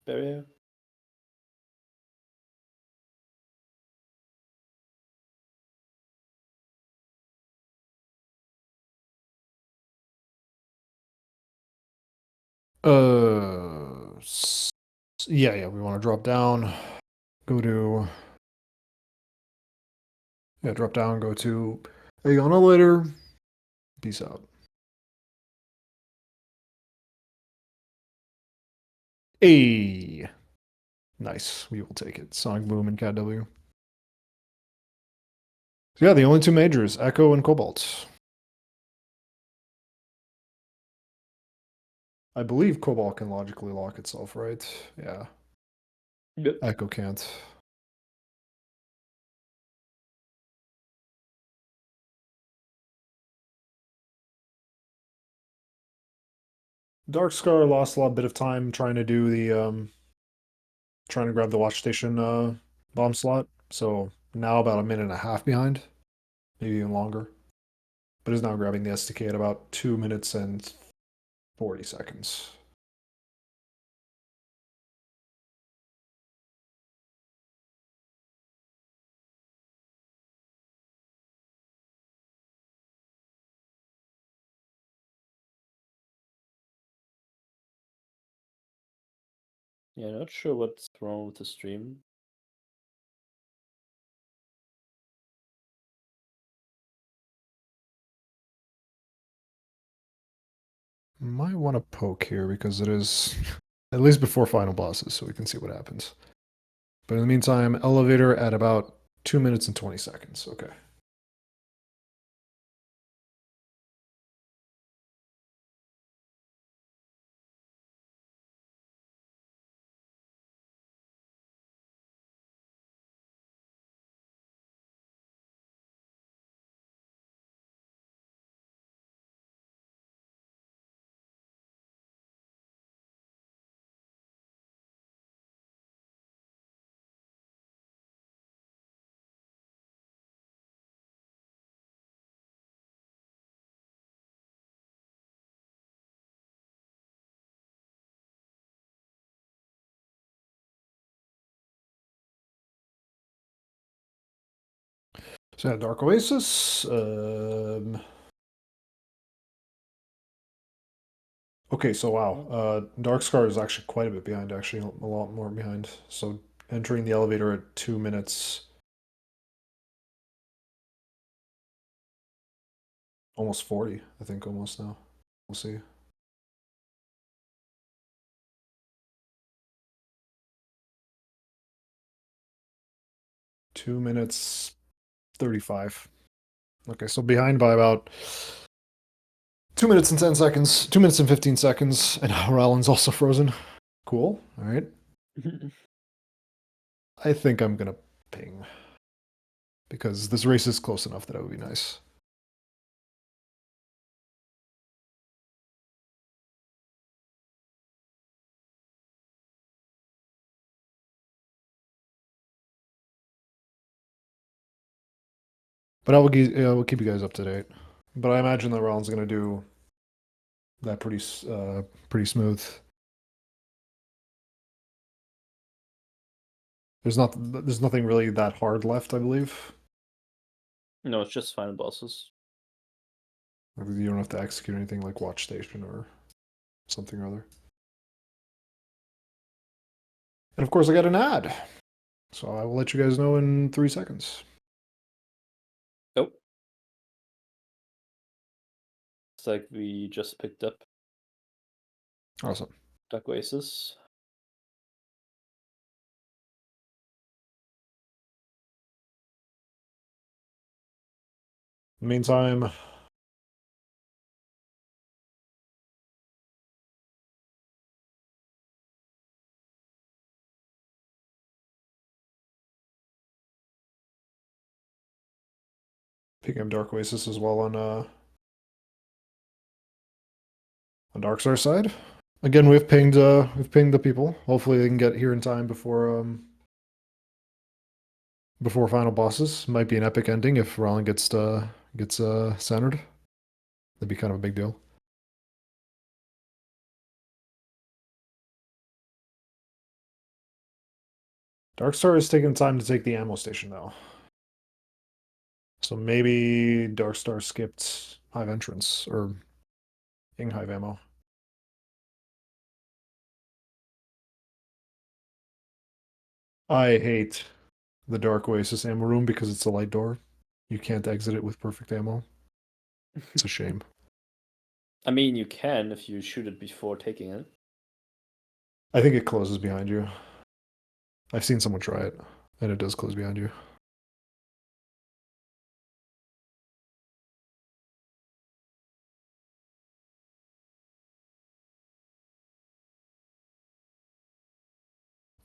[SPEAKER 3] barrier.
[SPEAKER 1] Yeah, we want to drop down. Go to. Yeah, drop down, go to Aegon Elevator. Peace out. A. Nice. We will take it. Sonic Boom and Cat W. So yeah, the only two majors, Echo and Cobalt. I believe Cobalt can logically lock itself, right? Yeah.
[SPEAKER 3] Yep.
[SPEAKER 1] Echo can't. Darkstar lost a lot bit of time trying to do the trying to grab the watch station bomb slot. So now about a minute and a half behind. Maybe even longer. but is now grabbing the SDK at about 2 minutes and 40 seconds.
[SPEAKER 3] Yeah, not sure what's wrong with the stream.
[SPEAKER 1] Might want to poke here because it is at least before final bosses, so we can see what happens. But in the meantime, elevator at about 2 minutes and 20 seconds. Okay. So yeah, Dark Oasis. Okay, so wow, Darkstar is actually quite a bit behind. Actually, a lot more behind. So entering the elevator at 2 minutes, almost 40. I think almost now. We'll see. Two minutes 35. Okay, so behind by about 2 minutes and 10 seconds, 2 minutes and 15 seconds, and Ralen's also frozen. Cool. All right. I think I'm gonna ping because this race is close enough that it would be nice. But we'll keep you guys up to date. But I imagine that Ralen's gonna do that pretty smooth. There's nothing really that hard left, I believe.
[SPEAKER 3] No, it's just final bosses.
[SPEAKER 1] You don't have to execute anything like Watch Station or something or other. And of course, I got an ad, so I will let you guys know in 3 seconds.
[SPEAKER 3] Oh. It's like we just picked up
[SPEAKER 1] Awesome.
[SPEAKER 3] Dark Oasis.
[SPEAKER 1] Meantime, picking up Dark Oasis as well on Darkstar's side. Again, we've pinged the people. Hopefully, they can get here in time before final bosses. Might be an epic ending if Ralen gets centered. That'd be kind of a big deal. Darkstar is taking time to take the ammo station though. So maybe Darkstar skipped Hive entrance or Ing Hive ammo. I hate the Dark Oasis ammo room because it's a light door. You can't exit it with perfect ammo. It's a shame.
[SPEAKER 3] I mean, you can if you shoot it before taking it.
[SPEAKER 1] I think it closes behind you. I've seen someone try it, and it does close behind you.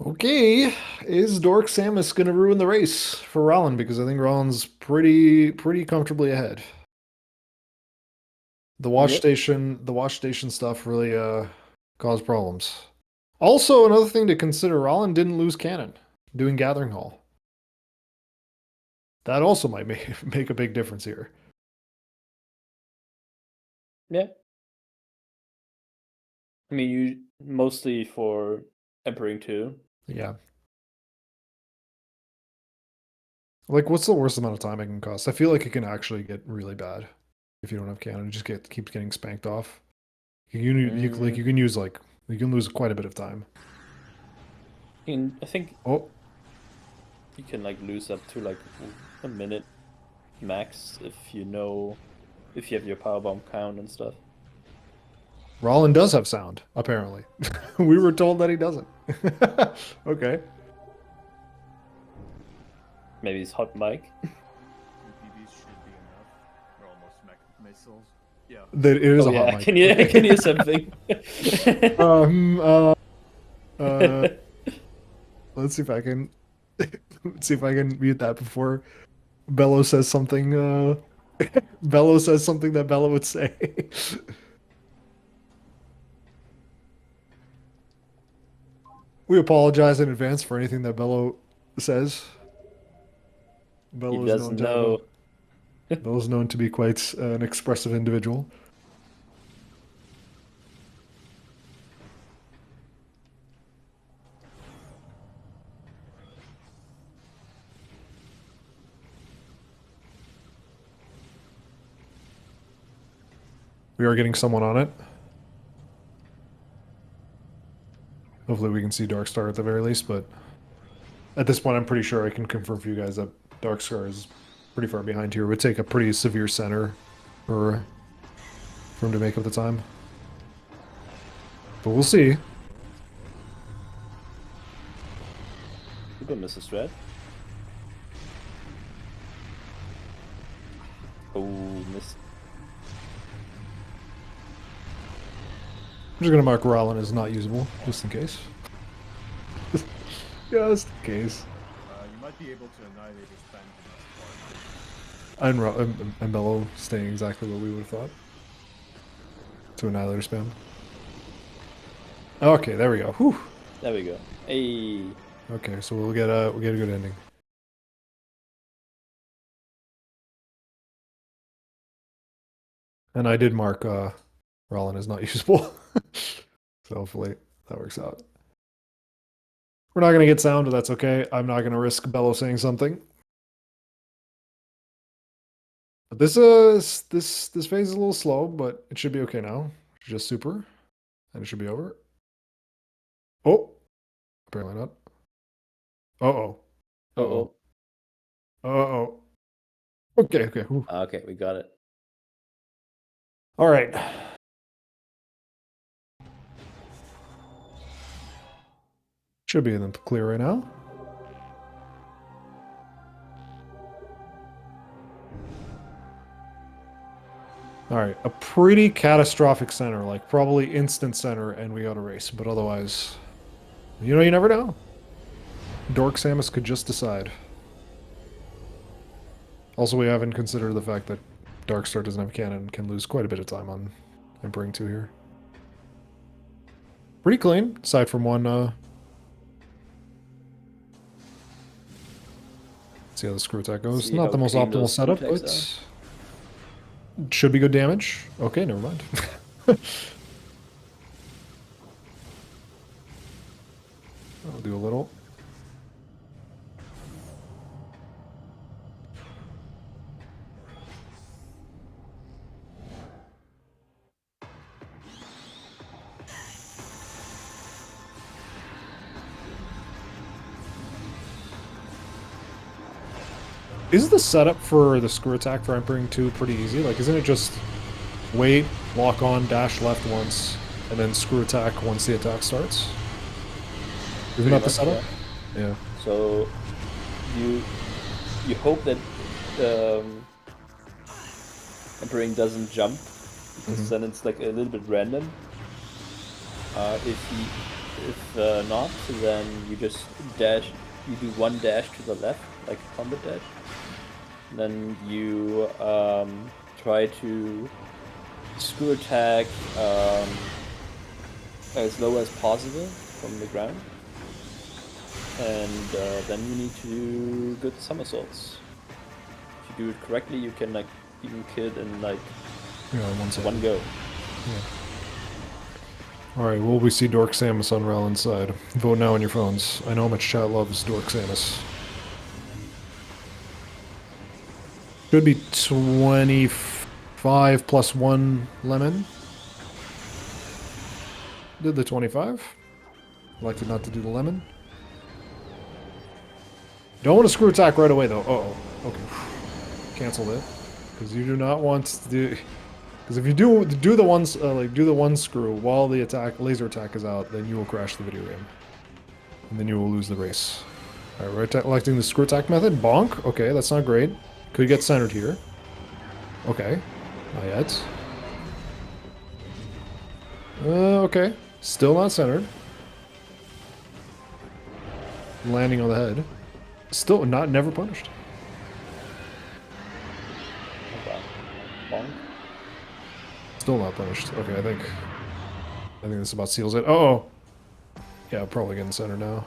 [SPEAKER 1] Okay, is Dork Samus gonna ruin the race for Ralen? Because I think Ralen's pretty comfortably ahead. The watch station stuff really caused problems. Also, another thing to consider: Ralen didn't lose cannon doing Gathering Hall. That also might make a big difference here.
[SPEAKER 3] Yeah. I mean, you mostly for Emperor 2.
[SPEAKER 1] Yeah. Like, what's the worst amount of time it can cost? I feel like it can actually get really bad if you don't have cannon. It just keeps getting spanked off. You can use like you can lose quite a bit of time.
[SPEAKER 3] I think
[SPEAKER 1] Oh,
[SPEAKER 3] you can like lose up to like a minute max if you have your power bomb count and stuff.
[SPEAKER 1] Ralen does have sound, apparently. We were told that he doesn't. Okay.
[SPEAKER 3] Maybe it's hot mic.
[SPEAKER 4] UPVs should be enough. They're almost missiles. Yeah.
[SPEAKER 1] That it is
[SPEAKER 3] Oh
[SPEAKER 1] a hot
[SPEAKER 3] yeah,
[SPEAKER 1] mic.
[SPEAKER 3] I can hear something.
[SPEAKER 1] Let's see if I can mute that before Bello says something. Bello says something that Bello would say. We apologize in advance for anything that Bello says. Bello
[SPEAKER 3] He doesn't know.
[SPEAKER 1] Bello's known to be quite an expressive individual. We are getting someone on it. Hopefully we can see Darkstar at the very least, but at this point I'm pretty sure I can confirm for you guys that Darkstar is pretty far behind here. It would take a pretty severe center for him to make up the time. But we'll see.
[SPEAKER 3] Super Mrs. Red. Oh, miss.
[SPEAKER 1] I'm just gonna mark Ralen as not usable, just in case. Just in case.
[SPEAKER 4] You might be able to annihilate his band in this part.
[SPEAKER 1] And Bello staying exactly what we would have thought. To Annihilator spam. Okay, there we go. Whew.
[SPEAKER 3] There we go. Hey.
[SPEAKER 1] Okay, so we'll get a good ending. And I did mark Ralen as not usable. So hopefully that works out. We're not gonna get sound, but that's okay. I'm not gonna risk Bello saying something. But this phase is a little slow, but it should be okay now. Just super. And it should be over. Oh, apparently not. Uh-oh.
[SPEAKER 3] Uh-oh.
[SPEAKER 1] Uh-oh. Okay, okay. Whew.
[SPEAKER 3] Okay, we got it.
[SPEAKER 1] All right. Should be in the clear right now. All right, a pretty catastrophic center, like probably instant center, and we got a race. But otherwise, you never know. Dork Samus could just decide. Also, we haven't considered the fact that Darkstar doesn't have cannon and can lose quite a bit of time on Emperor 2 here. Pretty clean, aside from one. See how the screw attack goes.
[SPEAKER 3] See
[SPEAKER 1] Not
[SPEAKER 3] how
[SPEAKER 1] the most
[SPEAKER 3] clean
[SPEAKER 1] optimal
[SPEAKER 3] those screw
[SPEAKER 1] setup,
[SPEAKER 3] attacks
[SPEAKER 1] but should be good damage. Okay, never mind. I'll do a little. Is the setup for the screw attack for Emperor 2 pretty easy? Like, isn't it just wait, lock on, dash left once, and then screw attack once the attack starts? Isn't that the setup? Yeah.
[SPEAKER 3] So you hope that Emperor doesn't jump, because then it's like a little bit random. If not, then you just dash. You do one dash to the left, like a combat dash. Then you try to screw attack as low as possible from the ground, and then you need to do good somersaults. If you do it correctly, you can like even kill in like
[SPEAKER 1] Yeah, one second.
[SPEAKER 3] One go.
[SPEAKER 1] Alright, will we see Dork Samus on Ralen's side? Vote now on your phones. I know how much chat loves Dork Samus. Should be 25 plus 1 lemon. Did the 25. Elected not to do the lemon. Don't want to screw attack right away though. Uh-oh. Okay. Canceled it. Because you do not want to do... Because if you do the ones do the one screw while the laser attack is out, then you will crash the video game, and then you will lose the race. All right, we're electing the screw attack method. Bonk. Okay, that's not great. Could get centered here. Okay, not yet. Okay, still not centered. Landing on the head. Still never punished.
[SPEAKER 3] Bonk.
[SPEAKER 1] Still not punished. Okay, I think this about seals it. Oh, yeah, probably getting center now.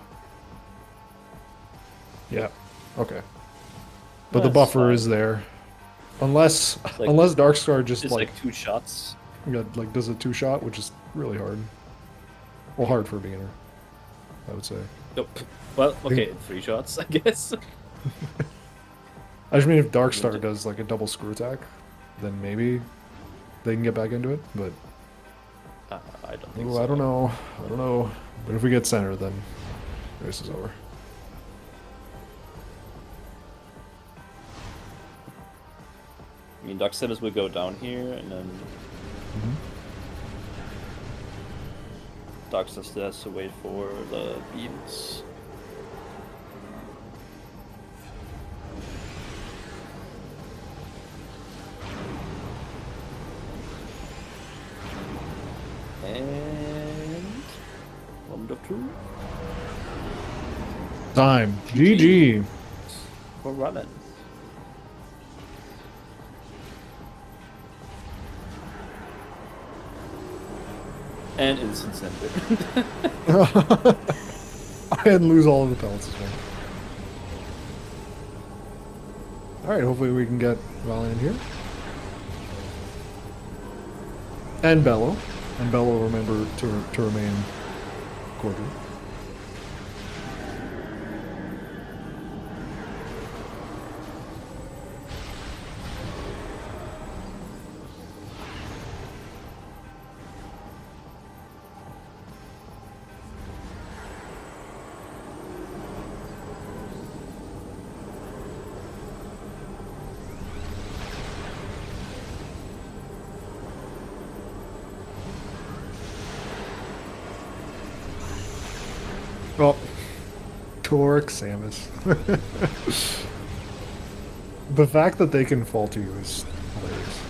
[SPEAKER 1] Yeah, okay. But the
[SPEAKER 3] That's
[SPEAKER 1] buffer
[SPEAKER 3] fine.
[SPEAKER 1] is there, unless
[SPEAKER 3] like-
[SPEAKER 1] Darkstar just
[SPEAKER 3] It's like 2 shots.
[SPEAKER 1] does a 2-shot, which is really hard. Well, hard for a beginner, I would say.
[SPEAKER 3] Nope. Well, okay, 3 shots, I guess.
[SPEAKER 1] I just mean if Darkstar does like a double screw attack, then maybe they can get back into it. But
[SPEAKER 3] I don't think
[SPEAKER 1] ooh,
[SPEAKER 3] so.
[SPEAKER 1] I don't know. But if we get center, then the race is over.
[SPEAKER 3] I mean, Dark Samus will go down here, and then Darkstar still has to wait for the beams. And 1.2
[SPEAKER 1] Time. GG.
[SPEAKER 3] for Ralen. And instant center.
[SPEAKER 1] And lose all of the pellets as well. Alright, hopefully we can get Ralen in here. And Bello. And Bello, remember to remain cordial. Oh, Torque Samus. The fact that they can fall to you is hilarious.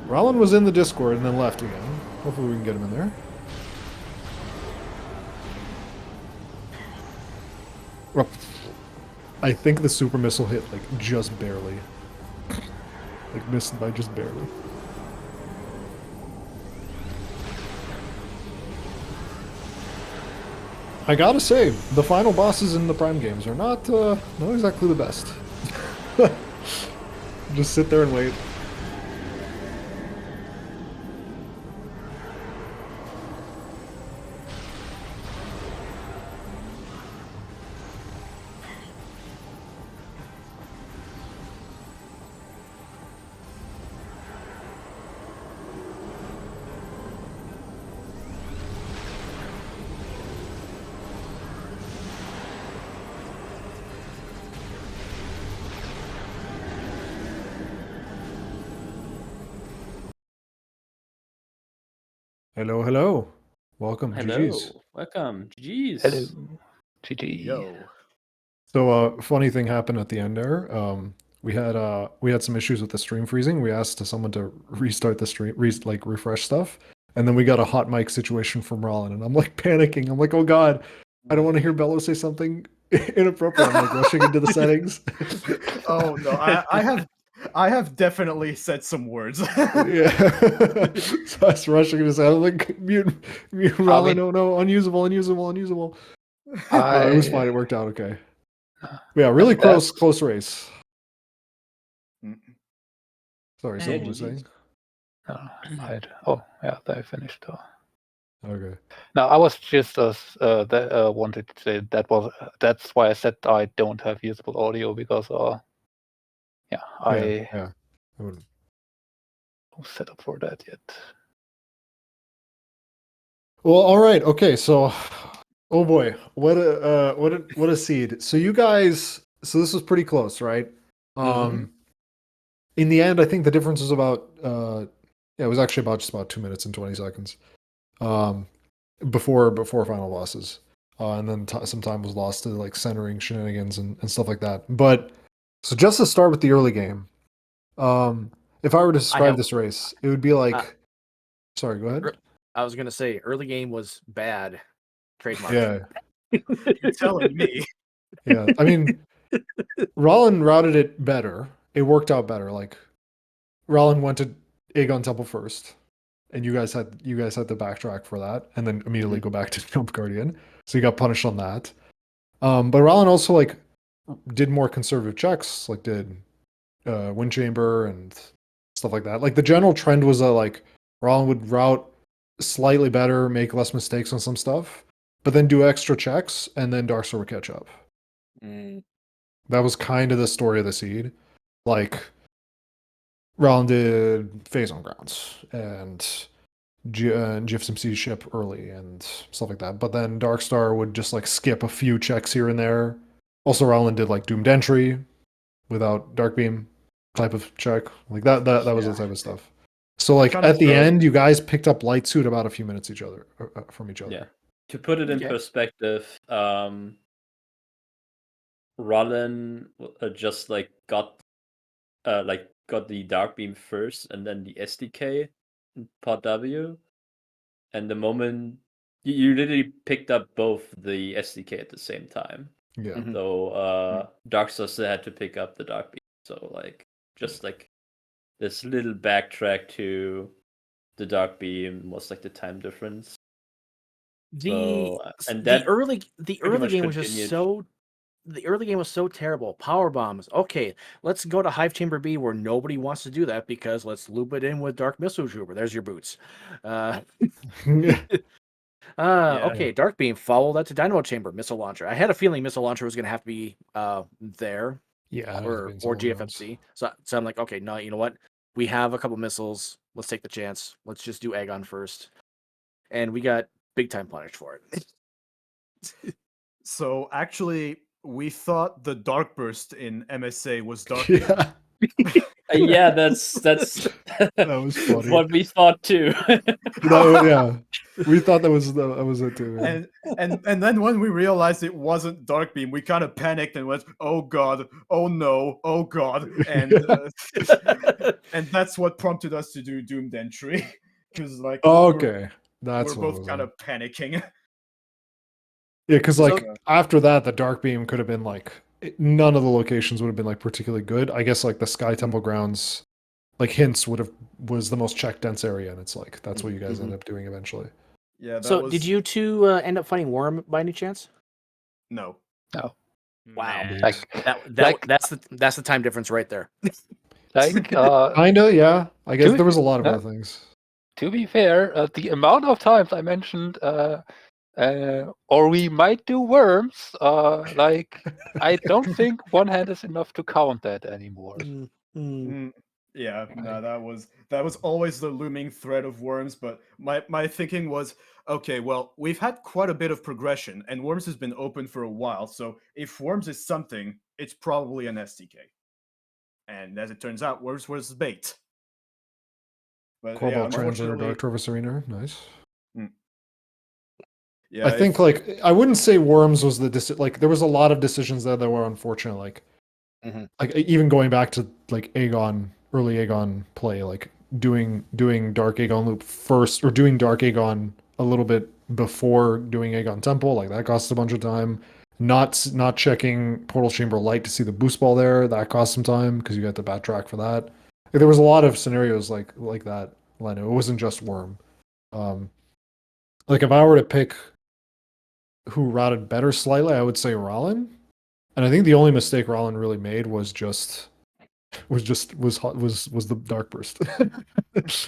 [SPEAKER 1] Ralen was in the Discord and then left again. Hopefully we can get him in there. Oh, I think the super missile hit like just barely. Like missed by just barely. I gotta say, the final bosses in the Prime games are not exactly the best. Just sit there and wait. Hello, hello. Welcome.
[SPEAKER 3] Hello.
[SPEAKER 1] GG's.
[SPEAKER 3] Welcome. GG's.
[SPEAKER 5] Hello. GG.
[SPEAKER 4] Yo.
[SPEAKER 1] So, funny thing happened at the end there. We had some issues with the stream freezing. We asked someone to restart the stream, refresh stuff, and then we got a hot mic situation from Ralen, and I'm like panicking. I'm like, oh god, I don't want to hear Bello say something inappropriate. I'm like rushing into the settings.
[SPEAKER 4] Oh no, I have definitely said some words.
[SPEAKER 1] Yeah. So I was rushing to say, I'm like, mute Ralen, no, unusable. It was fine. It worked out okay. Yeah, really close race.
[SPEAKER 4] Mm.
[SPEAKER 1] Sorry, someone was saying.
[SPEAKER 5] They finished.
[SPEAKER 1] Okay.
[SPEAKER 5] No, I was just wanted to say that's why I said I don't have usable audio because I
[SPEAKER 1] wouldn't.
[SPEAKER 5] don't set up for that yet.
[SPEAKER 1] Well, all right. Okay, so oh boy, what a seed. So you guys, so this was pretty close, right? In the end, I think the difference was about it was actually about just about 2 minutes and 20 seconds. Before final bosses. And then some time was lost to like centering shenanigans and stuff like that. But so just to start with the early game, if I were to describe this race, it would be like sorry, go ahead.
[SPEAKER 6] I was gonna say early game was bad. Trademark.
[SPEAKER 1] Yeah.
[SPEAKER 4] You're telling me.
[SPEAKER 1] Yeah. I mean Ralen routed it better. It worked out better. Like Ralen went to Aegon Temple first. And you guys had to backtrack for that, and then immediately go back to Jump Guardian. So you got punished on that. But Ralen also like did more conservative checks, like did Wind Chamber and stuff like that. Like the general trend was that like Ralen would route slightly better, make less mistakes on some stuff, but then do extra checks, and then Darkstar would catch up. That was kind of the story of the seed. Like Ralen did phase on grounds and GFSMC ship early and stuff like that. But then Darkstar would just like skip a few checks here and there. Also, Ralen did like Doomed Entry without Dark Beam type of check. Like that was the type of stuff. So like at the end, you guys picked up Light Suit about a few minutes from each other.
[SPEAKER 3] Yeah. To put it in perspective, Ralen just like got the Dark Beam first and then the SDK in Pod W. And the moment you literally picked up both the SDK at the same time.
[SPEAKER 1] Yeah.
[SPEAKER 3] So Darkstar still had to pick up the Dark Beam. So like just like this little backtrack to the Dark Beam was like the time difference.
[SPEAKER 6] The early game was just so. The early game was so terrible. Power bombs. Okay, let's go to Hive Chamber B where nobody wants to do that because let's loop it in with Dark Missile Trooper. There's your boots. Okay, Dark Beam. Follow that to Dynamo Chamber. Missile Launcher. I had a feeling Missile Launcher was going to have to be there.
[SPEAKER 1] Yeah.
[SPEAKER 6] Or GFMC. So I'm like, okay, no, you know what? We have a couple missiles. Let's take the chance. Let's just do Aegon first. And we got big time punished for it.
[SPEAKER 4] So actually, we thought the Dark Burst in MSA was Dark.
[SPEAKER 1] Yeah.
[SPEAKER 3] Yeah, that's
[SPEAKER 1] That was funny.
[SPEAKER 3] what we thought too.
[SPEAKER 1] Yeah, we thought that was it too. Yeah.
[SPEAKER 4] And then when we realized it wasn't Dark Beam, we kind of panicked and went, "Oh God, oh no, oh God!" And and that's what prompted us to do Doomed Entry because like
[SPEAKER 1] okay,
[SPEAKER 4] we're both kind of panicking.
[SPEAKER 1] Yeah, because like after that, the Dark Beam could have been like none of the locations would have been like particularly good. I guess like the Sky Temple grounds, like Hints was the most check dense area, and it's like that's what you guys ended up doing eventually.
[SPEAKER 4] Yeah.
[SPEAKER 6] So did you two end up fighting Worm by any chance?
[SPEAKER 4] No.
[SPEAKER 5] No.
[SPEAKER 6] Wow.
[SPEAKER 5] Like
[SPEAKER 6] that's the time difference right there.
[SPEAKER 5] Like
[SPEAKER 1] kinda, yeah. I guess there was a lot of other things.
[SPEAKER 5] To be fair, the amount of times I mentioned or we might do worms. Like I don't think one hand is enough to count that anymore.
[SPEAKER 4] Yeah, no, that was always the looming threat of worms. But my thinking was, okay, well, we've had quite a bit of progression, and worms has been open for a while. So if worms is something, it's probably an SDK. And as it turns out, worms was bait. But
[SPEAKER 1] Cobalt Translator, Dark Torvus Arena, nice.
[SPEAKER 4] Yeah,
[SPEAKER 1] I think like I wouldn't say Worms was the like there was a lot of decisions there that were unfortunate. Like, like even going back to like early Aegon play, like doing Dark Aegon loop first or doing Dark Aegon a little bit before doing Aegon Temple, like that cost a bunch of time. Not checking Portal Chamber Light to see the boost ball there, that cost some time because you had to backtrack for that. Like, there was a lot of scenarios like that, Leno. It wasn't just Worm. Like if I were to pick who routed better slightly, I would say Ralen. And I think the only mistake Ralen really made was the dark burst.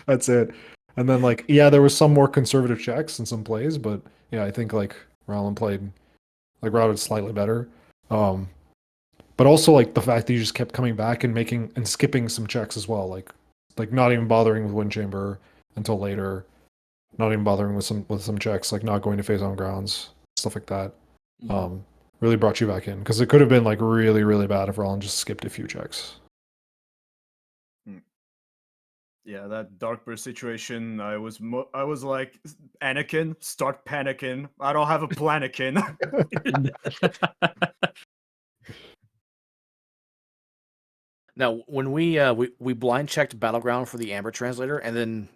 [SPEAKER 1] That's it. And then like yeah, there was some more conservative checks and some plays, but yeah, I think like Ralen played like routed slightly better. But also like the fact that you just kept coming back and making and skipping some checks as well, like not even bothering with Wind Chamber until later, not even bothering with some checks, like not going to phase on grounds, stuff like that. Really brought you back in because it could have been like really, really bad if Roland just skipped a few checks.
[SPEAKER 4] Yeah, that dark burst situation, I was like, Anakin, start panicking. I don't have a planakin.
[SPEAKER 6] Now, when we blind checked Battleground for the Amber translator, and then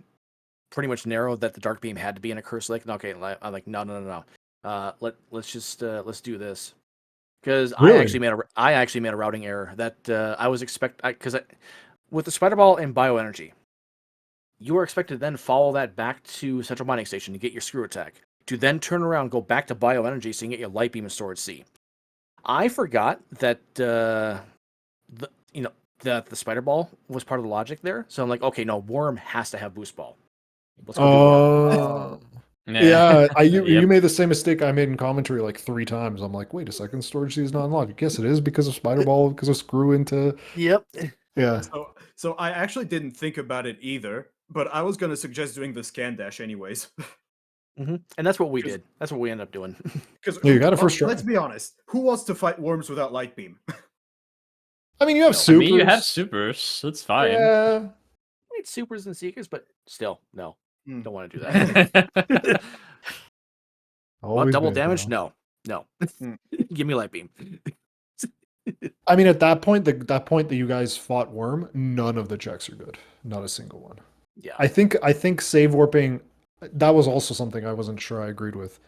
[SPEAKER 6] pretty much narrowed that the Dark Beam had to be in a Curse Lake. Okay, I'm like, no. Let's do this, because
[SPEAKER 1] Really?
[SPEAKER 6] I actually made a routing error that I was with the Spider Ball and Bioenergy, you are expected to then follow that back to Central Mining Station to get your Screw Attack, to then turn around, go back to Bioenergy so you can get your Light Beam and Storage C. I forgot that that the Spider Ball was part of the logic there, so I'm like, okay, no, Worm has to have Boost Ball. Let's go do Worm.
[SPEAKER 1] Yeah, you made the same mistake I made in commentary like 3 times. I'm like, wait a second, Storage C is not unlocked. Yes, it is because of Spider Ball, because of Screw into.
[SPEAKER 6] Yep.
[SPEAKER 1] Yeah.
[SPEAKER 4] So I actually didn't think about it either, but I was gonna suggest doing the scan dash anyways.
[SPEAKER 6] And that's what we did. That's what we ended up doing.
[SPEAKER 4] Because
[SPEAKER 1] you got it first try.
[SPEAKER 4] Let's be honest. Who wants to fight worms without Light Beam?
[SPEAKER 1] I mean, you have supers.
[SPEAKER 3] I mean, you have supers. That's fine.
[SPEAKER 1] Yeah.
[SPEAKER 6] We had supers and seekers, but still, no. Don't want to do
[SPEAKER 3] that.
[SPEAKER 6] What, double damage? No. Give me Light Beam.
[SPEAKER 1] I mean, at that point, that point that you guys fought Worm, none of the checks are good. Not a single one.
[SPEAKER 6] Yeah.
[SPEAKER 1] I think save warping, that was also something I wasn't sure I agreed with.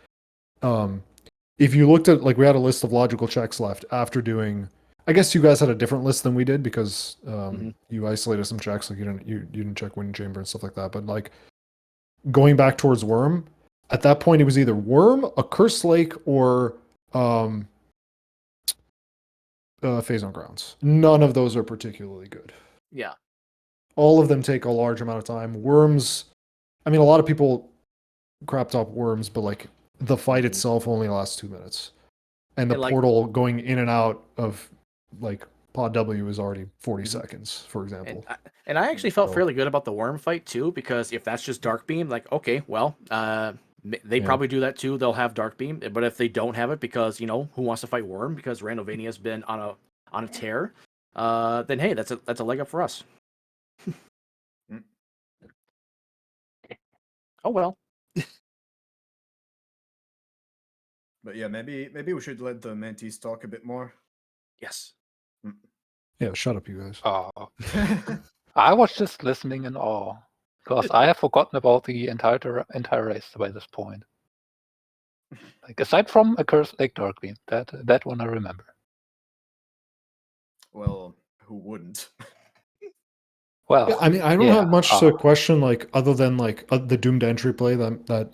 [SPEAKER 1] If you looked at, like, we had a list of logical checks left after doing, I guess you guys had a different list than we did because you isolated some checks, like you didn't check Wind Chamber and stuff like that. But like going back towards Worm, at that point it was either Worm, a Curse Lake, or Phase on Grounds. None of those are particularly good.
[SPEAKER 6] Yeah.
[SPEAKER 1] All of them take a large amount of time. Worms, I mean, a lot of people crap top Worms, but like the fight itself only lasts 2 minutes. And the portal going in and out of like Pod W is already 40 seconds, for example.
[SPEAKER 6] And I actually felt fairly good about the Worm fight too, because if that's just Dark Beam, like, okay, well, they probably do that too. They'll have Dark Beam, but if they don't have it, because who wants to fight Worm? Because Randomania has been on a tear. Then hey, that's a leg up for us. Oh well.
[SPEAKER 4] But yeah, maybe we should let the mentees talk a bit more.
[SPEAKER 6] Yes.
[SPEAKER 1] Yeah, shut up, you guys.
[SPEAKER 5] I was just listening in awe because I have forgotten about the entire race by this point. Like aside from a Curse Lake Dark Beam, that one I remember.
[SPEAKER 4] Well, who wouldn't?
[SPEAKER 5] Well,
[SPEAKER 1] yeah, I mean, I don't have much to question, like other than like the doomed entry play that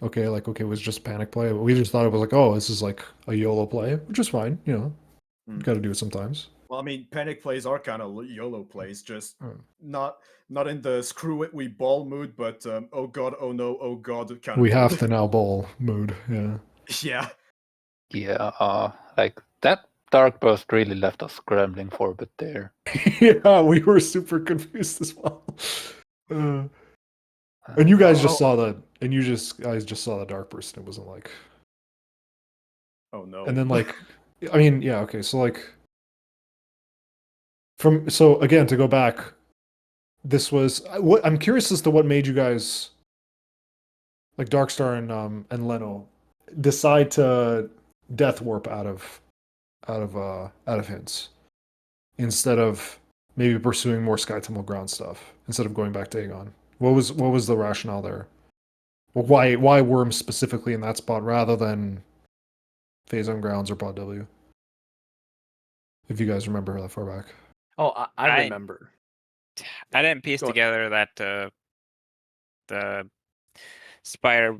[SPEAKER 1] was just panic play. We just thought it was like, oh, this is like a YOLO play, which is fine, you got to do it sometimes.
[SPEAKER 4] Well, I mean, panic plays are kind of YOLO plays, just not in the screw it, we ball mood, but oh god, oh no, oh god kind of.
[SPEAKER 1] We have to now ball mood, yeah.
[SPEAKER 4] Yeah.
[SPEAKER 5] Yeah, like that Dark Burst really left us scrambling for a bit there.
[SPEAKER 1] Yeah, we were super confused as well. And you guys just saw that, and guys just saw the Dark Burst, and it wasn't like,
[SPEAKER 4] oh no.
[SPEAKER 1] And then like, I mean, yeah, okay, so like, so again, to go back, this was I'm curious as to what made you guys, like Darkstar and Leno, decide to death warp out of hints instead of maybe pursuing more Sky Temple ground stuff instead of going back to Aegon. What was the rationale there? Well, why Worms specifically in that spot rather than Phase on Grounds or Pod W? If you guys remember that far back.
[SPEAKER 6] Oh, I remember.
[SPEAKER 7] I didn't piece together that the spider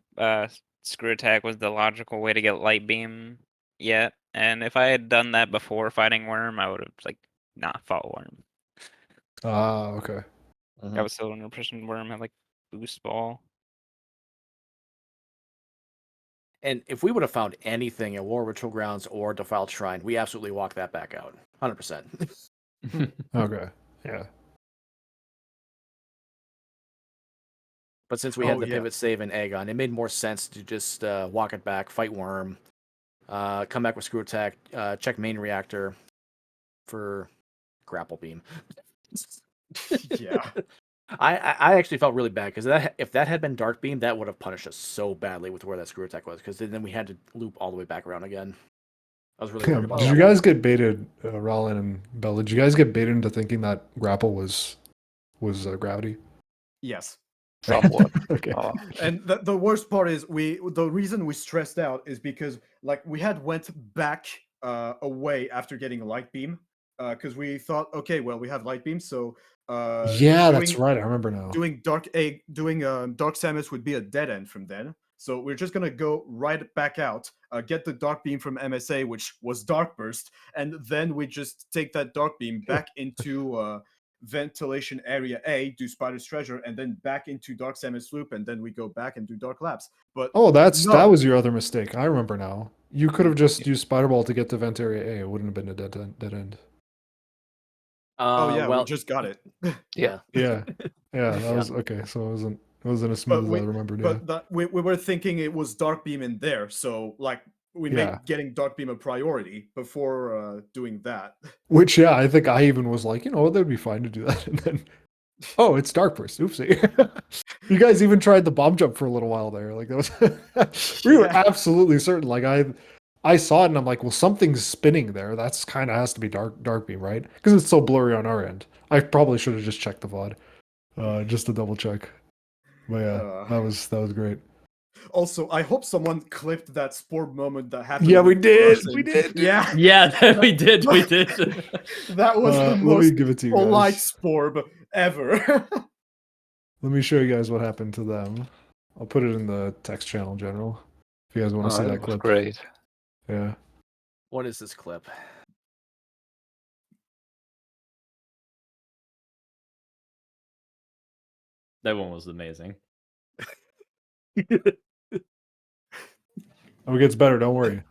[SPEAKER 7] Screw Attack was the logical way to get Light Beam yet. And if I had done that before fighting Worm, I would have like not fought Worm.
[SPEAKER 1] Ah, okay.
[SPEAKER 7] I was still 100% Worm had like Boost Ball.
[SPEAKER 6] And if we would have found anything at War Ritual Grounds or Defiled Shrine, we absolutely walk that back out. 100%.
[SPEAKER 1] Okay. Yeah.
[SPEAKER 6] But since we had the pivot save in Aegon, it made more sense to just walk it back, fight Worm, come back with Screw Attack, check main reactor for Grapple Beam.
[SPEAKER 4] Yeah.
[SPEAKER 6] I actually felt really bad because if that had been Dark Beam, that would have punished us so badly with where that Screw Attack was, because then we had to loop all the way back around again. I was really worried about
[SPEAKER 1] Did
[SPEAKER 6] that
[SPEAKER 1] you
[SPEAKER 6] one.
[SPEAKER 1] guys get baited, Ralen and Bella? Did you guys get baited into thinking that grapple was gravity?
[SPEAKER 4] Yes.
[SPEAKER 5] Somewhat.
[SPEAKER 1] Okay.
[SPEAKER 4] And the worst part is the reason we stressed out is because like we had went back away after getting a light beam because we thought, okay, well, we have light beam, so
[SPEAKER 1] Yeah, that's right. I remember now.
[SPEAKER 4] doing Dark Samus would be a dead end from then. So we're just gonna go right back out, get the Dark Beam from MSA, which was Dark Burst, and then we just take that Dark Beam back into Ventilation Area A, do Spider's Treasure, and then back into Dark Samus Loop, and then we go back and do Dark Labs. But
[SPEAKER 1] that was your other mistake. I remember now. You could have just used Spider Ball to get to Vent Area A. It wouldn't have been a dead end.
[SPEAKER 4] we just got it.
[SPEAKER 6] Yeah.
[SPEAKER 1] Yeah, that was okay. So it wasn't as smooth as I remembered.
[SPEAKER 4] But we were thinking it was Dark Beam in there, so like we made getting Dark Beam a priority before doing that.
[SPEAKER 1] Which I think I even was like, that would be fine to do that, and then it's Dark Burst. Oopsie. You guys even tried the bomb jump for a little while there. Like that was we were absolutely certain. Like I saw it and I'm like, well, something's spinning there. That's kind of has to be dark beam, right? Because it's so blurry on our end. I probably should have just checked the VOD, just to double check. But yeah, that was great.
[SPEAKER 4] Also, I hope someone clipped that Spore moment that happened.
[SPEAKER 1] Yeah, we did.
[SPEAKER 4] Person.
[SPEAKER 1] We did.
[SPEAKER 4] Yeah.
[SPEAKER 2] Yeah, we did. We did.
[SPEAKER 4] That was the
[SPEAKER 1] let me
[SPEAKER 4] most
[SPEAKER 1] give it to you
[SPEAKER 4] polite
[SPEAKER 1] guys.
[SPEAKER 4] Sporb ever.
[SPEAKER 1] Let me show you guys what happened to them. I'll put it in the text channel in general. If you guys want to see that clip.
[SPEAKER 5] Great.
[SPEAKER 1] Yeah.
[SPEAKER 6] What is this clip?
[SPEAKER 2] That one was amazing.
[SPEAKER 1] Oh, it gets better. Don't worry.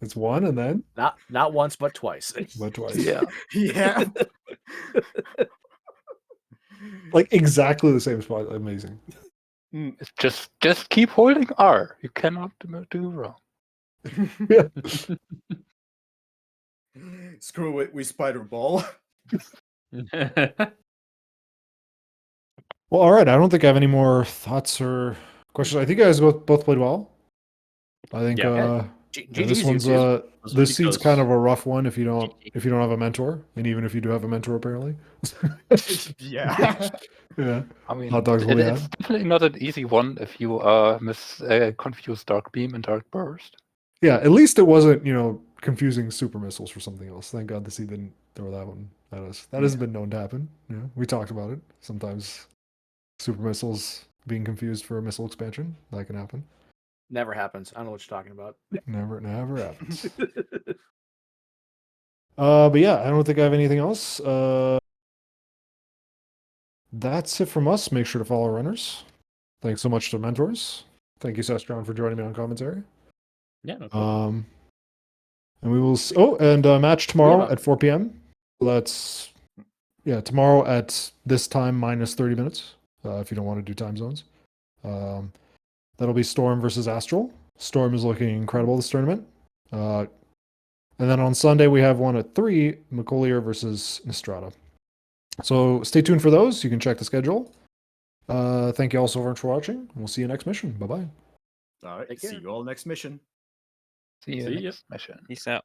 [SPEAKER 1] It's one, and then
[SPEAKER 6] not once, but twice.
[SPEAKER 1] but twice.
[SPEAKER 5] Yeah.
[SPEAKER 4] Yeah.
[SPEAKER 1] Like exactly the same spot. Amazing.
[SPEAKER 5] It's just keep holding R. You cannot do wrong.
[SPEAKER 1] Yeah.
[SPEAKER 4] Screw it, we Spider Ball.
[SPEAKER 1] Well, all right. I don't think I have any more thoughts or questions. I think you guys both played well. I think this one's this seat's kind of a rough one if you don't have a mentor, and even if you do have a mentor, apparently.
[SPEAKER 4] Yeah.
[SPEAKER 1] Yeah.
[SPEAKER 5] I mean,
[SPEAKER 1] Hot dogs
[SPEAKER 5] it's definitely not an easy one if you confuse Dark Beam and Dark Burst.
[SPEAKER 1] Yeah, at least it wasn't, confusing super missiles for something else. Thank God the seat didn't throw that one at us. That hasn't been known to happen. Yeah, we talked about it. Sometimes super missiles being confused for a missile expansion, that can happen.
[SPEAKER 6] Never happens. I don't know what you're talking about.
[SPEAKER 1] Never happens. But yeah, I don't think I have anything else. That's it from us. Make sure to follow runners. Thanks so much to mentors. Thank you, Sestron, for joining me on commentary.
[SPEAKER 2] Yeah, no problem.
[SPEAKER 1] And we will. Match tomorrow at 4 p.m. That's tomorrow at this time minus 30 minutes. If you don't want to do time zones, that'll be Storm versus Astral. Storm is looking incredible this tournament. And then on Sunday we have one at 3, McCollier versus Nostrada. So stay tuned for those. You can check the schedule. Thank you all so much for watching. We'll see you next mission. Bye bye.
[SPEAKER 4] All right.
[SPEAKER 6] Take
[SPEAKER 4] See
[SPEAKER 6] care.
[SPEAKER 4] you all next mission.
[SPEAKER 5] See you
[SPEAKER 2] See ya.
[SPEAKER 5] next mission.
[SPEAKER 7] Peace out.